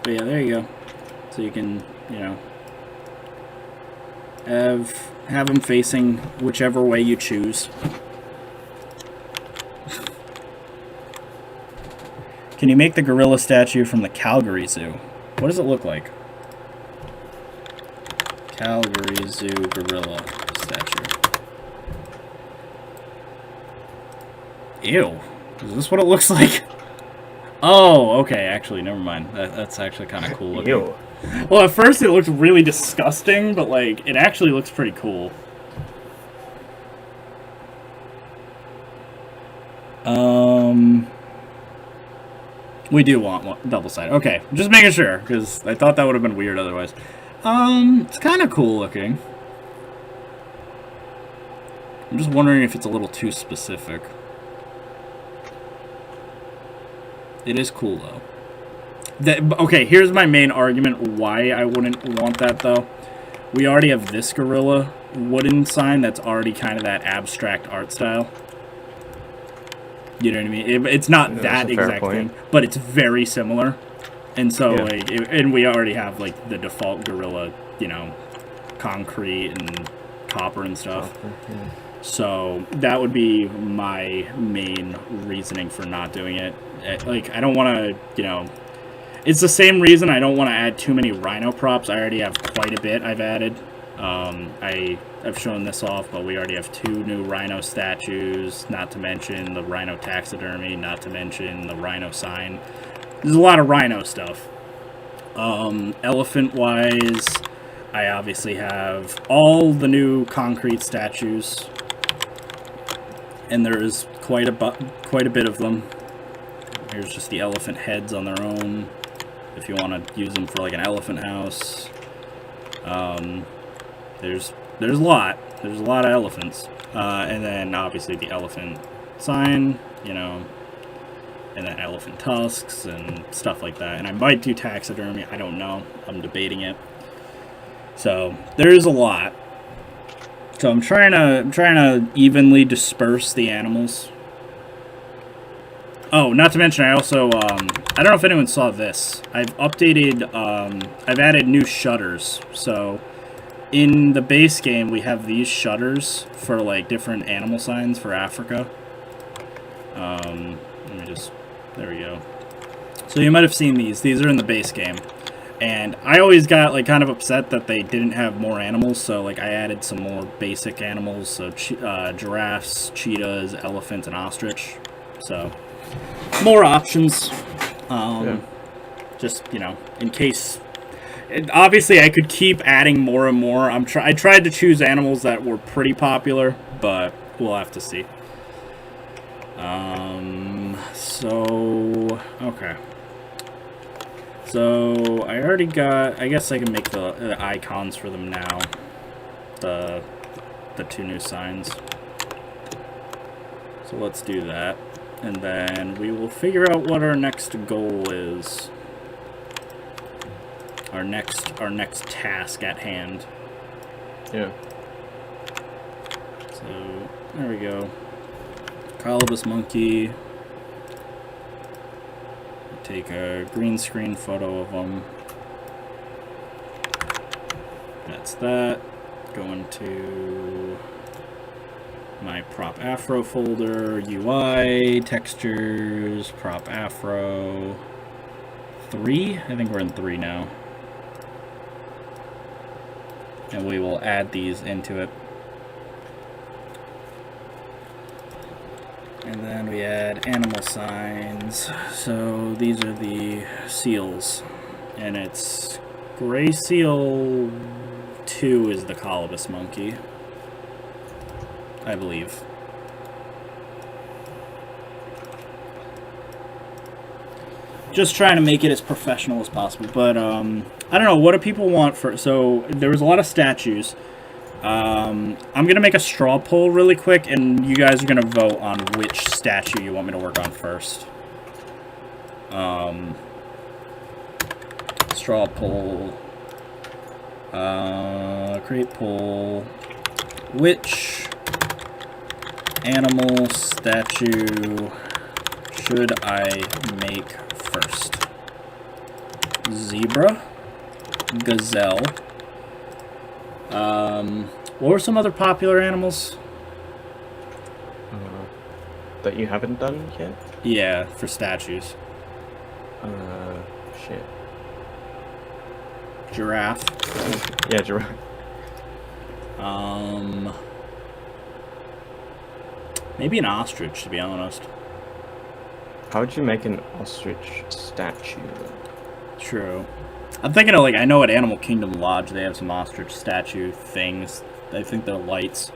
But yeah, there you go. So you can, you know, have them facing whichever way you choose. Can you make the gorilla statue from the Calgary Zoo? What does it look like? Calgary Zoo gorilla statue. Ew. Is this what it looks like? Oh, okay. Actually, never mind. That's actually kind of cool looking. Ew. Well, at first it looked really disgusting, but, like, it actually looks pretty cool. We do want one double-sided. Okay, just making sure, because I thought that would have been weird otherwise. It's kind of cool looking. I'm just wondering if it's a little too specific. It is cool, though. Okay, here's my main argument why I wouldn't want that, though. We already have this gorilla wooden sign that's already kind of that abstract art style. You know what I mean? It's not that exact thing, but it's very similar. And so, Yeah. like, and we already have, like, the default gorilla, you know, concrete and copper and stuff. Yeah. So that would be my main reasoning for not doing it. Like, I don't want to, you know, it's the same reason I don't want to add too many rhino props. I already have quite a bit I've added. I've shown this off, but we already have 2 new rhino statues, not to mention the rhino taxidermy, not to mention the rhino sign. There's a lot of rhino stuff. Elephant-wise, I obviously have all the new concrete statues, and there's quite a bit of them. Here's just the elephant heads on their own, if you want to use them for like an elephant house. There's a lot. There's a lot of elephants, and then obviously the elephant sign, you know, and then elephant tusks and stuff like that. And I might do taxidermy. I don't know. I'm debating it. So there's a lot. So I'm trying to evenly disperse the animals. Oh, not to mention, I also I don't know if anyone saw this. I've updated. I've added new shutters. So in the base game, we have these shutters for like different animal signs for Africa. Let me just There we go. So you might have seen these. These are in the base game. And I always got like kind of upset that they didn't have more animals, so like I added some more basic animals, so giraffes, cheetahs, elephants, and ostrich. So more options. Just, you know, in case. Obviously, I could keep adding more and more. I tried to choose animals that were pretty popular, but we'll have to see. Okay. So, I already got, I guess I can make the icons for them now. The 2 new signs. So let's do that. And then we will figure out what our next goal is. Our next task at hand. Yeah. So, there we go. Colobus monkey. Take a green screen photo of them. That's that. Go into my prop afro folder, UI, textures, prop afro. 3? I think we're in 3 now. And we will add these into it. And then we add animal signs. So these are the seals. And it's gray seal 2 is the colobus monkey, I believe. Just trying to make it as professional as possible. But I don't know, what do people want for... So there was a lot of statues. I'm going to make a straw poll really quick, and you guys are going to vote on which statue you want me to work on first. Straw poll. Create poll. Which animal statue should I make first? Zebra? Gazelle? What were some other popular animals? That you haven't done yet? Yeah, for statues. Shit. Giraffe. Yeah, giraffe. Maybe an ostrich, to be honest. How would you make an ostrich statue? True. I'm thinking of, like, I know at Animal Kingdom Lodge they have some ostrich statue things. I think they're lights.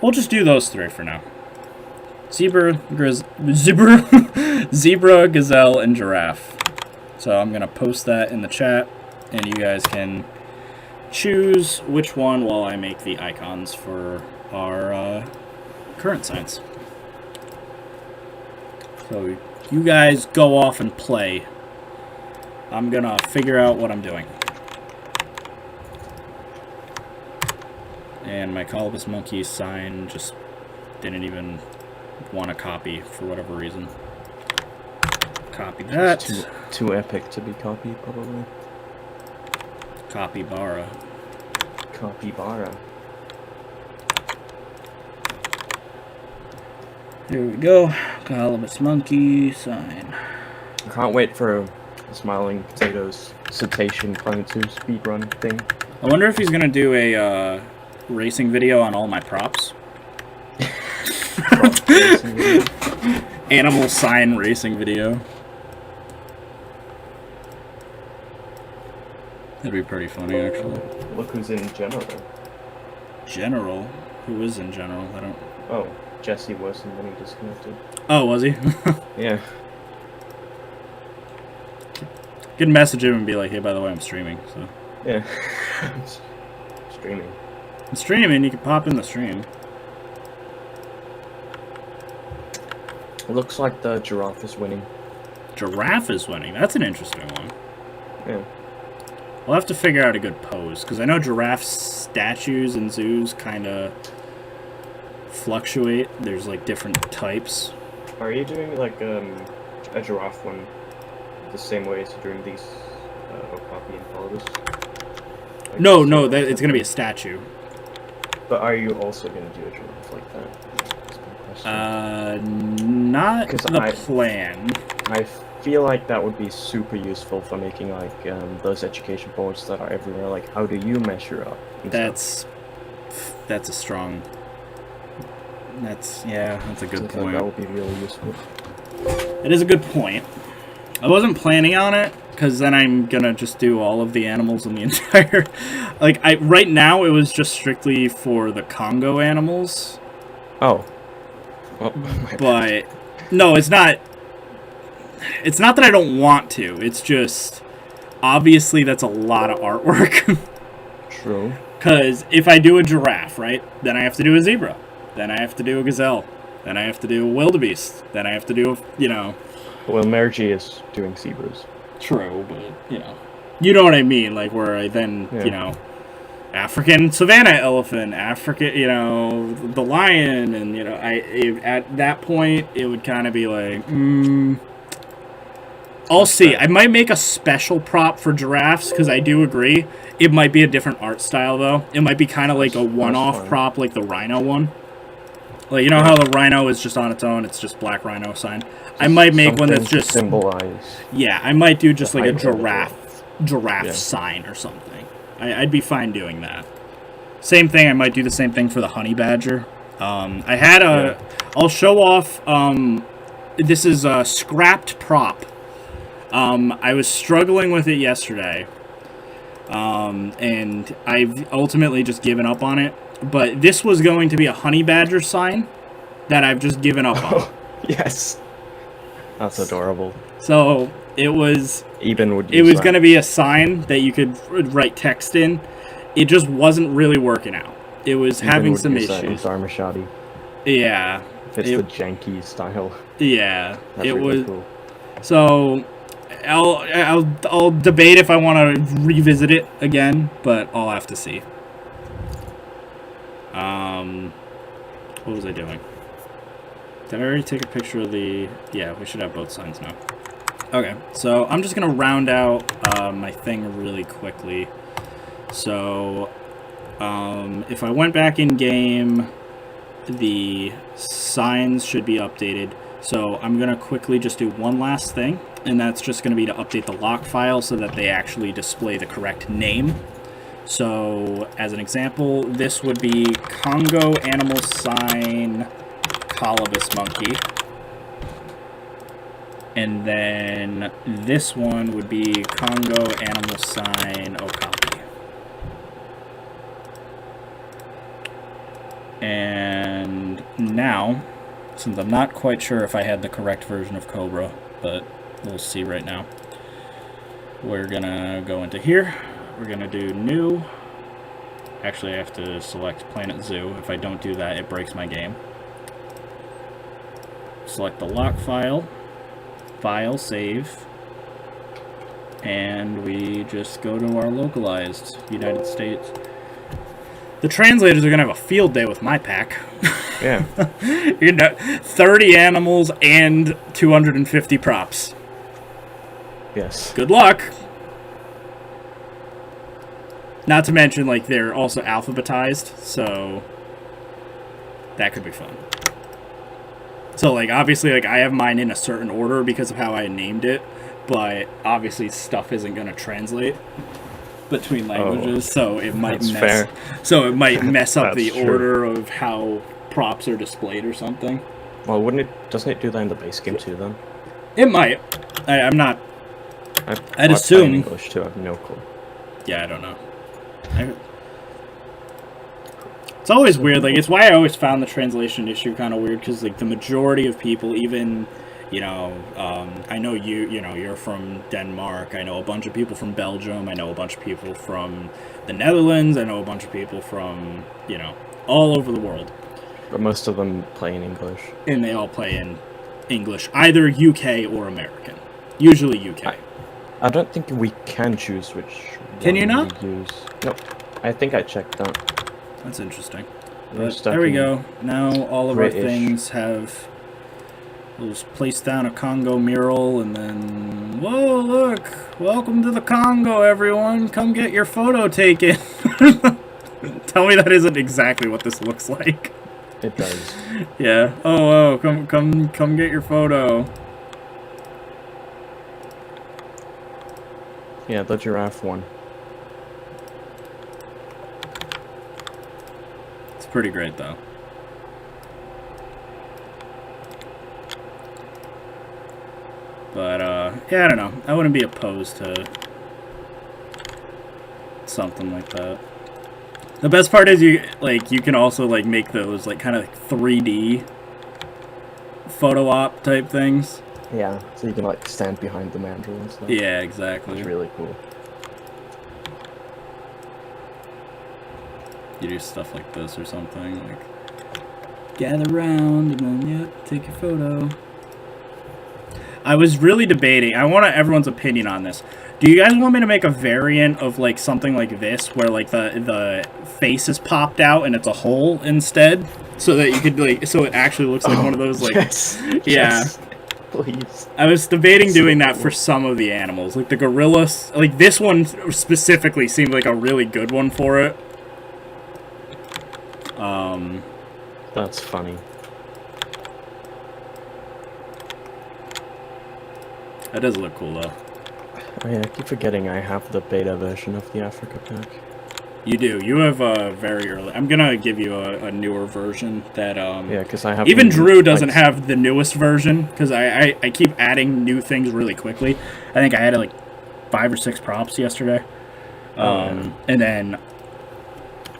We'll just do those 3 for now. Zebra, gazelle, and giraffe. So I'm going to post that in the chat, and you guys can choose which one while I make the icons for our current signs. So you guys go off and play. I'm gonna figure out what I'm doing. And my colobus monkey sign just didn't even want to copy for whatever reason. Copy that. Too epic to be copied, probably. Capybara. Capybara. There we go. Colobus monkey sign. I can't wait for Smiling Potatoes Cetacean Climate 2 speedrun thing. I wonder if he's gonna do a racing video on all my props. Animal sign racing video. That'd be pretty funny, actually. Look who's in General. General? Who is in General? I don't... Oh, Jesse was, and then he disconnected. Oh, was he? Yeah. Could message him and be like, hey, by the way, I'm streaming, so... Yeah. Streaming. I'm streaming, you can pop in the stream. It looks like the giraffe is winning. Giraffe is winning. That's an interesting one. Yeah. We'll have to figure out a good pose, because I know giraffe statues in zoos kind of fluctuate. There's, like, different types. Are you doing, like, a giraffe one the same way as you're doing these Okapi and Colobus? Like No, it's going to be a statue. But are you also going to do a giraffe like that? That's my question. Not 'Cause the I- plan. I feel like that would be super useful for making like those education boards that are everywhere. Like, how do you measure up? and stuff. That's a strong. That's a good So point. that would be really useful. It is a good point. I wasn't planning on it because then I'm gonna just do all of the animals in the entire. Like right now, it was just strictly for the Congo animals. Oh. Well, my bad. But no, it's not. It's not that I don't want to. It's just obviously that's a lot of artwork. True. Because if I do a giraffe, right, then I have to do a zebra, then I have to do a gazelle, then I have to do a wildebeest, then I have to do a, Well, Mergy is doing zebras. True, but you know what I mean. Like where I then African savanna elephant, the lion, and at that point it would kind of be like, I'll see. I might make a special prop for giraffes because I do agree it might be a different art style though. It might be kind of like a one-off prop, like the rhino one. Like how the rhino is just on its own. It's just black rhino sign. I might make one that's just symbolize. Yeah, I might do just like a height giraffe sign or something. I'd be fine doing that. Same thing. I might do the same thing for the honey badger. I had I'll show off. This is a scrapped prop. I was struggling with it yesterday, and I've ultimately just given up on it. But this was going to be a honey badger sign that I've just given up on. Yes, that's adorable. So it was. Even would it was going to be a sign that you could write text in. It just wasn't really working out. It was having some issues. Armashadi. Yeah, it's the janky style. Yeah, That's it really was. Cool. So. I'll debate if I want to revisit it again, but I'll have to see. What was I doing? Did I already take a picture of the... Yeah, we should have both signs now. Okay, so I'm just going to round out my thing really quickly. So, if I went back in game, the signs should be updated. So I'm going to quickly just do one last thing, and that's just going to be to update the lock file so that they actually display the correct name. So, as an example, this would be Congo Animal Sign Colobus Monkey. And then this one would be Congo Animal Sign Okapi. And now, since I'm not quite sure if I had the correct version of Cobra, but we'll see right now. We're gonna go into here. We're gonna do new. Actually, I have to select Planet Zoo. If I don't do that, it breaks my game. Select the lock file. File, save. And we just go to our localized United States. The translators are gonna have a field day with my pack. Yeah. 30 animals and 250 props. Yes. Good luck. Not to mention, like, they're also alphabetized, so that could be fun. So, like, obviously, like, I have mine in a certain order because of how I named it, but obviously stuff isn't going to translate between languages, so it might mess up the order of how props are displayed or something. Well, doesn't it do that in the base game too, then? It might. I'm not... I'd I assume... play English too, I have no clue. Yeah, I don't know. It's always weird. Like, it's why I always found the translation issue kind of weird, because, like, the majority of people, even, I know you're from Denmark. I know a bunch of people from Belgium. I know a bunch of people from the Netherlands. I know a bunch of people from, all over the world. But most of them play in English. And they all play in English, either UK or American. Usually UK. I don't think we can choose which Can you not? we use. Nope. I think I checked that. That's interesting. We're But stuck there we in go. Now all of British. our things have... We'll just place down a Congo mural and then... Whoa, look! Welcome to the Congo, everyone! Come get your photo taken! Tell me that isn't exactly what this looks like. It does. Yeah. Oh, come get your photo. Yeah, the giraffe one. It's pretty great though. But yeah, I don't know. I wouldn't be opposed to something like that. The best part is you can also like make those like kind of 3D photo op type things. Yeah, so you can like stand behind the mandrill and stuff. Yeah, exactly. It's really cool. You do stuff like this or something, like gather round and then yep, take your photo. I was really debating. I want everyone's opinion on this. Do you guys want me to make a variant of like something like this, where like the face is popped out and it's a hole instead, so that you could like, so it actually looks like one of those like, Yes. yeah. Yes. Please. I was debating So doing that cool. for some of the animals, like the gorillas. Like this one specifically seemed like a really good one for it. That's funny. That does look cool though. Oh yeah, I keep forgetting I have the beta version of the Africa pack. You do. You have a very early. I'm gonna give you a newer version that Yeah, because I have even the, Drew doesn't like, have the newest version because I keep adding new things really quickly. I think I added like 5 or 6 props yesterday. yeah. And then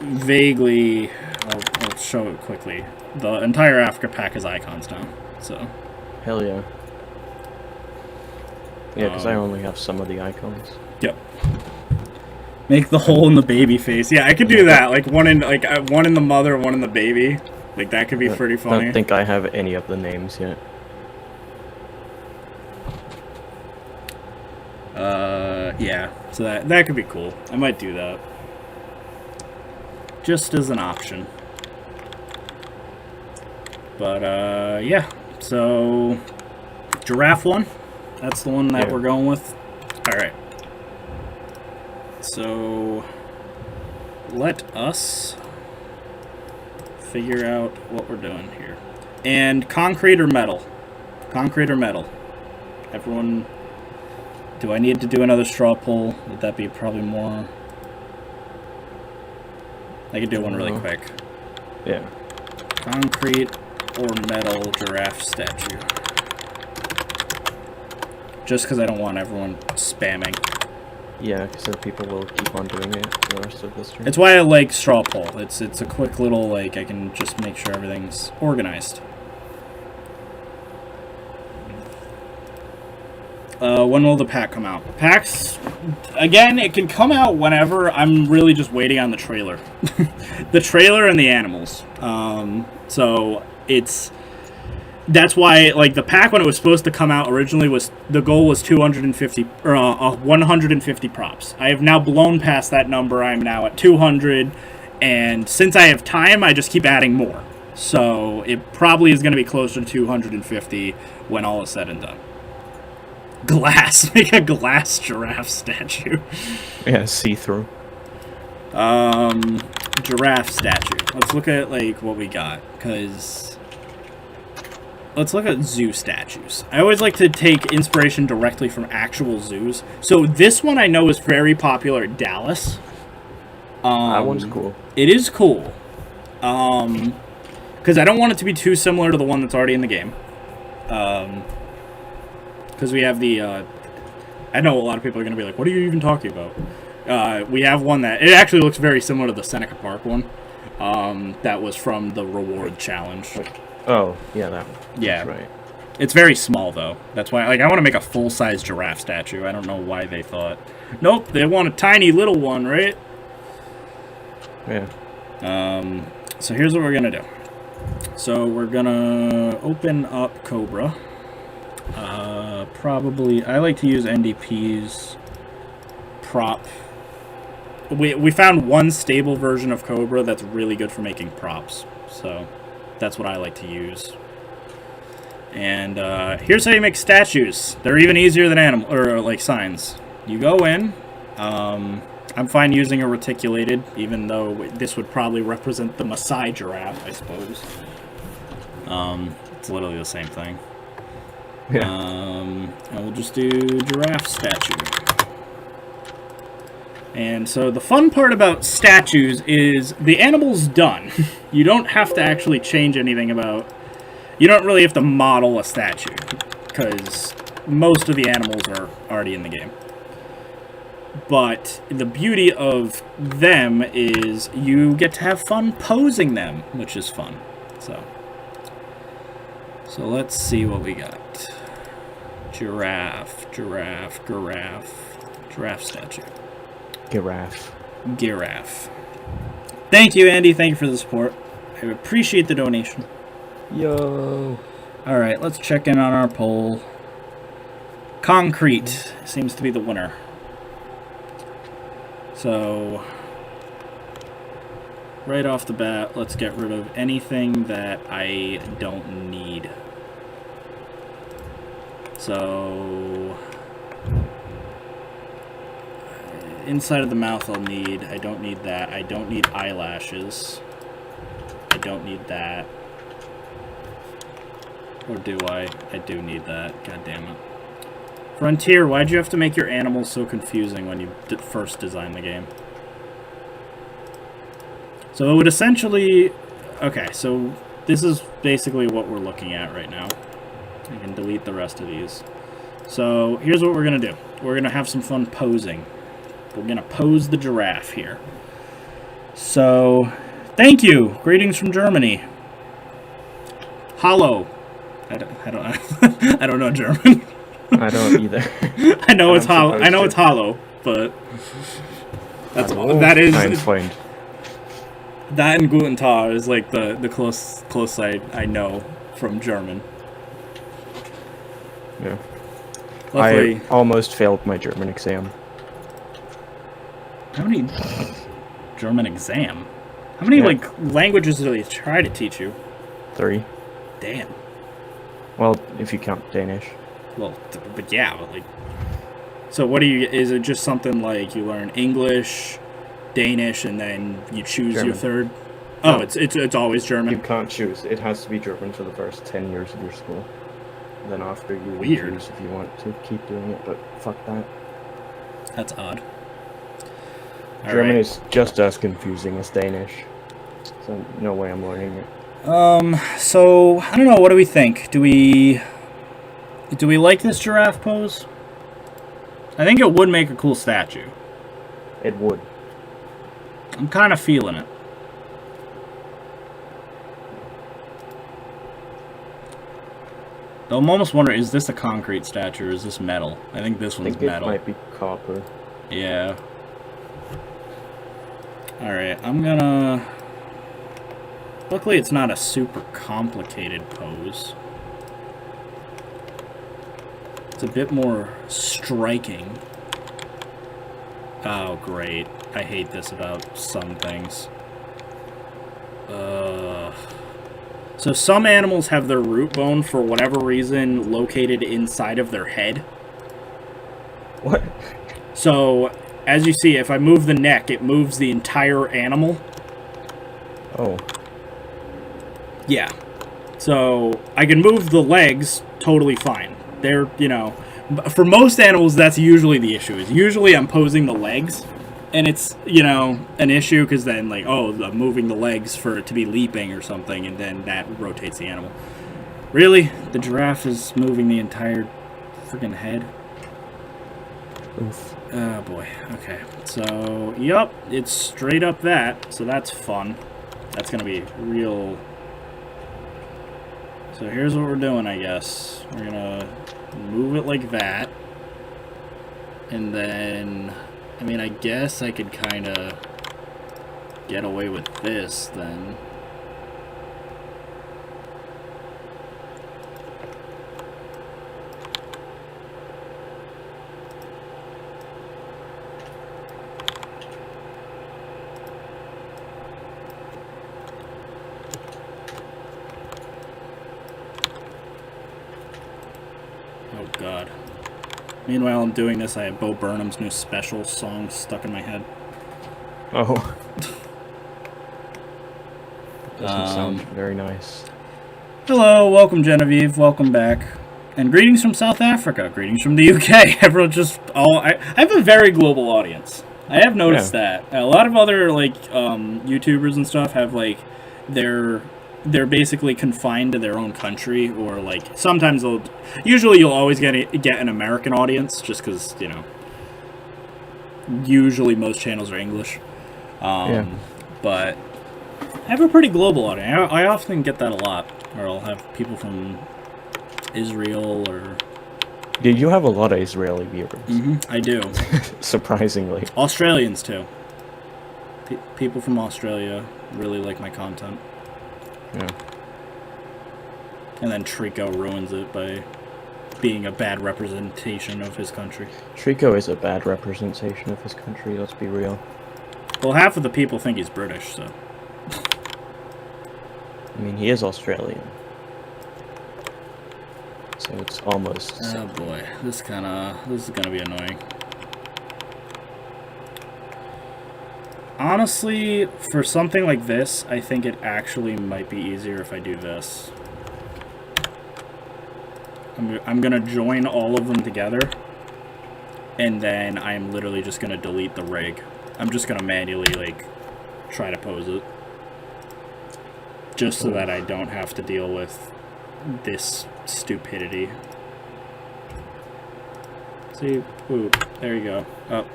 vaguely, I'll show it quickly. The entire Africa pack is icons now. So Hell yeah. Yeah, because I Um, only have some of the icons. yep. Make the hole in the baby face. Yeah, I could do that. Like one in the mother, one in the baby. Like that could be pretty I funny. don't think I have any of the names yet. Yeah. So that could be cool. I might do that. Just as an option. But yeah. So giraffe one. That's the one that Yeah. we're going with. All right. So let us figure out what we're doing here. And concrete or metal? Concrete or metal? Everyone, do I need to do another straw pull? Would that be probably more? I could do one really quick. Yeah. Concrete or metal giraffe statue? Just because I don't want everyone spamming. Yeah, because then people will keep on doing it for the rest of the stream. It's why I like straw poll. It's a quick little, like, I can just make sure everything's organized. When will the pack come out? Packs, again, it can come out whenever. I'm really just waiting on the trailer. The trailer and the animals. So that's why, like, the pack when it was supposed to come out originally was, the goal was 250, or 150 props. I have now blown past that number. I'm now at 200, and since I have time, I just keep adding more. So it probably is going to be closer to 250 when all is said and done. Glass. Make a glass giraffe statue. Yeah, see-through. Giraffe statue. Let's look at, like, what we got, because let's look at zoo statues. I always like to take inspiration directly from actual zoos. So this one I know is very popular at Dallas. That one's cool. It is cool. Because I don't want it to be too similar to the one that's already in the game. Because we have the, I know a lot of people are going to be like, what are you even talking about? We have one that, it actually looks very similar to the Seneca Park one. That was from the reward challenge. Oh, yeah, that one. Yeah. That's right. It's very small, though. That's why, like, I want to make a full-size giraffe statue. I don't know why they thought. Nope, they want a tiny little one, right? Yeah. So here's what we're going to do. So we're going to open up Cobra. Probably, I like to use NDP's prop. We found one stable version of Cobra that's really good for making props. So that's what I like to use. And here's how you make statues. They're even easier than animal or like signs. You go in. I'm fine using a reticulated, even though this would probably represent the Maasai giraffe, I suppose. It's literally the same thing. Yeah. And we'll just do Giraffe Statue. And so the fun part about statues is the animal's done. You don't have to actually change anything about... You don't really have to model a statue, because most of the animals are already in the game. But the beauty of them is you get to have fun posing them, which is fun. So let's see what we got. Giraffe statue. Giraffe. Thank you, Andy. Thank you for the support. I appreciate the donation. Yo. All right, let's check in on our poll. Concrete seems to be the winner. So, right off the bat, let's get rid of anything that I don't need. So, inside of the mouth I'll need. I don't need that. I don't need eyelashes. I don't need that. Or do I? I do need that. God damn it. Frontier, why'd you have to make your animals so confusing when you first designed the game? So it would essentially... Okay, so this is basically what we're looking at right now. I can delete the rest of these. So here's what we're going to do. We're going to have some fun posing. We're going to pose the giraffe here. So, thank you! Greetings from Germany. Hollow. I don't know German. I don't either. I know it's hollow. I know it's hollow, but that is Einfreund. that and Guten Tag is like the close I know from German. Yeah. Luckily, I almost failed my German exam. how many German exam? How many like languages do they try to teach you? 3. Damn. Well, if you count Danish. Well, but yeah, but like. So what do you? Is it just something like you learn English, Danish, and then you choose German. your third? Oh, No. it's always German. You can't choose. It has to be German for the first 10 years of your school. Then after you Weird. choose if you want to keep doing it, but fuck that. That's odd. All German right. is just as confusing as Danish. So no way I'm learning it. So I don't know. What do we think? Do we like this giraffe pose? I think it would make a cool statue. It would. I'm kind of feeling it. Though I'm almost wondering, is this a concrete statue or is this metal? I think this I one's think it metal. might be copper. Yeah. Alright, I'm gonna... Luckily it's not a super complicated pose. It's a bit more striking. Oh, great. I hate this about some things. So some animals have their root bone, for whatever reason, located inside of their head. What? So, as you see, if I move the neck, it moves the entire animal. Oh. Yeah. So, I can move the legs totally fine. They're, you know... For most animals, that's usually the issue. Is usually I'm posing the legs, and it's, you know, an issue because then, like, oh, I'm moving the legs for it to be leaping or something, and then that rotates the animal. Really? The giraffe is moving the entire freaking head? Oof. Oh, boy. Okay. So, yup, it's straight up that, so that's fun. That's gonna be real... So here's what we're doing, I guess. We're gonna move it like that. And then... I mean, I guess I could kind of get away with this, then. Oh, God. Meanwhile, I'm doing this, I have Bo Burnham's new special song stuck in my head. Oh. Doesn't sound Um, very nice. Hello, welcome Genevieve, welcome back. And greetings from South Africa, greetings from the UK. Everyone just I have a very global audience. I have noticed that. A lot of other YouTubers and stuff have they're basically confined to their own country, or sometimes usually you'll always get an American audience just cuz, usually most channels are English. But I have a pretty global audience. I often get that a lot. Or I'll have people from Israel or... Yeah, you have a lot of Israeli viewers. I do. Surprisingly. Australians, too. People from Australia really like my content. Yeah. And then Trico ruins it by being a bad representation of his country. Trico is a bad representation of his country, let's be real. Well, half of the people think he's British, so... I mean, he is Australian. So it's almost... Oh boy, this is gonna be annoying. Honestly, for something like this, I think it actually might be easier if I do this. I'm gonna join all of them together, and then I'm literally just gonna delete the rig. I'm just gonna manually, try to pose it. Just so that I don't have to deal with this stupidity. See? Ooh, there you go. Oh.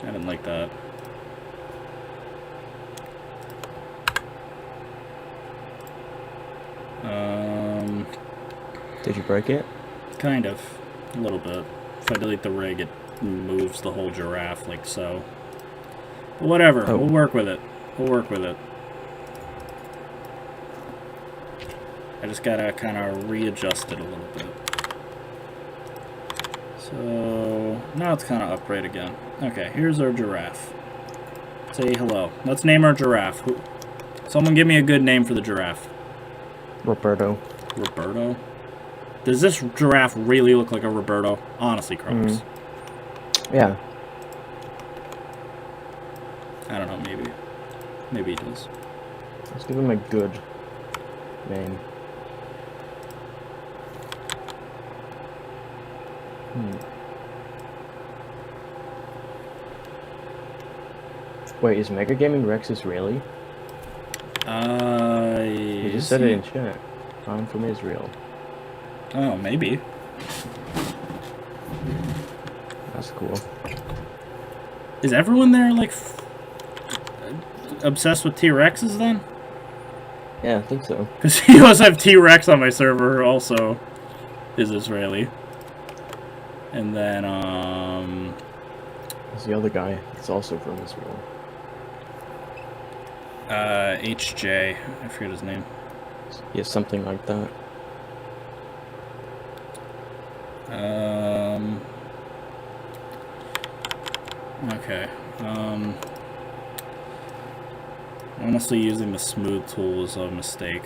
I didn't like that. Did you break it? Kind of. A little bit. If I delete the rig, it moves the whole giraffe like so. But whatever. Oh. We'll work with it. We'll work with it. I just gotta kind of readjust it a little bit. So now it's kind of upright again. Okay, here's our giraffe. Say hello. Let's name our giraffe. Someone give me a good name for the giraffe. Roberto. Roberto? Does this giraffe really look like a Roberto? Honestly, Crocs. Yeah. I don't know, maybe. Maybe it does. Let's give him a good name. Wait, is Mega Gaming Rex Israeli? He just said it in chat. I'm from Israel. Oh, maybe. That's cool. Is everyone there, obsessed with T-Rexes, then? Yeah, I think so. Because you also have T-Rex on my server who also is Israeli. And then, There's the other guy. He's also from Israel. HJ. I forget his name. Yeah, something like that. Okay. Honestly, using the smooth tool was a mistake.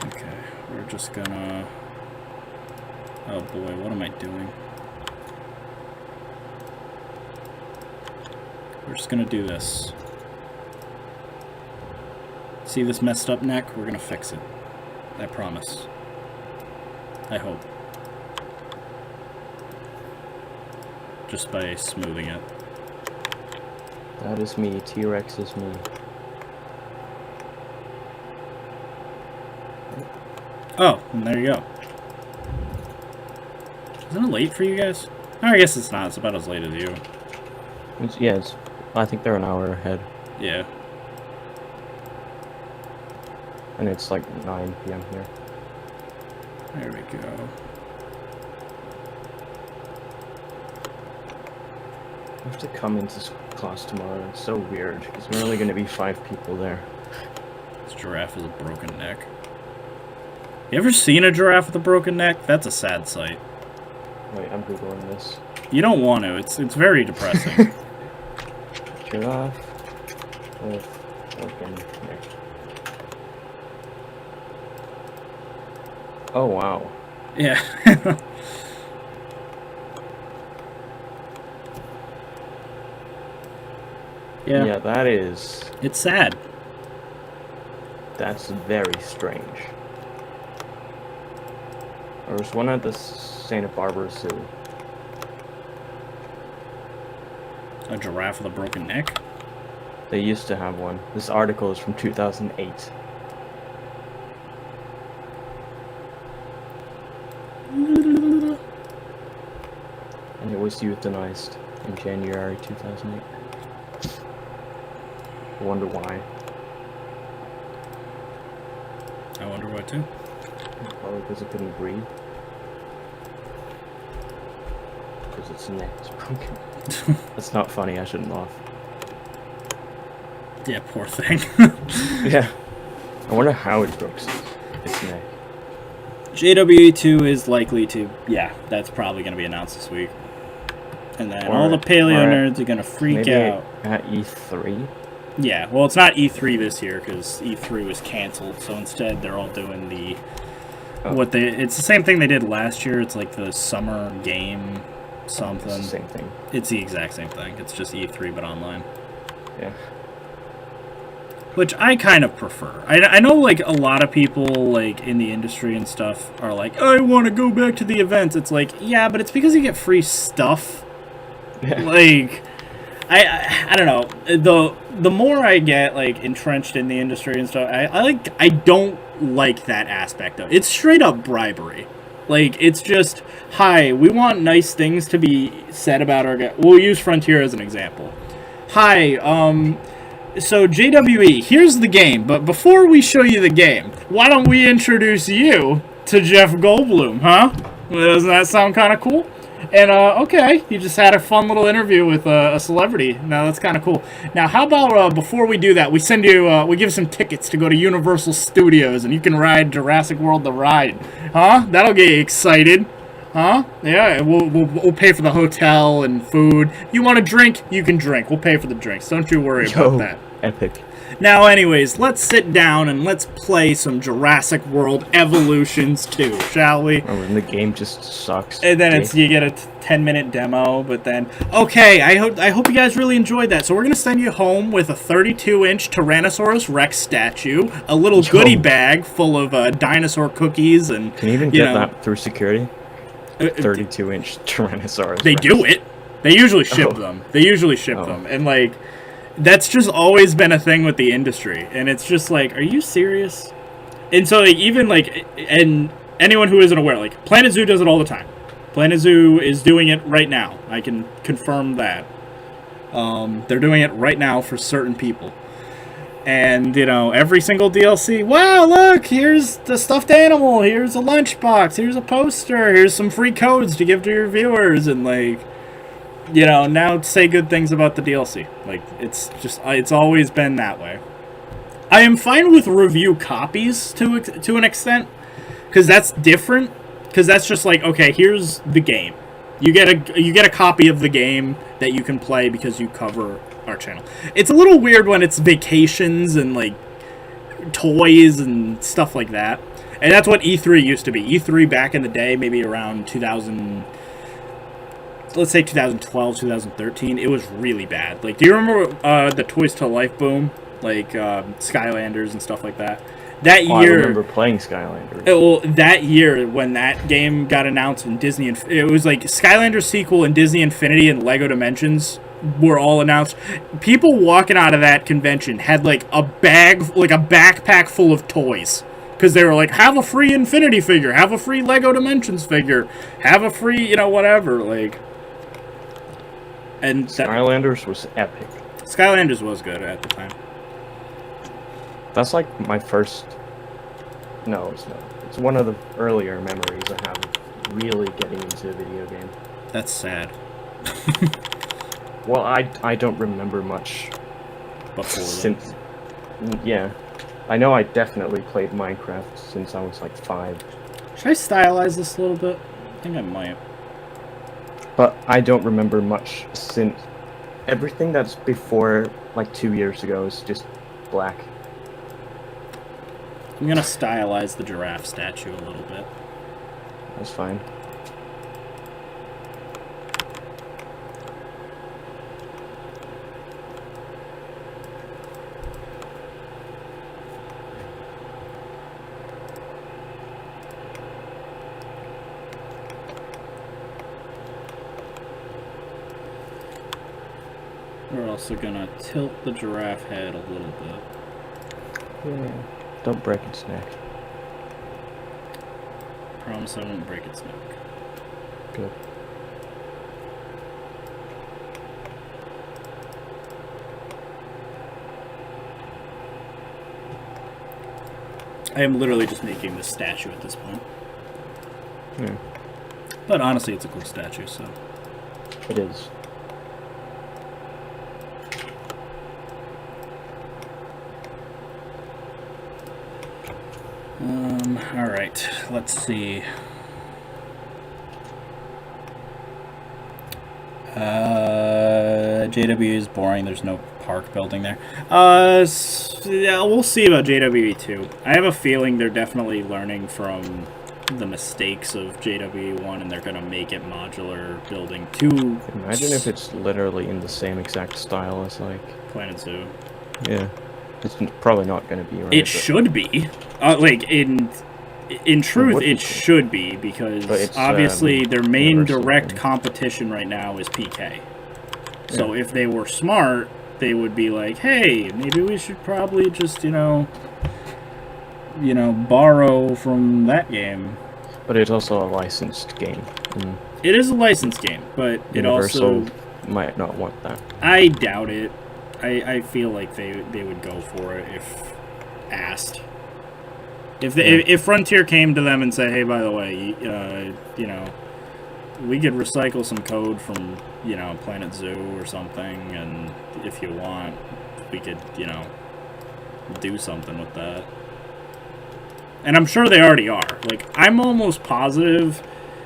Okay, we're just gonna... Oh boy, what am I doing? We're just gonna do this. See this messed up neck? We're gonna fix it. I promise. I hope. Just by smoothing it. That is me. T-Rex is me. Oh, and there you go. Isn't it late for you guys? Oh, I guess it's not. It's about as late as you. I think they're an hour ahead. Yeah. And it's like 9 p.m. here. There we go. I have to come into class tomorrow. It's so weird because we're only going to be 5 people there. This giraffe has a broken neck. You ever seen a giraffe with a broken neck? That's a sad sight. Wait, I'm googling this. You don't want to. It's very depressing. Giraffe with broken neck. Oh wow. Yeah. Yeah, that is... It's sad. That's very strange. There was one at the Santa Barbara Zoo. A giraffe with a broken neck? They used to have one. This article is from 2008. And it was euthanized in January 2008. I wonder why. I wonder why too. Probably because it couldn't breathe. Because its neck is broken. That's not funny, I shouldn't laugh. Yeah, poor thing. Yeah. I wonder how it broke its neck. JWE2 is likely to, yeah, that's probably going to be announced this week. And then all the paleo nerds are going to freak out. At E3? Yeah, well, it's not E3 this year because E3 was canceled. So instead, they're all doing the it's the same thing they did last year. It's like the summer game something. It's the same thing. It's the exact same thing. It's just E3 but online. Yeah. Which I kind of prefer. I know, like, a lot of people, like, in the industry and stuff are like, I want to go back to the events. It's like, yeah, but it's because you get free stuff. Yeah. Like, I don't know. The more I get, like, entrenched in the industry and stuff, I don't like that aspect of it. It's straight up bribery. Like, it's just, hi, we want nice things to be said about our guy. We'll use Frontier as an example. Hi, so JWE, here's the game, but before we show you the game, why don't we introduce you to Jeff Goldblum, huh? Doesn't that sound kind of cool? And, okay, you just had a fun little interview with a celebrity. Now, that's kind of cool. Now, how about, before we do that, we send you, we give some tickets to go to Universal Studios, and you can ride Jurassic World The Ride. Huh? That'll get you excited. Huh? Yeah, we'll pay for the hotel and food. You want to drink? You can drink. We'll pay for the drinks. Don't you worry about that. Epic. Now, anyways, let's sit down and let's play some Jurassic World Evolutions 2, shall we? Oh, and the game just sucks. And then you get a 10-minute demo, but then... Okay, I hope you guys really enjoyed that. So we're going to send you home with a 32-inch Tyrannosaurus Rex statue, a little goodie bag full of dinosaur cookies, and... Can you even get that through security? 32-inch Tyrannosaurus. They do it. They usually ship them. They usually ship them. And, like, that's just always been a thing with the industry. And it's just like, are you serious? And so, like, even, like, and anyone who isn't aware, like, Planet Zoo does it all the time. Planet Zoo is doing it right now. I can confirm that. They're doing it right now for certain people. And, you know, every single DLC, wow, look, here's the stuffed animal, here's a lunchbox, here's a poster, here's some free codes to give to your viewers, and, like, you know, now say good things about the DLC. Like, it's just, it's always been that way. I am fine with review copies to an extent, because that's different, because that's just like, okay, here's the game. You get a copy of the game that you can play because you cover our channel. It's a little weird when it's vacations and, like, toys and stuff like that. And that's what E3 used to be. E3 back in the day, maybe around 2000, let's say 2012, 2013, it was really bad. Like, do you remember the Toys to Life boom? Like, Skylanders and stuff like that? That year, I remember playing Skylanders. Well, that year when that game got announced in Disney, it was like Skylanders sequel and Disney Infinity and Lego Dimensions were all announced. People walking out of that convention had like a bag, like a backpack full of toys, because they were like, have a free Infinity figure, have a free Lego Dimensions figure, have a free, you know, whatever, like. And Skylanders was epic. Skylanders was good at the time. That's like my first... No, it's not. It's one of the earlier memories I have of really getting into a video game. That's sad. Well, I don't remember much Before since... Yeah. I know I definitely played Minecraft since I was like 5. Should I stylize this a little bit? I think I might. But I don't remember much since... Everything that's before like 2 years ago is just black. I'm gonna stylize the giraffe statue a little bit. That's fine. We're also gonna tilt the giraffe head a little bit. Yeah. Don't break its neck. Promise I won't break its neck. Good. I am literally just making this statue at this point. Yeah. But honestly, it's a cool statue, so. It is. Alright, let's see. JW is boring, there's no park building there. Yeah, we'll see about JWE 2. I have a feeling they're definitely learning from the mistakes of JWE 1 and they're gonna make it modular building 2. Imagine if it's literally in the same exact style as, like... Planet Zoo. Yeah. It's probably not gonna be, right? It should be. Like, in truth, would be it cool. should be, because But it's, obviously their main universal direct thing. competition right now is PK. So if they were smart, they would be like, hey, maybe we should probably just, you know, borrow from that game. But it's also a licensed game. And It is a licensed game, but it Universal also... might not want that. I doubt it. I feel like they would go for it if asked. If Frontier came to them and said, hey, by the way, you know, we could recycle some code from, you know, Planet Zoo or something, and if you want, we could, you know, do something with that. And I'm sure they already are. Like, I'm almost positive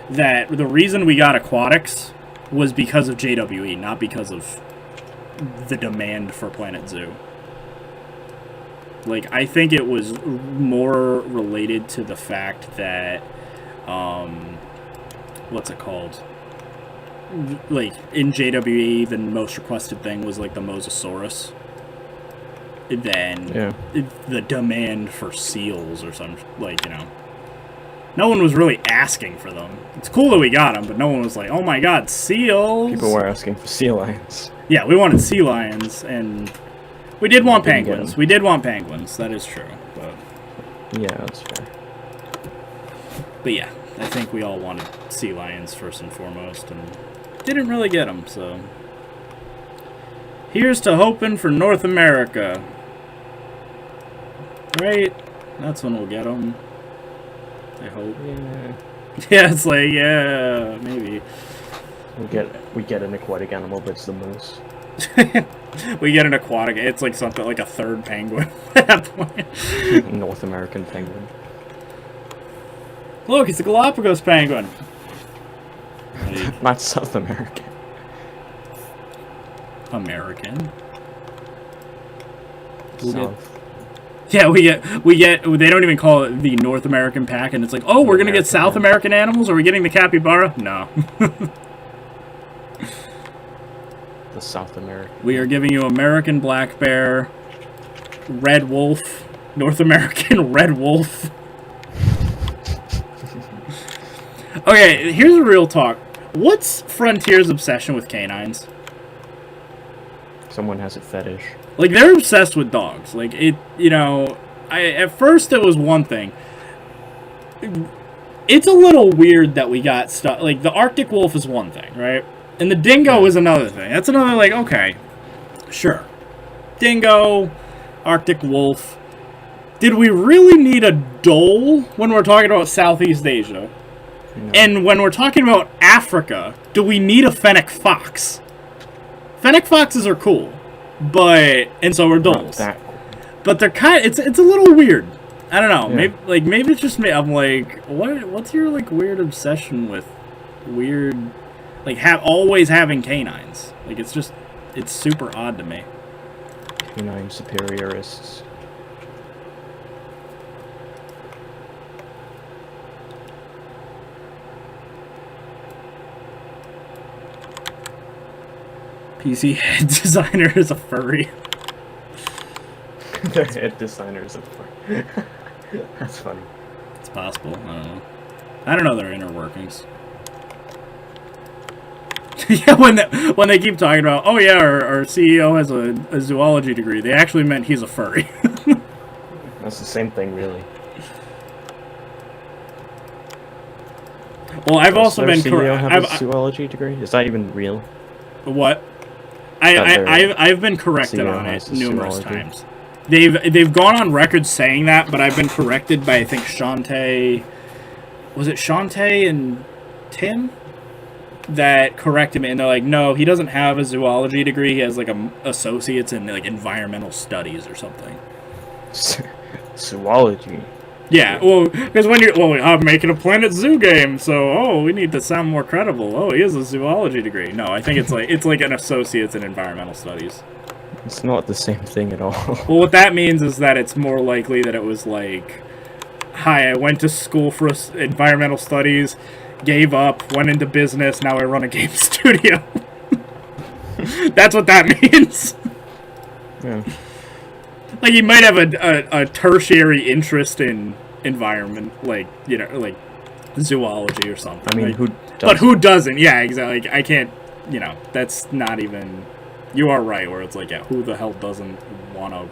that the reason we got Aquatics was because of JWE, not because of the demand for Planet Zoo. Like, I think it was more related to the fact that, what's it called? Like, in JWE, the most requested thing was, like, the Mosasaurus. Then the demand for seals or some, like, you know. No one was really asking for them. It's cool that we got them, but no one was like, oh my god, seals! People were asking for sea lions. Yeah, we wanted sea lions, and we did want didn't get penguins. them. We did want penguins, that is true. Yeah, that's fair. But yeah, I think we all wanted sea lions first and foremost, and didn't really get them, so. Here's to hoping for North America. Right? That's when we'll get them. I hope. Yeah. Yeah, it's like, yeah, maybe. We get an aquatic animal, but it's the moose. We get an aquatic. It's like something like a third penguin at that point. North American penguin. Look, it's a Galapagos penguin. Not South American. American. South. Yeah, we get. They don't even call it the North American pack, and it's like, oh, we're gonna get South American animals. Are we getting the capybara? No. The South American. We are giving you American black bear, red wolf, North American red wolf. Okay, here's a real talk. What's Frontier's obsession with canines? Someone has a fetish. Like, they're obsessed with dogs. Like, it, you know, at first it was one thing. It's a little weird that we got stuff. Like, the Arctic wolf is one thing, right? And the dingo is another thing. That's another, like, okay, sure. Dingo, Arctic wolf. Did we really need a dhole when we're talking about Southeast Asia? No. And when we're talking about Africa, do we need a fennec fox? Fennec foxes are cool. But, and so are Not dholes. that. But they're it's a little weird. I don't know. Yeah. Maybe it's just me. I'm like, what's your like weird obsession with weird, like always having canines? Like it's super odd to me. Canine superiorists. PC head designer is a furry. Their head designers are funny. That's funny. It's possible. I don't know their inner workings. Yeah, when they keep talking about, oh yeah, our CEO has a zoology degree, they actually meant he's a furry. That's the same thing, really. Well, I've also been CEO have correct. a zoology degree? Is that even real? What? That I've been corrected CEO on has it a numerous zoology. times. They've gone on record saying that, but I've been corrected by I think Shantae. Was it Shantae and Tim that corrected me? And they're like, no, he doesn't have a zoology degree. He has like a associates in like environmental studies or something. Zoology. Yeah, well, because when I'm making a Planet Zoo game, so we need to sound more credible. Oh, he has a zoology degree. No, I think it's like an associates in environmental studies. It's not the same thing at all. Well, what that means is that it's more likely that it was like, hi, I went to school for environmental studies, gave up, went into business, now I run a game studio. That's what that means. Yeah. Like, you might have a tertiary interest in environment, like, like zoology or something. I mean, like, who doesn't? But who doesn't? Yeah, exactly. Like, I can't, that's not even... You are right, where it's like, yeah, who the hell doesn't want to...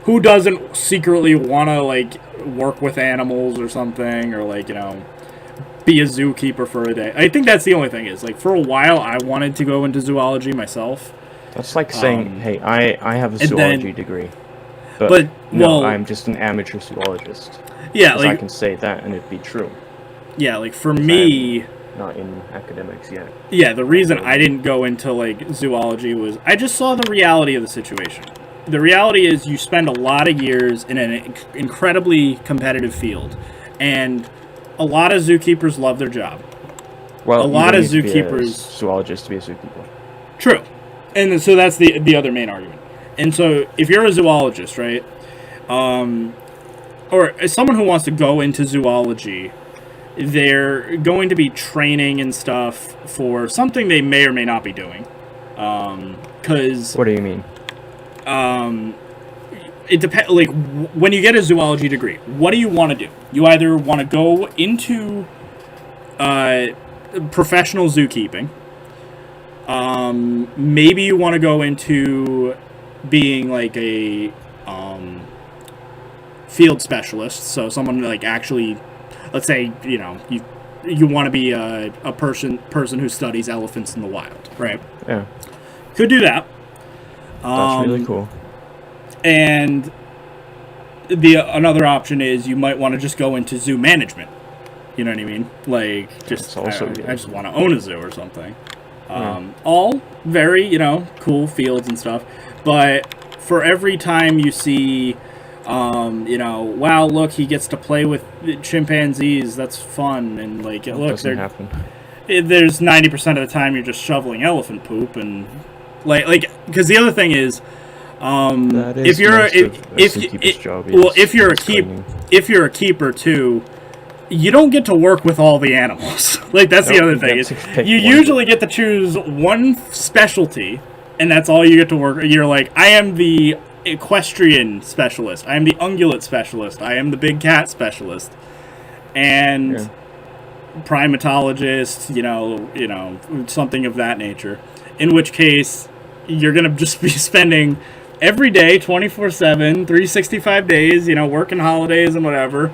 Who doesn't secretly want to, like, work with animals or something, or, like, be a zookeeper for a day? I think that's the only thing is, like, for a while, I wanted to go into zoology myself. That's like saying, hey, I have a zoology degree. But well, I'm just an amateur zoologist. Yeah, like... I like... can say that, and it'd be true. Yeah, like, for me... Not in academics yet. Yeah, the reason I didn't go into, like, zoology was I just saw the reality of the situation. The reality is you spend a lot of years in an incredibly competitive field, and a lot of zookeepers love their job. Well, a lot of zookeepers... be a zoologist to be a zookeeper. True. And so that's the other main argument. And so if you're a zoologist, right, or as someone who wants to go into zoology... They're going to be training and stuff for something they may or may not be doing. Because... What do you mean? It depends. Like, when you get a zoology degree, what do you want to do? You either want to go into professional zookeeping. Maybe you want to go into being like a field specialist. So someone like actually... Let's say, you want to be a person who studies elephants in the wild, right? Yeah. Could do that. That's really cool. And another option is you might want to just go into zoo management. You know what I mean? Like, just I just want to own a zoo or something. All very, cool fields and stuff. But for every time you see... wow, look, he gets to play with chimpanzees, that's fun, and, like, look, there's 90% of the time you're just shoveling elephant poop, and, like, because the other thing is, if you're a keeper, too, you don't get to work with all the animals. Like, that's the other thing, is you usually get to choose one specialty, and that's all you get to work. You're like, I am the equestrian specialist, I am the ungulate specialist, I am the big cat specialist, and primatologist, something of that nature, in which case you're gonna just be spending every day 24/7 365 days, working holidays and whatever,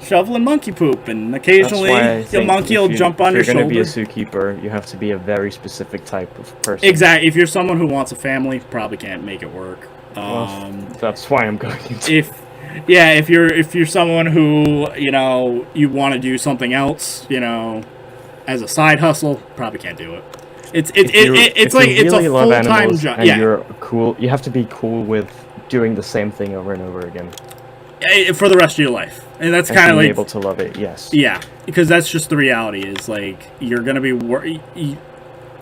shoveling monkey poop, and occasionally the monkey will jump on your shoulder. If you're going to be a zookeeper, you have to be a very specific type of person. Exactly. If you're someone who wants a family, probably can't make it work. That's why I'm going to. If you're someone who you want to do something else, as a side hustle, probably can't do it. It's a full-time job. And you're cool. You have to be cool with doing the same thing over and over again for the rest of your life, and that's kind of like able to love it. Yes. Yeah, because that's just the reality. Is like you're gonna be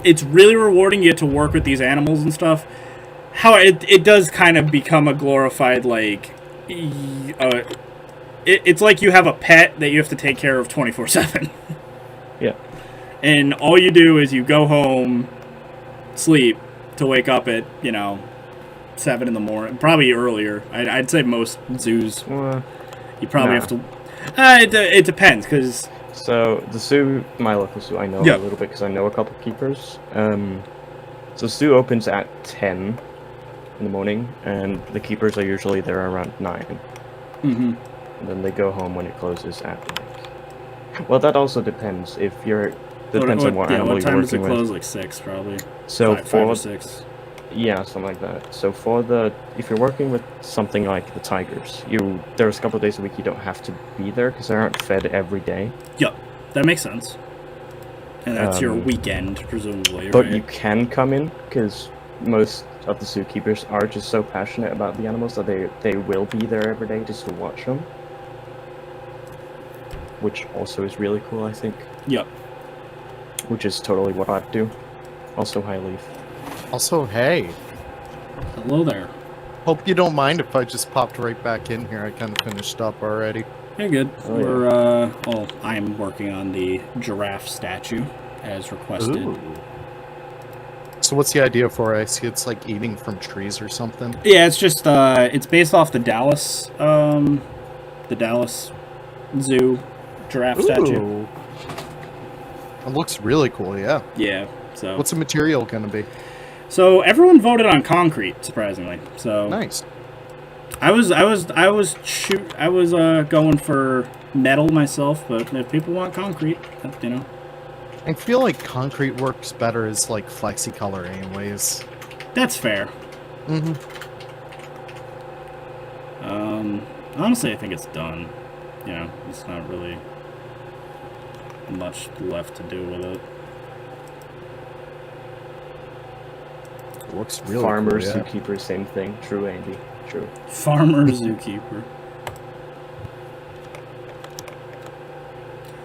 it's really rewarding. You get to work with these animals and stuff. How it does kind of become a glorified, like, it's like you have a pet that you have to take care of 24/7. Yeah. And all you do is you go home, sleep, to wake up at, 7 in the morning. Probably earlier. I'd say most zoos. You probably have to... It depends, because So the zoo, my local zoo, I know Yeah. a little bit because I know a couple keepers. So zoo opens at 10 in the morning, and the keepers are usually there around 9. Mm-hmm. And then they go home when it closes at like. Well, that also depends. If you're depends on what animal what you're time does it working with. close? Like 6, probably. So five for or 6. yeah, something like that. So for the if you're working with something like the tigers, there's a couple of days a week you don't have to be there because they aren't fed every day. Yep, that makes sense. And that's your Um, weekend, presumably, But right? you can come in because most of the zookeepers are just so passionate about the animals that they will be there every day just to watch them. Which also is really cool, I think. Yep. Which is totally what I'd do. Also, hi, Leaf. Also, hey, Hello there. hope you don't mind if I just popped right back in here. I kind of finished up already. You're good. Oh, yeah. We're, I'm working on the giraffe statue, as requested. Ooh. So what's the idea for it? I see it's like eating from trees or something. Yeah, it's just, it's based off the Dallas Zoo giraffe statue. Ooh. It looks really cool, yeah. Yeah, so. What's the material gonna be? So everyone voted on concrete, surprisingly. So Nice. I was going for metal myself, but if people want concrete, you know. I feel like concrete works better as like flexi-color anyways. That's fair. Mm-hmm. Honestly, I think it's done. You know, it's not really much left to do with it. It looks really Farmer, cool, yeah. zookeeper, same thing. True, Andy. True. Farmer zookeeper.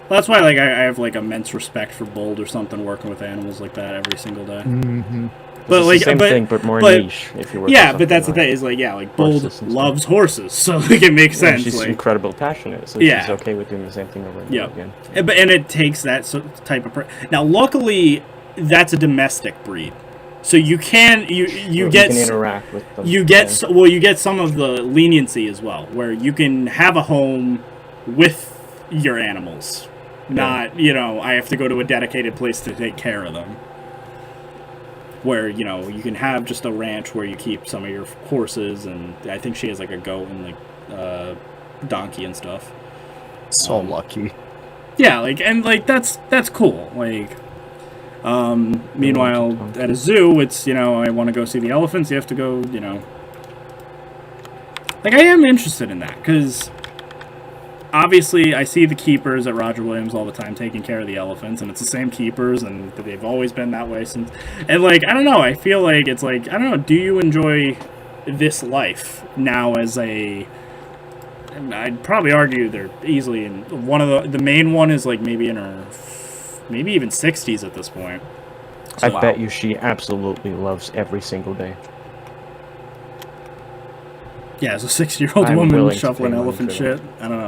Well, that's why, like, I have like immense respect for Bold or something working with animals like that every single day. Mm-hmm. But It's like, the same but thing, but more but- niche. If you work yeah, with but that's the something thing. Is like, yeah, like Bold horses and loves horses, so like it makes like- sense. She's Like, incredibly passionate, so Yeah. she's okay with doing the same thing over and Yep. over again. and it takes that type of. Now, luckily, that's a domestic breed, so you can you You get can interact with them. you get yeah. well, you get some of the leniency as well, where you can have a home with your animals. Not, you know, I have to go to a dedicated place to take care of them. Where, you know, you can have just a ranch where you keep some of your horses, and I think she has like a goat and like donkey and stuff. So lucky. Yeah, like, and like that's cool. Like, meanwhile, at a zoo, it's, you know, I want to go see the elephants. You have to go, you know. Like, I am interested in that because obviously I see the keepers at Roger Williams all the time taking care of the elephants, and it's the same keepers, and they've always been that way since. And like, I don't know. I feel like it's like, I don't know. Do you enjoy this life now as a? I'd probably argue they're easily in one of the main one is like maybe in her, maybe even 60s at this point. I bet you she absolutely loves every single day. Yeah, as a 60-year-old I'm woman willing to shuffling pay money elephant for shit. I don't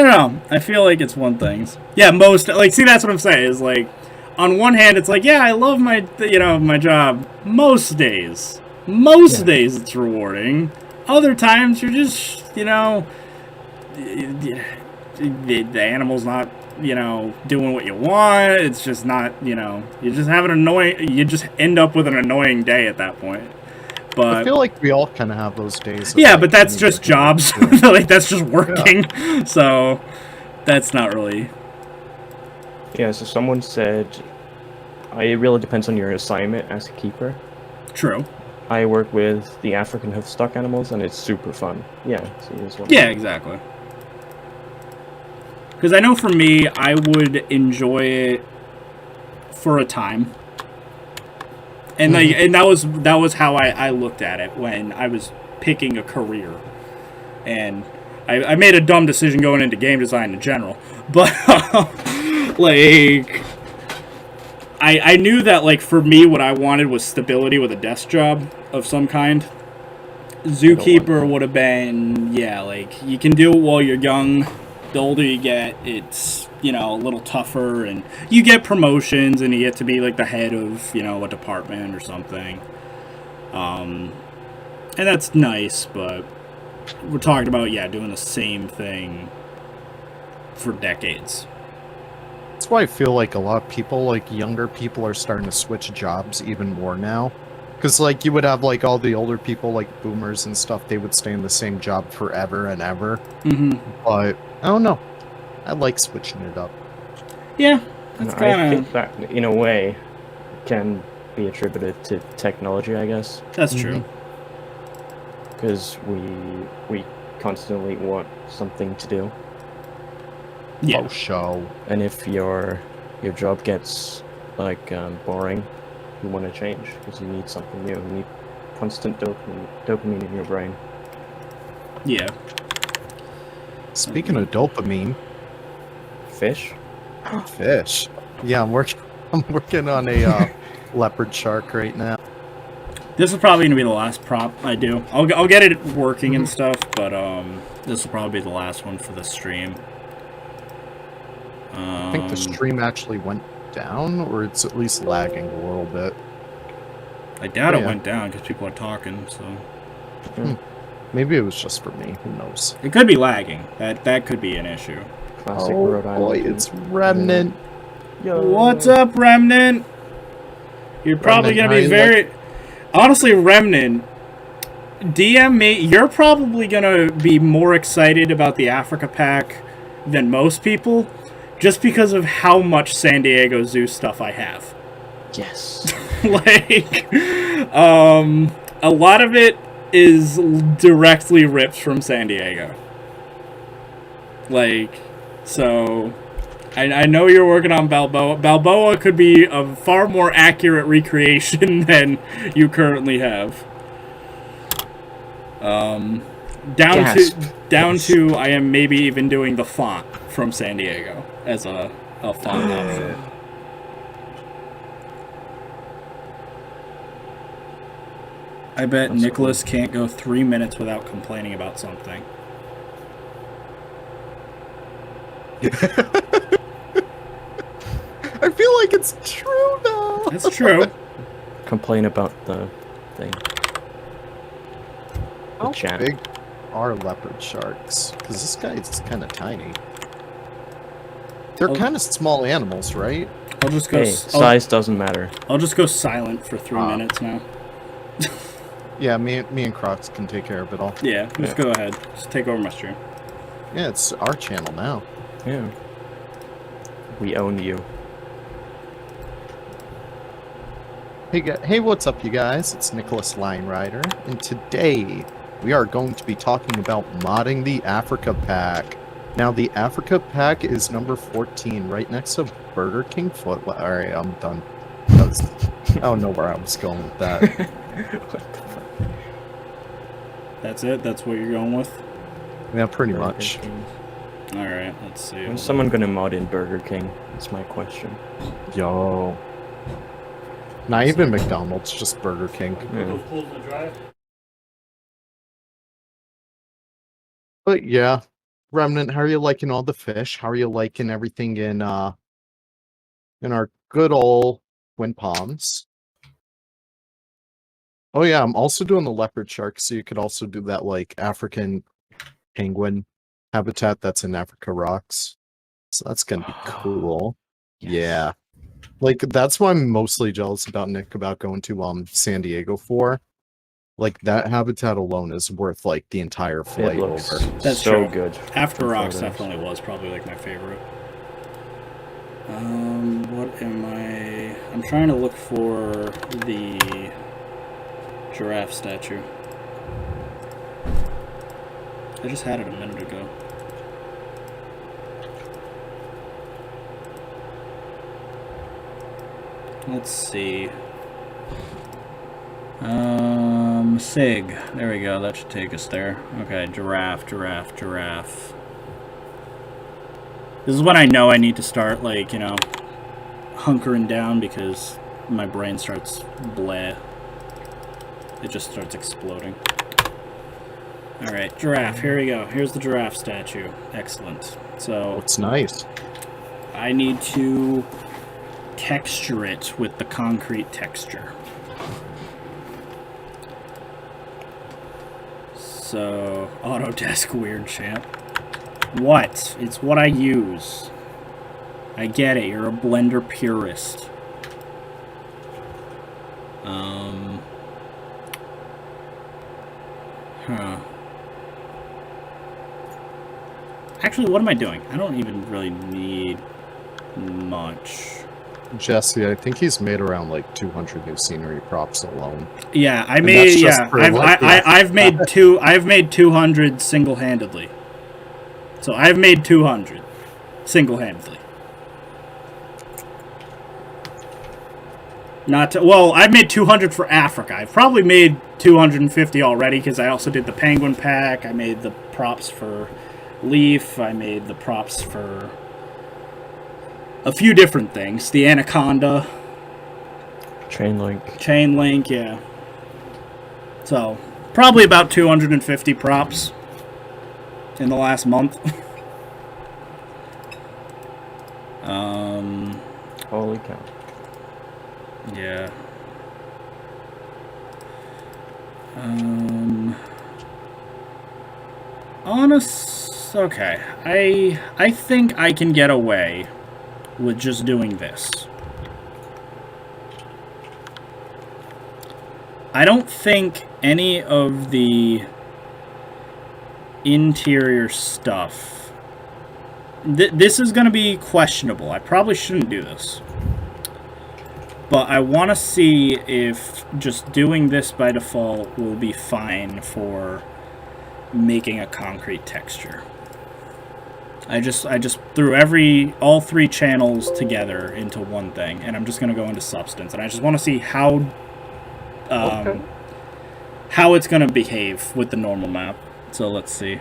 know. I feel like it's one thing. Yeah, most like, see, that's what I'm saying is like, on one hand it's like, yeah, I love my, you know, my job. Most days it's rewarding. Other times you're just, you know, the animal's not, you know, doing what you want. It's just not, you know, you just have an annoying. You just end up with an annoying day at that point. But I feel like we all kind of have those days. yeah, like, but that's we just need to- jobs. Yeah. Like, that's just working. So that's not really. Yeah, so someone said, it really depends on your assignment as a keeper. True. I work with the African hoofstock animals, and it's super fun. Yeah, so here's one. Yeah, exactly. Because I know for me, I would enjoy it for a time. And like, and that was how I looked at it when I was picking a career. And I made a dumb decision going into game design in general. But like, I knew that, like, for me, what I wanted was stability with a desk job of some kind. Zookeeper would have been, yeah, like, you can do it while you're young. The older you get, it's, you know, a little tougher, and you get promotions, and you get to be, like, the head of, you know, a department or something. And that's nice, but we're talking about, yeah, doing the same thing for decades. That's why I feel like a lot of people, like younger people, are starting to switch jobs even more now. Because, like, you would have, like, all the older people, like boomers and stuff, they would stay in the same job forever and ever. Mm-hmm. But, I don't know. I like switching it up. Yeah, that's I kind think of... that, in a way, can be attributed to technology, I guess. That's true. Because we constantly want something to do. Yeah. Oh, show. And if your job gets, like, boring, you want to change, because you need something new. You need constant dopamine in your brain. Yeah. Speaking of dopamine, Fish? fish. Yeah, I'm working on a leopard shark right now. This is probably going to be the last prop I do. I'll get it working and stuff, but this will probably be the last one for the stream. I think the stream actually went down, or it's at least lagging a little bit. I doubt it Yeah. went down because people are talking, so... Maybe it was just for me. Who knows? It could be lagging. That could be an issue. Classic Rhode Island. Boy, it's Remnant. Yo. What's up, Remnant? You're probably Remnant, going to be how you very... Honestly, Remnant, DM me. You're probably going to be more excited about the Africa Pack than most people, just because of how much San Diego Zoo stuff I have. Yes. Like, a lot of it is directly ripped from San Diego. Like, so... I know you're working on Balboa. Balboa could be a far more accurate recreation than you currently have. Down to I am maybe even doing the font from San Diego as a font option. I bet That's Nicholas can't go 3 minutes without complaining about something. I feel like it's true now. That's true. Complain about the thing. The How chat. big are leopard sharks? Because this guy is kind of tiny. They're Oh. kind of small animals, right? I'll just go. Hey, size doesn't matter. I'll just go silent for 3 minutes now. Yeah, me and Crocs can take care of it all. Yeah, just go ahead. Just take over my stream. Yeah, it's our channel now. Yeah. We own you. Hey, what's up, you guys? It's Nicholas Line Rider, and today we are going to be talking about modding the Africa Pack. Now, the Africa Pack is number 14, right next to Burger King Foot. Alright, I'm done. I don't know where I was going with that. What the fuck? That's it? That's what you're going with? Yeah, pretty much. Burger King. Alright, let's see. When's someone gonna mod in Burger King? That's my question. Yo. Not even McDonald's, just Burger King. Yeah. But yeah, Remnant, how are you liking all the fish? How are you liking everything in our good old Twin Palms? Oh yeah, I'm also doing the leopard shark, so you could also do that like African penguin habitat that's in Africa Rocks. So that's gonna be cool. Yeah. Like that's why I'm mostly jealous about Nick about going to San Diego for. Like that habitat alone is worth like the entire flight It looks over. That's so true. good. After Rocks Photos. definitely was probably like my favorite. What am I... I'm trying to look for the giraffe statue. I just had it a minute ago. Let's see. Sig. There we go. That should take us there. Okay, giraffe. This is when I know I need to start, like, you know, hunkering down because my brain starts bleh. It just starts exploding. Alright, giraffe. Here we go. Here's the giraffe statue. Excellent. So, It's nice. I need to texture it with the concrete texture. So, Autodesk weird champ. What? It's what I use. I get it. You're a Blender purist. Huh. Actually, what am I doing? I don't even really need much. Jesse, I think he's made around like 200 new scenery props alone. Yeah, I And made. that's just Yeah, for, like, I've made two. I've made 200 single-handedly. So I've made 200 single-handedly. Not to, well, I've made 200 for Africa. I've probably made 250 already because I also did the penguin pack. I made the props for Leaf. I made the props for a few different things. The anaconda. Chain link. Chain link, yeah. So, probably about 250 props in the last month. Holy cow. Yeah. Okay. I think I can get away with just doing this. I don't think any of the interior stuff... this is going to be questionable. I probably shouldn't do this. But I want to see if just doing this by default will be fine for making a concrete texture. I just threw all three channels together into one thing, and I'm just going to go into substance, and I just want to see how it's going to behave with the normal map. So let's see.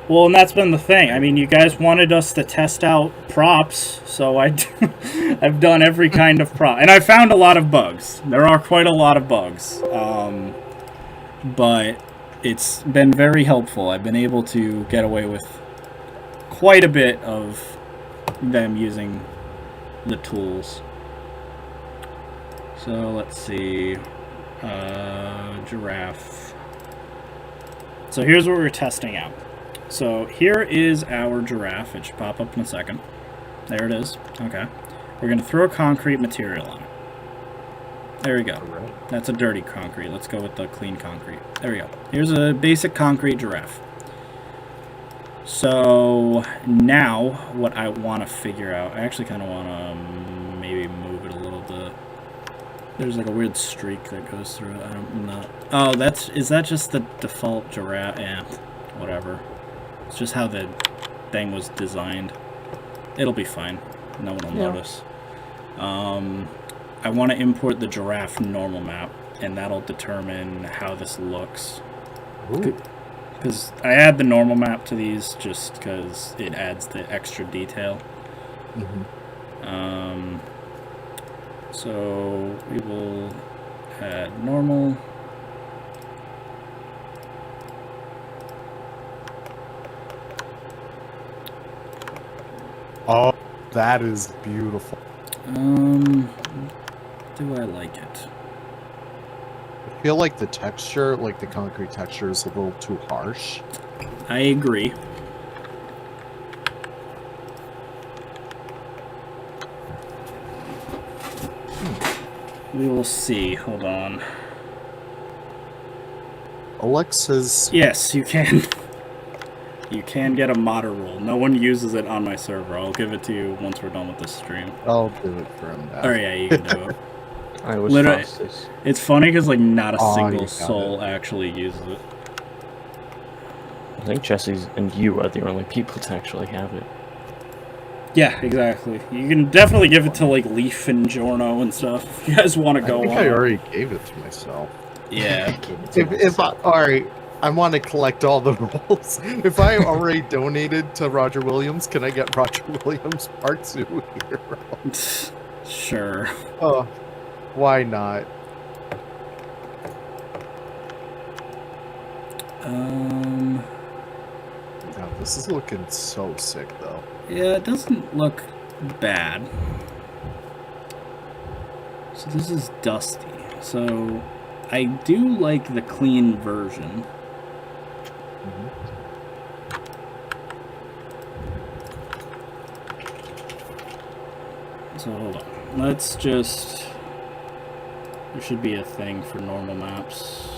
Well, and that's been the thing. I mean, you guys wanted us to test out props, so I've done every kind of prop. And I found a lot of bugs. There are quite a lot of bugs. But it's been very helpful. I've been able to get away with quite a bit of them using the tools. So, let's see. Giraffe. So here's what we're testing out. So here is our giraffe. It should pop up in a second. There it is. Okay. We're going to throw a concrete material on it. There we go. That's a dirty concrete. Let's go with the clean concrete. There we go. Here's a basic concrete giraffe. So now what I want to figure out, I actually kind of want to maybe move it a little bit. There's like a weird streak that goes through it. I don't know. Oh, is that just the default giraffe? Yeah, whatever. It's just how the thing was designed. It'll be fine. No one will notice. I want to import the giraffe normal map, and that'll determine how this looks. Because I add the normal map to these just because it adds the extra detail. So we will add normal. Oh, that is beautiful. Do I like it? I feel like the texture, like the concrete texture, is a little too harsh. I agree. We will see. Hold on. Alexa's... Yes, you can. You can get a modder rule. No one uses it on my server. I'll give it to you once we're done with this stream. I'll do it for him now. Oh yeah, you can do it. I was Literally, fastest. it's funny because like not a Oh, single you got soul actually uses it. I think Jesse's and you are the only people to actually have it. Yeah, exactly. You can definitely give it to like Leaf and Giorno and stuff if you guys want to go I think on. I already gave it to myself. Yeah. If I, alright, I want to collect all the rolls. If I already donated to Roger Williams, can I get Roger Williams Part 2 here? Sure. Oh, why not? God, this is looking so sick, though. Yeah, it doesn't look bad. So this is dusty. So I do like the clean version. So hold on. Let's just... There should be a thing for normal maps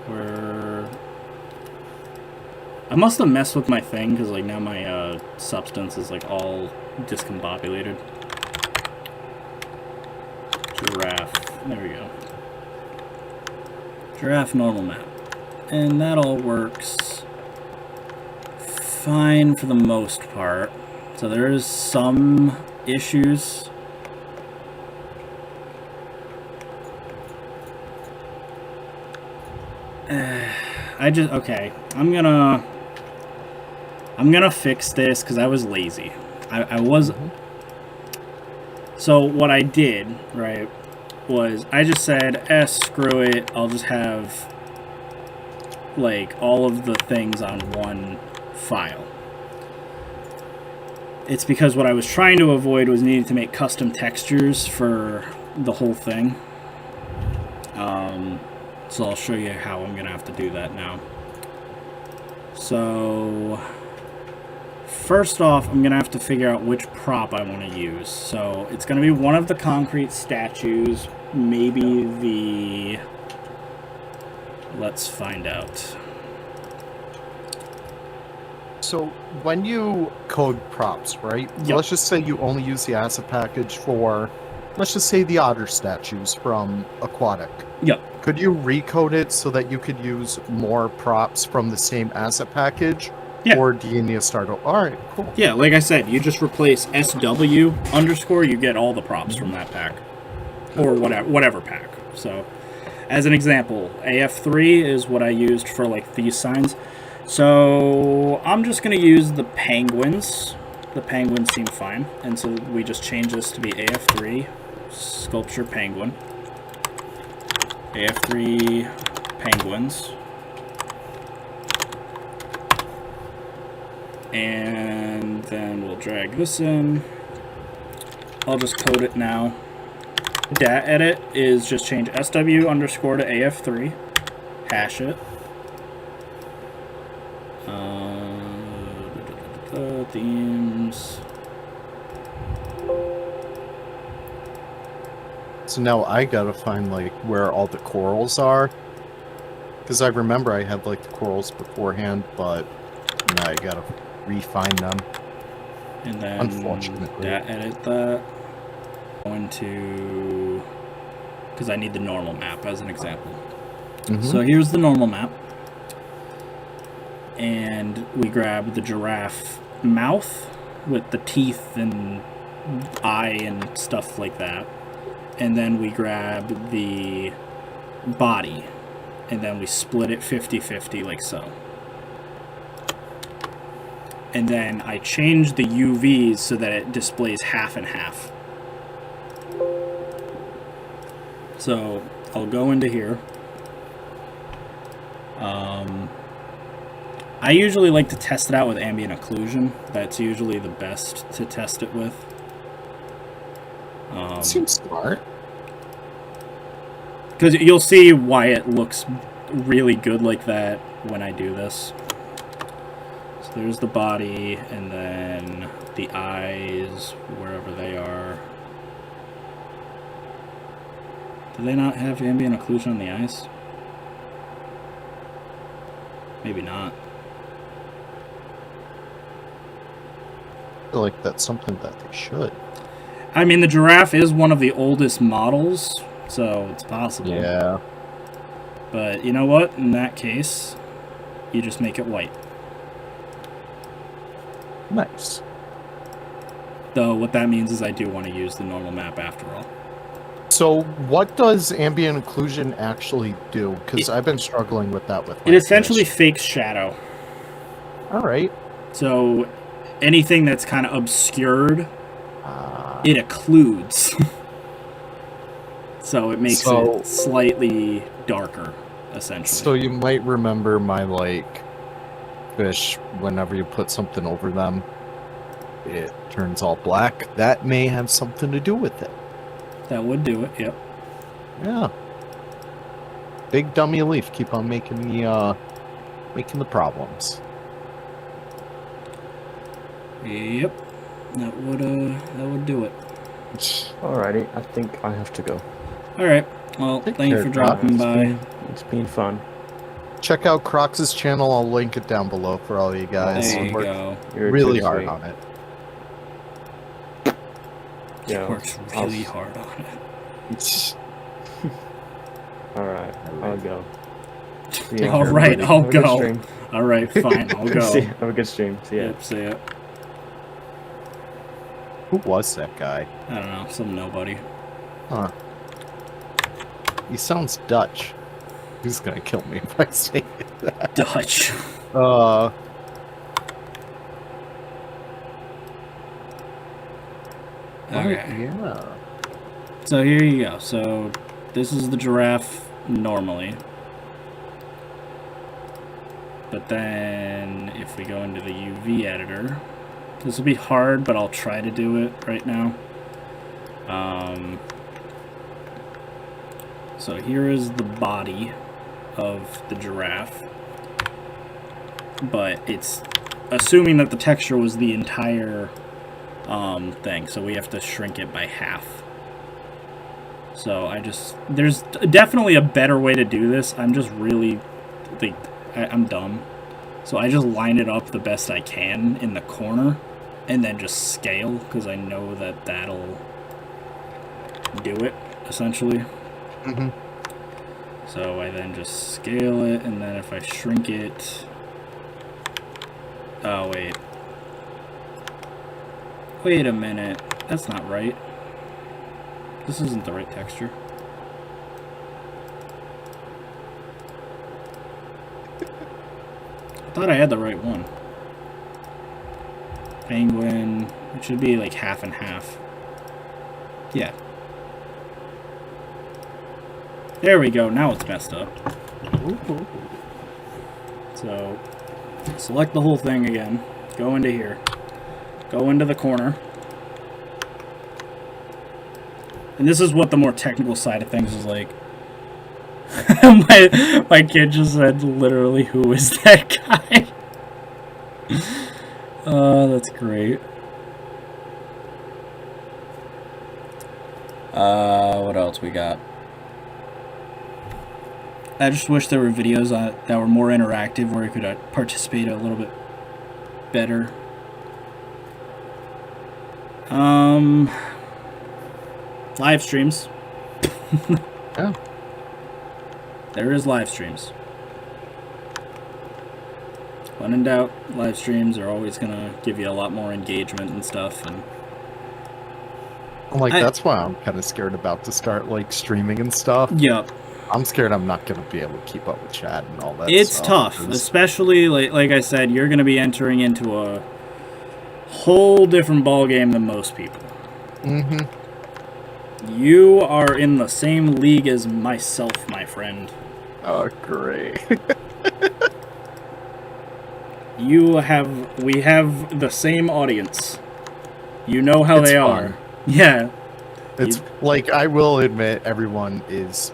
where... I must have messed with my thing because like now my substance is like all discombobulated. Giraffe. There we go. Giraffe normal map. And that all works fine for the most part. So there is some issues. Okay. I'm gonna fix this because I was lazy. I was... So what I did, right, was I just said, screw it, I'll just have, like, all of the things on one file. It's because what I was trying to avoid was needing to make custom textures for the whole thing. So I'll show you how I'm going to have to do that now. So... First off, I'm going to have to figure out which prop I want to use. So, it's going to be one of the concrete statues, maybe the... Let's find out. So, when you code props, right? Yep. Let's just say you only use the asset package for, let's just say the otter statues from Aquatic. Yep. Could you recode it so that you could use more props from the same asset package? Yeah. Or do you need to start over? Alright, cool. Yeah, like I said, you just replace SW underscore, you get all the props from that pack. Or whatever pack. So, as an example, AF3 is what I used for, like, these signs. So, I'm just going to use the penguins. The penguins seem fine. And so, we just change this to be AF3, sculpture penguin. AF3 penguins. And then we'll drag this in. I'll just code it now. Dat edit is just change SW underscore to AF3. Hash it. Themes. So now I gotta find, like, where all the corals are. Because I remember I had, like, the corals beforehand, but now I gotta refine them. And then Unfortunately. dat edit that. Going to... Because I need the normal map as an example. So here's the normal map. And we grab the giraffe mouth with the teeth and eye and stuff like that. And then we grab the body. And then we split it 50-50 like so. And then I change the UVs so that it displays half and half. So I'll go into here. I usually like to test it out with ambient occlusion. That's usually the best to test it with. Seems smart. Because you'll see why it looks really good like that when I do this. So there's the body, and then the eyes, wherever they are. Do they not have ambient occlusion on the eyes? Maybe not. I feel like that's something that they should. I mean, the giraffe is one of the oldest models, so it's possible. Yeah. But you know what? In that case, you just make it white. Nice. Though what that means is I do want to use the normal map after all. So what does ambient occlusion actually do? Because I've been struggling with that with my It essentially fish. fakes shadow. Alright. So anything that's kind of obscured, it occludes. So it makes it slightly darker, essentially. So you might remember my, like, fish, whenever you put something over them, it turns all black. That may have something to do with it. That would do it, yep. Yeah. big dummy leaf keep on making the problems. Yep. That would do it. Alrighty, I think I have to go. Alright. Well, Take thank you care, for dropping by. It's been fun. Check out Crocs' channel. I'll link it down below for all you guys. There you Work go. You're really too hard sweet. on it. Yeah, Works really hard on it. Alright, I'll go. All right, everybody. I'll Have a good go. stream. All right, fine, I'll go. Have a good stream. See ya. Yep, see ya. Who was that guy? I don't know, some nobody. Huh. He sounds Dutch. He's gonna kill me if I say that. Dutch. Okay. Yeah. So here you go. So this is the giraffe normally. But then if we go into the UV editor, this will be hard, but I'll try to do it right now. So here is the body of the giraffe, but it's assuming that the texture was the entire thing, so we have to shrink it by half. So there's definitely a better way to do this. I'm just really, I'm dumb. So I just line it up the best I can in the corner, and then just scale, because I know that that'll do it, essentially. Mm-hmm. So I then just scale it, and then if I shrink it... Oh, wait. Wait a minute. That's not right. This isn't the right texture. I thought I had the right one. Penguin. It should be like half and half. Yeah. There we go. Now it's messed up. Ooh. So, select the whole thing again. Go into here. Go into the corner. And this is what the more technical side of things is like. my kid just said literally, who is that guy? That's great. What else we got? I just wish there were videos that were more interactive where you could participate a little bit better. Live streams. Yeah. There is live streams. When in doubt, live streams are always gonna give you a lot more engagement and stuff. And that's why I'm kind of scared about to start like streaming and stuff. Yep. I'm scared I'm not gonna be able to keep up with chat and all that. It's stuff. tough, especially like I said, you're gonna be entering into a whole different ball game than most people. Mm-hmm. You are in the same league as myself, my friend. Oh, great. We have the same audience. You know how It's they fun. are. Yeah. It's like, I will admit, everyone is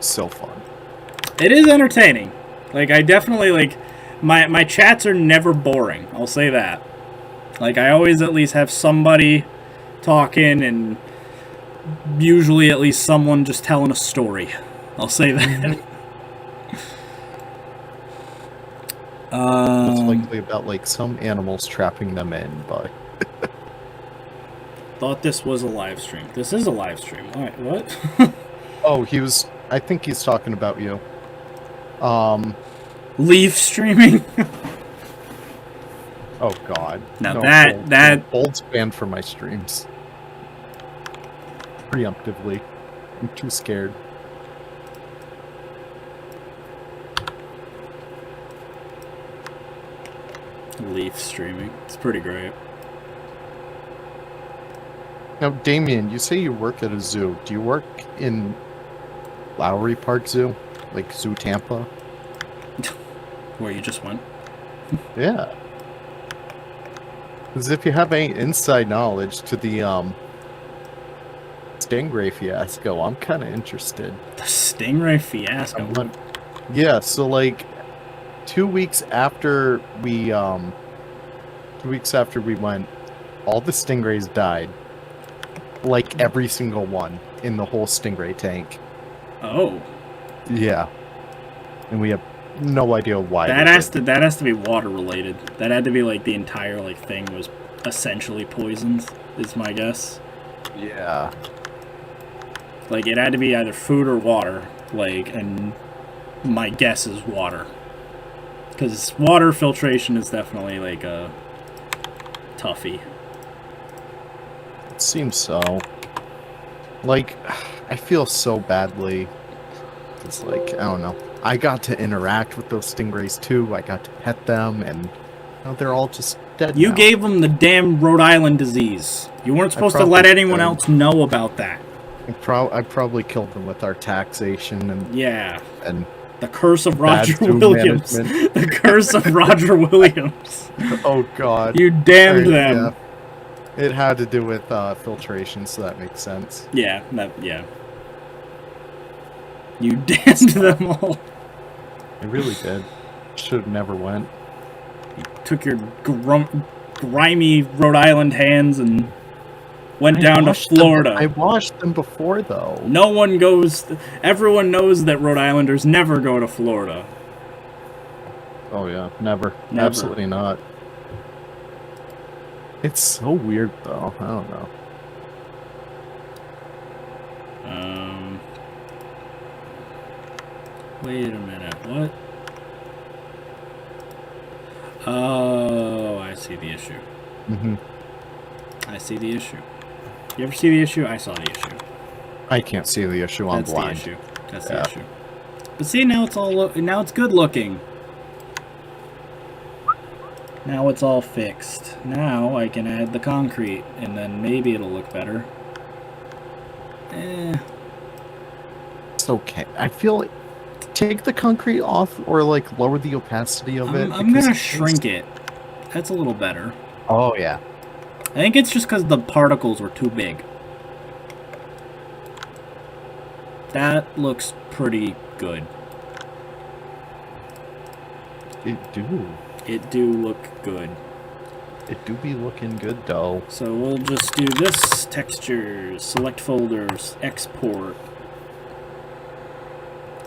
so fun. It is entertaining. Like, I definitely, like, my chats are never boring. I'll say that. Like, I always at least have somebody talking, and usually at least someone just telling a story. I'll say that. It's likely about like some animals trapping them in, but Thought this was a live stream. This is a live stream. Alright, what? oh, I think he's talking about you. Leaf streaming? Oh god. Now No, that Bold's banned from my streams. Preemptively. I'm too scared. Leaf streaming. It's pretty great. Now, Damien, you say you work at a zoo. Do you work in Lowry Park Zoo? Like Zoo Tampa? Where you just went? Yeah. Because if you have any inside knowledge to the Stingray fiasco. I'm kind of interested. The Stingray fiasco. Yeah, so like 2 weeks after we 2 weeks after we went, all the Stingrays died. Like every single one in the whole Stingray tank. Oh. Yeah. And we have no idea why. That has to be water related. That had to be like the entire like thing was essentially poisoned, is my guess. Yeah. Like it had to be either food or water. Like, and my guess is water. Because water filtration is definitely like a toughie. It seems so. Like, I feel so badly. It's like, I don't know. I got to interact with those Stingrays too. I got to pet them, and they're all just dead You now. gave them the damn Rhode Island disease. You weren't supposed to let anyone else know about that. I probably killed them with our taxation and Yeah. and The curse of Roger zoo Williams. management. The curse of Roger Williams. oh god. You damned Right, them. yeah. It had to do with filtration, so that makes sense. Yeah, yeah. You damned them all. I really did. Should have never went. You took your grimy Rhode Island hands and went down to Florida. I washed them before, though. No one goes... Everyone knows that Rhode Islanders never go to Florida. Oh yeah, never. Never. Absolutely not. It's so weird, though. I don't know. Wait a minute. What? Oh, I see the issue. Mm-hmm. I see the issue. You ever see the issue? I saw the issue. I can't see the issue. I'm That's blind. the issue. That's Yeah. the issue. But see, now it's all now it's good looking. Now it's all fixed. Now I can add the concrete, and then maybe it'll look better. It's okay. I feel like take the concrete off or like lower the opacity of it. I'm gonna shrink it. That's a little better. Oh yeah. I think it's just because the particles were too big. That looks pretty good. It do. It do look good. It do be looking good though. So we'll just do this, textures, select folders, export.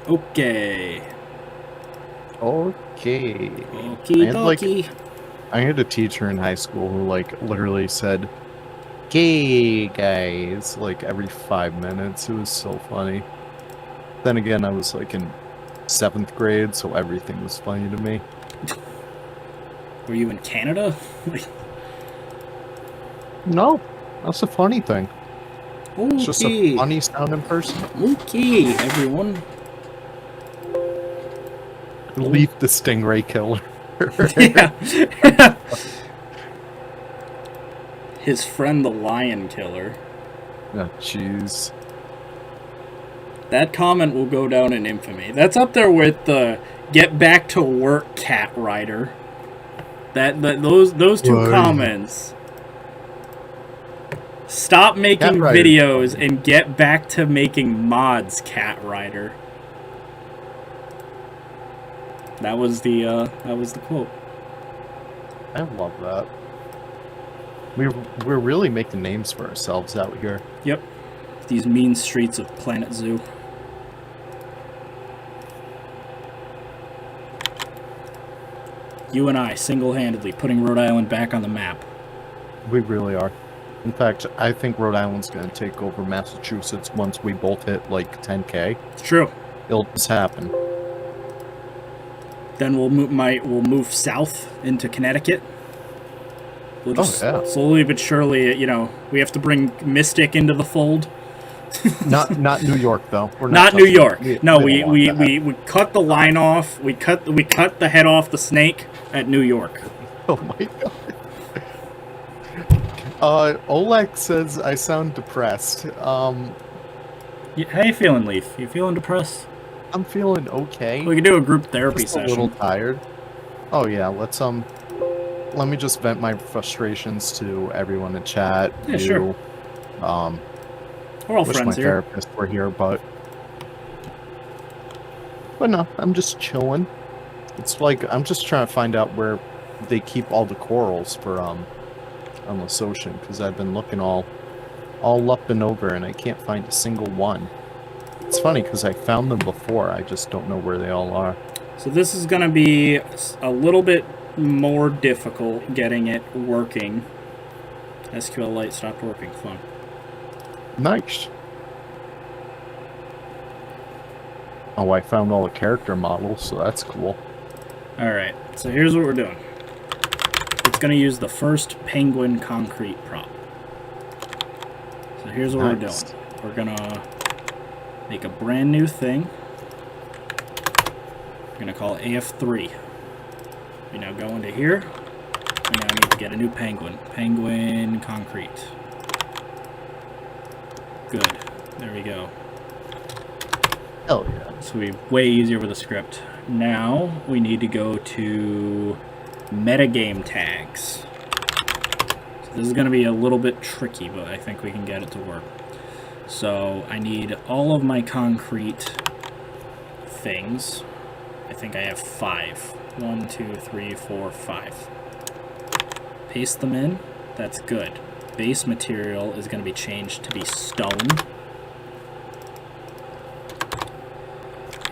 Okay. Okay. Okie I had, like, dokie. I had a teacher in high school who like literally said, "Gay guys," like every 5 minutes. It was so funny. Then again, I was like in 7th grade, so everything was funny to me. Were you in Canada? No, that's a funny thing. It's just a Okay. funny sounding person. Okay, everyone. Leave the Stingray killer. Yeah. His friend the lion killer. Oh, jeez. That comment will go down in infamy. That's up there with the get back to work cat rider. Those two Right. comments. Stop making Cat Rider. videos and get back to making mods, cat rider. That was the quote. I love that. We're really making names for ourselves out here. Yep. These mean streets of Planet Zoo. You and I, single-handedly, putting Rhode Island back on the map. We really are. In fact, I think Rhode Island's going to take over Massachusetts once we both hit like 10K. It's true. It'll just happen. Then we'll move south into Connecticut. We'll just yeah. slowly but surely, we have to bring Mystic into the fold. Not New York though. We're Not New touching- York. No, don't we want that. we cut the line off. We cut the head off the snake at New York. Oh my god. Oleg says I sound depressed. How you feeling, Leaf? You feeling depressed? I'm feeling okay. We could do a group therapy Just a session. little tired. Oh yeah, let me just vent my frustrations to everyone in chat. Yeah, sure. We're all Wish friends my here. therapist were here, but no, I'm just chilling. It's like I'm just trying to find out where they keep all the corals for on this ocean, because I've been looking all up and over, and I can't find a single one. It's funny because I found them before. I just don't know where they all are. So this is going to be a little bit more difficult getting it working. SQLite stopped working. Fun. Nice. Oh, I found all the character models, so that's cool. Alright, so here's what we're doing. It's going to use the first penguin concrete prop. So here's what we're doing. We're going to make a brand new thing. We're going to call it AF3. We now go into here. We now need to get a new penguin. Penguin concrete. Good. There we go. Hell yeah. So we're way easier with the script. Now we need to go to metagame tags. So this is going to be a little bit tricky, but I think we can get it to work. So I need all of my concrete things. I think I have 5. 1, 2, 3, 4, 5. Paste them in. That's good. Base material is going to be changed to be stone.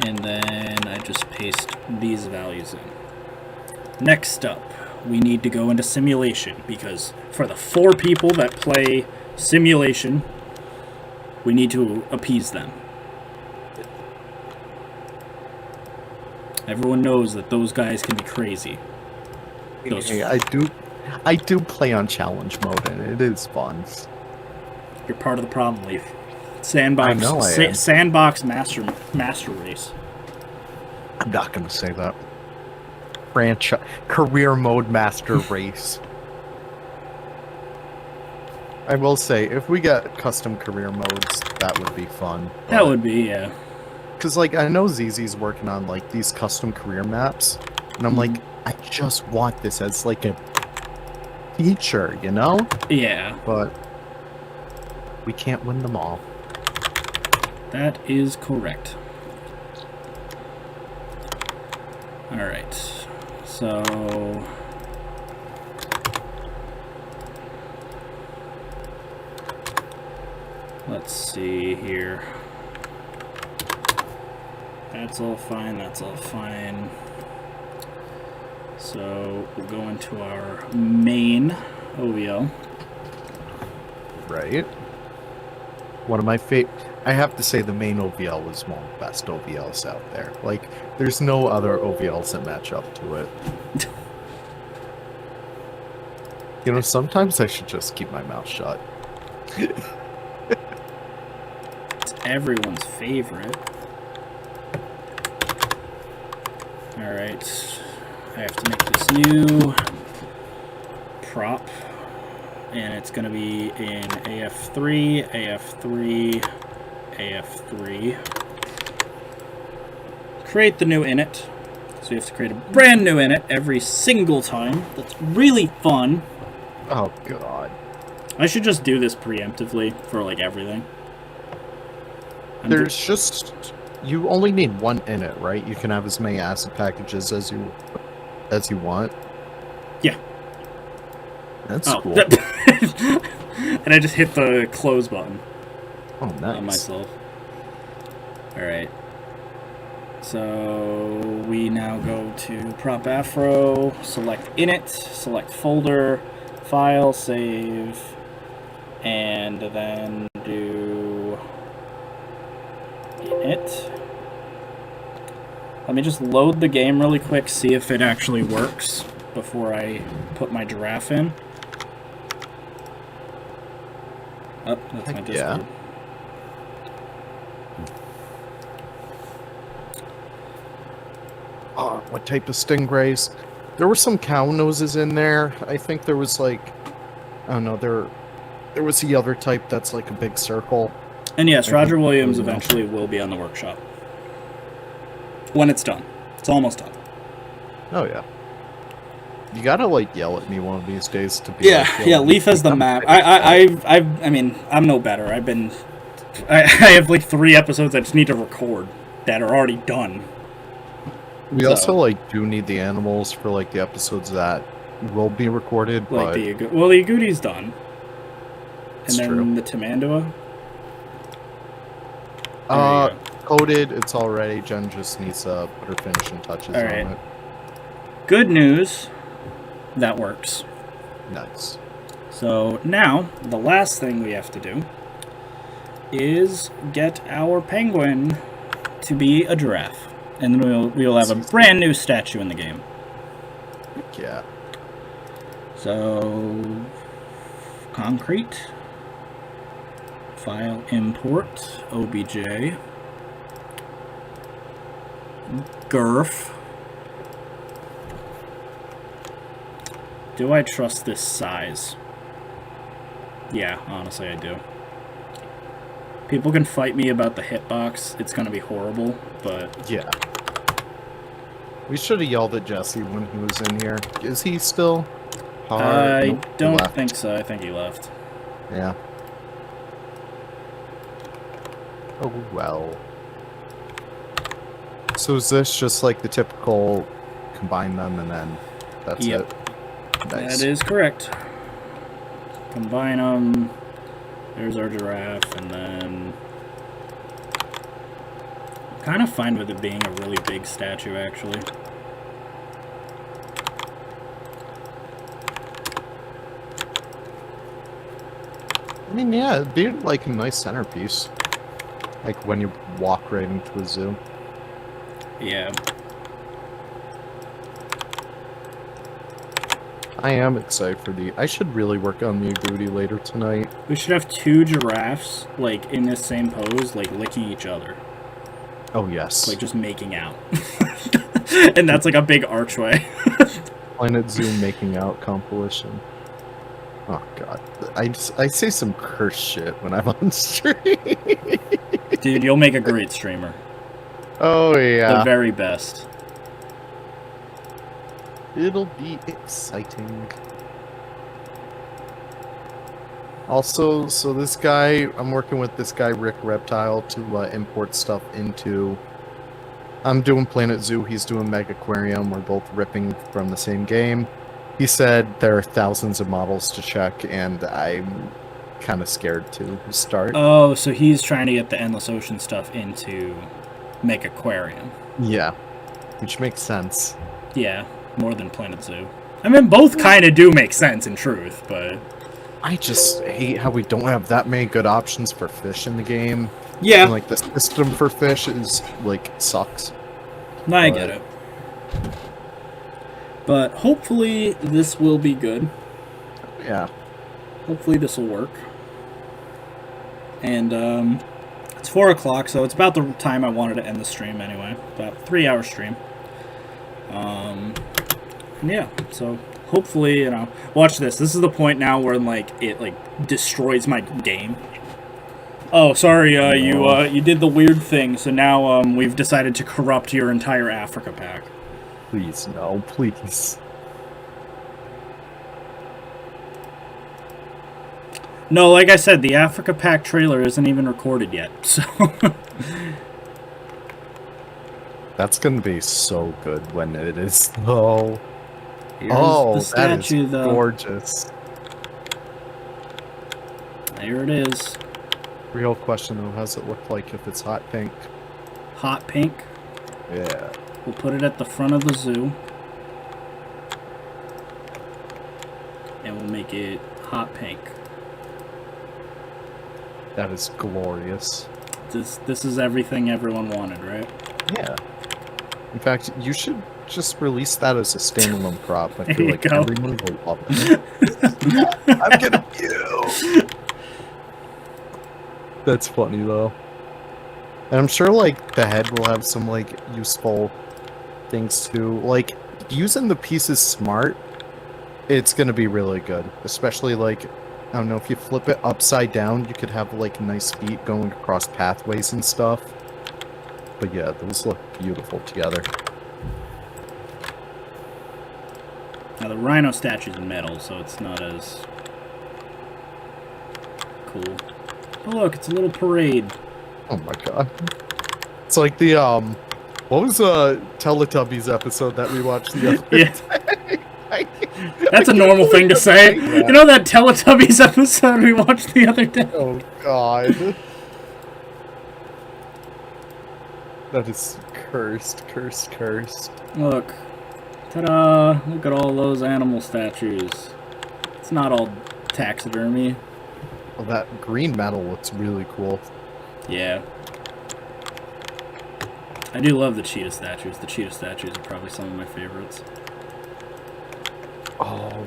And then I just paste these values in. Next up, we need to go into simulation, because for the 4 people that play simulation, we need to appease them. Everyone knows that those guys can be crazy. Hey, I do play on challenge mode, and it is fun. You're part of the problem, Leaf. Sandbox, I know I am. Sandbox master race. I'm not gonna say that. Career mode master race. I will say, if we get custom career modes, that would be fun. That would be, yeah. Because, like, I know ZZ's working on, like, these custom career maps, and I'm like, I just want this as, like, a feature, you know? Yeah. But we can't win them all. That is correct. Alright. So... let's see here. That's all fine, that's all fine. So we'll go into our main OVL. Right? One of my I have to say the main OVL is one of the best OVLs out there. Like, there's no other OVLs that match up to it. You know, sometimes I should just keep my mouth shut. It's everyone's favorite. Alright. I have to make this new prop. And it's going to be in AF3, AF3, AF3. Create the new init. So you have to create a brand new init every single time. That's really fun. Oh, God. I should just do this preemptively for, like, everything. There's just... You only need one init, right? You can have as many asset packages as you want. Yeah. That's cool. And I just hit the close button. Oh, nice. On myself. Alright. So we now go to prop afro, select init, select folder, file, save, and then do init. Let me just load the game really quick, see if it actually works before I put my giraffe in. Oh, that's my Discord. Yeah. Oh, what type of stingrays? There were some cow noses in there. I think there was like, I don't know, there was the other type that's like a big circle. And yes, Roger Williams eventually will be on the workshop. When it's done. It's almost done. Oh, yeah. You gotta, like, yell at me one of these days to be Yeah, like, yeah, Leaf has the map. I mean, I'm no better. I've been I have like 3 episodes I just need to record that are already done. We So- also like do need the animals for like the episodes that will be recorded, Like but the Agouti's done. It's And then true. the Tamandua. There you go. Coded, it's all ready. Jen just needs to put her finishing touches All on right. it. Good news. That works. Nice. So now, the last thing we have to do is get our penguin to be a giraffe. And then we'll have a brand new statue in the game. Yeah. So, concrete, file import, obj, Giraffe. Do I trust this size? Yeah, honestly I do. People can fight me about the hitbox. It's going to be horrible, but... Yeah. We should have yelled at Jesse when he was in here. Is he still? I Nope, he don't left. think so. I think he left. Yeah. Oh, well. So is this just like the typical combine them and then that's Yep. it? Nice. That is correct. Combine them. There's our giraffe, and then... I'm kind of fine with it being a really big statue, actually. I mean, yeah, it'd be like a nice centerpiece. Like when you walk right into the zoo. Yeah. I am excited for the... I should really work on the agouti later tonight. We should have 2 giraffes, like, in this same pose, like, licking each other. Oh, yes. Like, just making out. And that's, like, a big archway. Planet Zoo making out compilation. Oh, God. I say some curse shit when I'm on stream. Dude, you'll make a great streamer. Oh, The yeah. very best. It'll be exciting. Also, so this guy, I'm working with this guy, Rick Reptile, to import stuff into... I'm doing Planet Zoo, he's doing Mega Aquarium, we're both ripping from the same game. He said there are thousands of models to check, and I'm kind of scared to start. Oh, so he's trying to get the Endless Ocean stuff into Mega Aquarium. Yeah, which makes sense. Yeah, more than Planet Zoo. I mean, both kind of do make sense in truth, but... I just hate how we don't have that many good options for fish in the game. Yeah, And, like, the system for fish is, like, sucks. no, I get it. But hopefully this will be good. Yeah. Hopefully this will work. And it's 4 o'clock, so it's about the time I wanted to end the stream anyway. About 3-hour stream. And yeah, so hopefully, you know, watch this. This is the point now where like it like destroys my game. Oh, sorry, you did the weird thing. So now we've decided to corrupt your entire Africa pack. Please, no, please. No, like I said, the Africa Pack trailer isn't even recorded yet, so... That's gonna be so good when it is, though. Here's Oh, the statue, that is though. gorgeous. There it is. Real question, though, how's it look like if it's hot pink? Hot pink. Yeah. We'll put it at the front of the zoo. And we'll make it hot pink. That is glorious. This is everything everyone wanted, right? Yeah. In fact, you should just release that as a standalone crop. I There feel you like go. everyone will love it. I'm gonna you. That's funny though. And I'm sure like the head will have some like useful things too. Like using the pieces smart, it's gonna be really good. Especially like, I don't know, if you flip it upside down, you could have like nice feet going across pathways and stuff. But yeah, those look beautiful together. Now the rhino statue's metal, so it's not as cool. Oh, look, it's a little parade. Oh my god. It's like the what was Teletubbies episode that we watched the other Yeah. day? That's a normal thing to say. Yeah. You know that Teletubbies episode we watched the other day? Oh god. That is cursed. Look. Ta-da! Look at all those animal statues. It's not all taxidermy. Well, that green metal looks really cool. Yeah. I do love the cheetah statues. The cheetah statues are probably some of my favorites. Oh.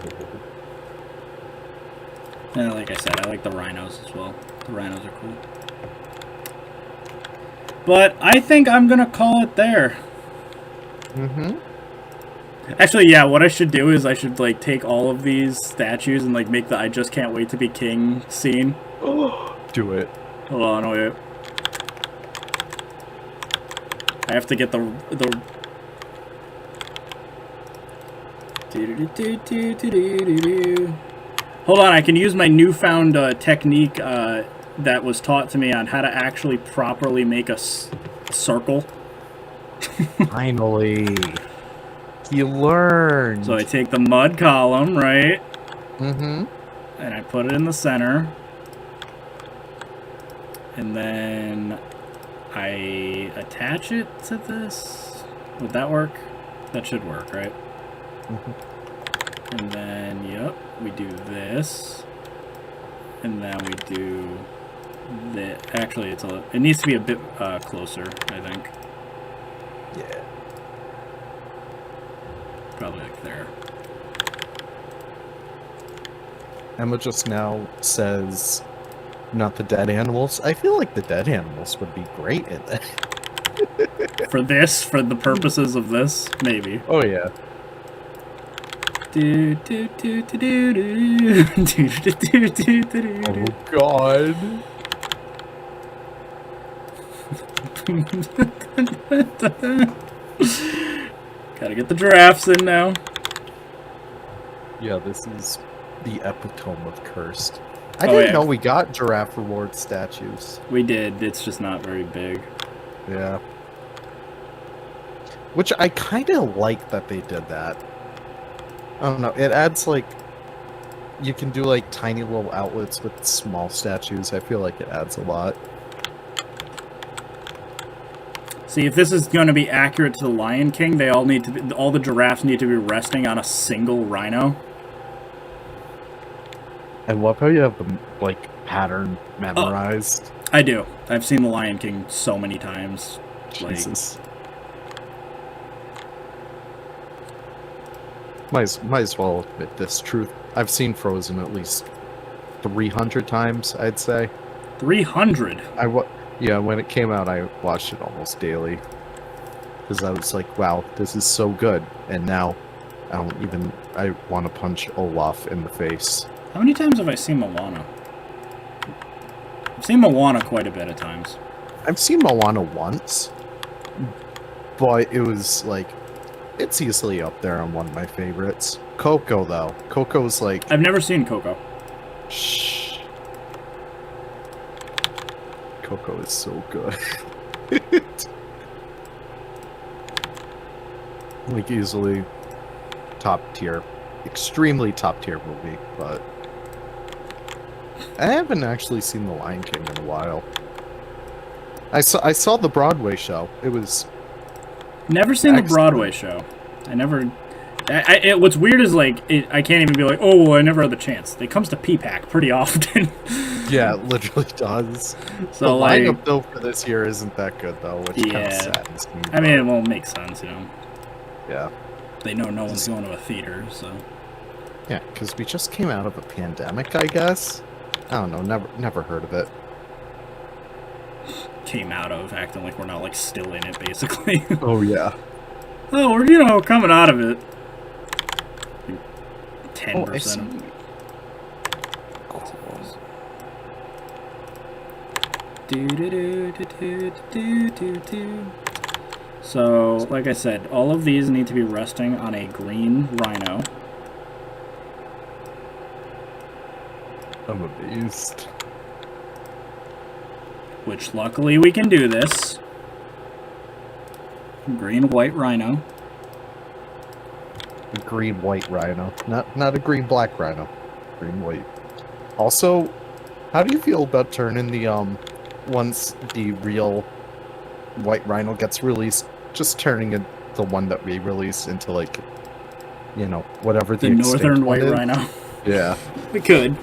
And like I said, I like the rhinos as well. The rhinos are cool. But I think I'm gonna call it there. Mm-hmm. Actually, yeah, what I should do is I should, like, take all of these statues and, like, make the I just can't wait to be king scene. Do it. Hold on, wait. I have to get the Hold on, I can use my newfound technique that was taught to me on how to actually properly make a circle. Finally. You learned. So I take the mud column, right? Mm-hmm. And I put it in the center. And then I attach it to this. Would that work? That should work, right? Mm-hmm. And then, yep, we do this. And then we do this. Actually, it needs to be a bit closer, I think. Yeah. Probably like there. Emma just now says, not the dead animals. I feel like the dead animals would be great in that. For this, for the purposes of this, maybe. Oh, yeah. Do, do, do, do, do, do. Do, do, do, do, do, do. Oh, God. Gotta get the giraffes in now. Yeah, this is the epitome of cursed. I Oh, didn't yeah. know we got giraffe reward statues. We did, it's just not very big. Yeah. Which I kind of like that they did that. I don't know, it adds like... You can do like tiny little outlets with small statues. I feel like it adds a lot. See, if this is going to be accurate to the Lion King, they all need to be, all the giraffes need to be resting on a single rhino. I love how you have the like pattern memorized. I do. I've seen the Lion King so many times. Like, Jesus. Might as well admit this truth. I've seen Frozen at least 300 times, I'd say. 300. Yeah, when it came out, I watched it almost daily. Because I was like, wow, this is so good. And now, I want to punch Olaf in the face. How many times have I seen Moana? I've seen Moana quite a bit of times. I've seen Moana once, but it was like, it's easily up there on one of my favorites. Coco, though. Coco's like... I've never seen Coco. Shh. Coco is so good. Like, easily top tier. Extremely top tier movie, but... I haven't actually seen The Lion King in a while. I saw the Broadway show. It was... Never seen excellent. the Broadway show. I never... what's weird is, like, I can't even be like, oh, well, I never had the chance. It comes to PPAC pretty often. Yeah, it literally does. So, The like... lineup, though, for this year isn't that good, though, which kind Yeah. of saddens me. I mean, it won't make sense, you know. Yeah. They know no one's going to a theater, so... Yeah, because we just came out of a pandemic, I guess? I don't know, never heard of it. Came out of, acting like we're not, like, still in it, basically. Oh, yeah. Oh, we're, you know, coming out of it. Oh, 10%. So, like I said, all of these need to be resting on a green rhino. I'm amazed. which luckily we can do this. Green, white rhino. A green white rhino, not a green black rhino. Green white. Also, how do you feel about turning the once the real white rhino gets released, just turning it, the one that we release into like, you know, whatever The extinct northern one white is? rhino. Yeah. We could.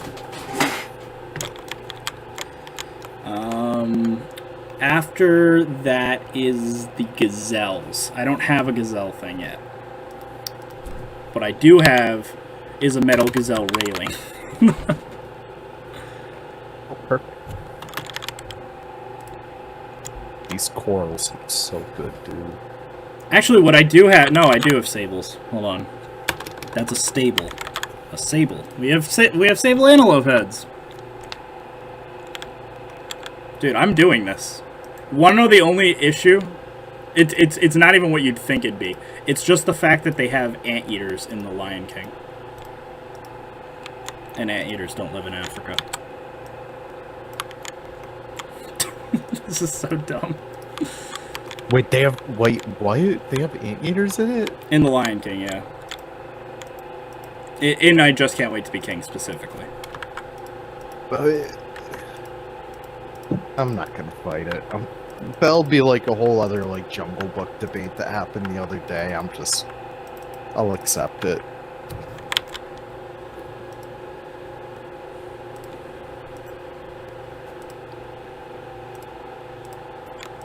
After that is the gazelles. I don't have a gazelle thing yet. What I do have is a metal gazelle railing. Oh, perfect. These corals look so good, dude. Actually, what I do have... No, I do have sables. Hold on. That's a stable. A sable. We have sable antelope heads. Dude, I'm doing this. Want to know the only issue? It's not even what you'd think it'd be. It's just the fact that they have anteaters in the Lion King. And anteaters don't live in Africa. This is so dumb. Wait, they have what? They have anteaters in it? In the Lion King, yeah. And I just can't wait to be king specifically. I'm not gonna fight it. That'll be like a whole other like Jungle Book debate that happened the other day. I'll accept it.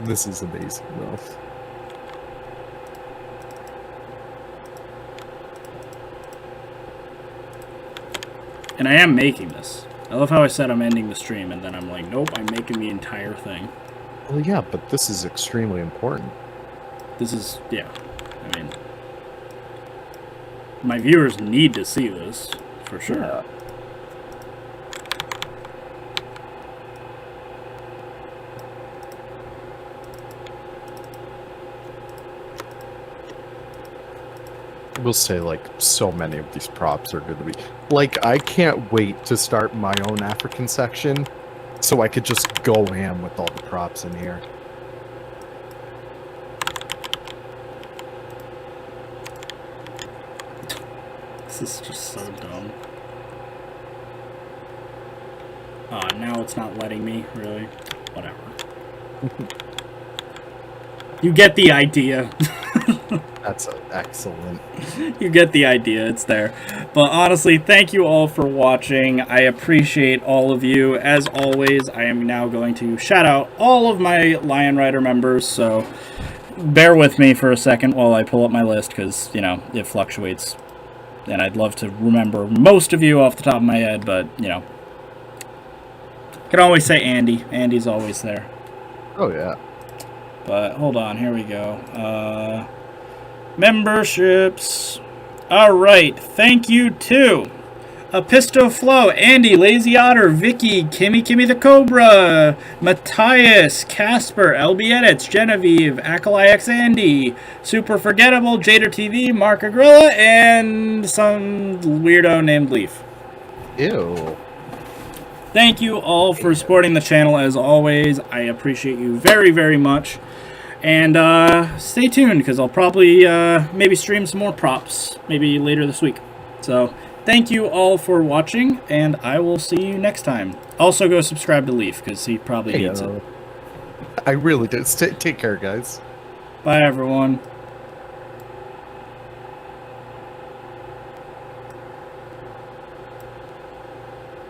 This is amazing though. And I am making this. I love how I said I'm ending the stream, and then I'm like, nope, I'm making the entire thing. Well, yeah, but this is extremely important. This is, yeah, I mean, my viewers need to see this, for sure. Yeah. I will say, like, so many of these props are going to be... Like, I can't wait to start my own African section, so I could just go ham with all the props in here. This is just so dumb. Now it's not letting me, really. Whatever. You get the idea. That's excellent. You get the idea, it's there. But honestly, thank you all for watching. I appreciate all of you. As always, I am now going to shout out all of my Lion Rider members, so bear with me for a second while I pull up my list, because, you know, it fluctuates. And I'd love to remember most of you off the top of my head, but, you know. I can always say Andy. Andy's always there. Oh, yeah. But hold on, here we go. Memberships. Alright, thank you to Episto Flow, Andy, Lazy Otter, Vicky, Kimmy the Cobra, Matthias, Casper, LB Edits, Genevieve, Akalix Andy, Super Forgettable, Jader TV, Mark Agrilla, and some weirdo named Leaf. Ew. Thank you all for supporting the channel as always. I appreciate you very, very much. And stay tuned, because I'll probably maybe stream some more props, maybe later this week. So, thank you all for watching, and I will see you next time. Also, go subscribe to Leaf, because he probably needs it. I really did. Take care, guys. Bye, everyone.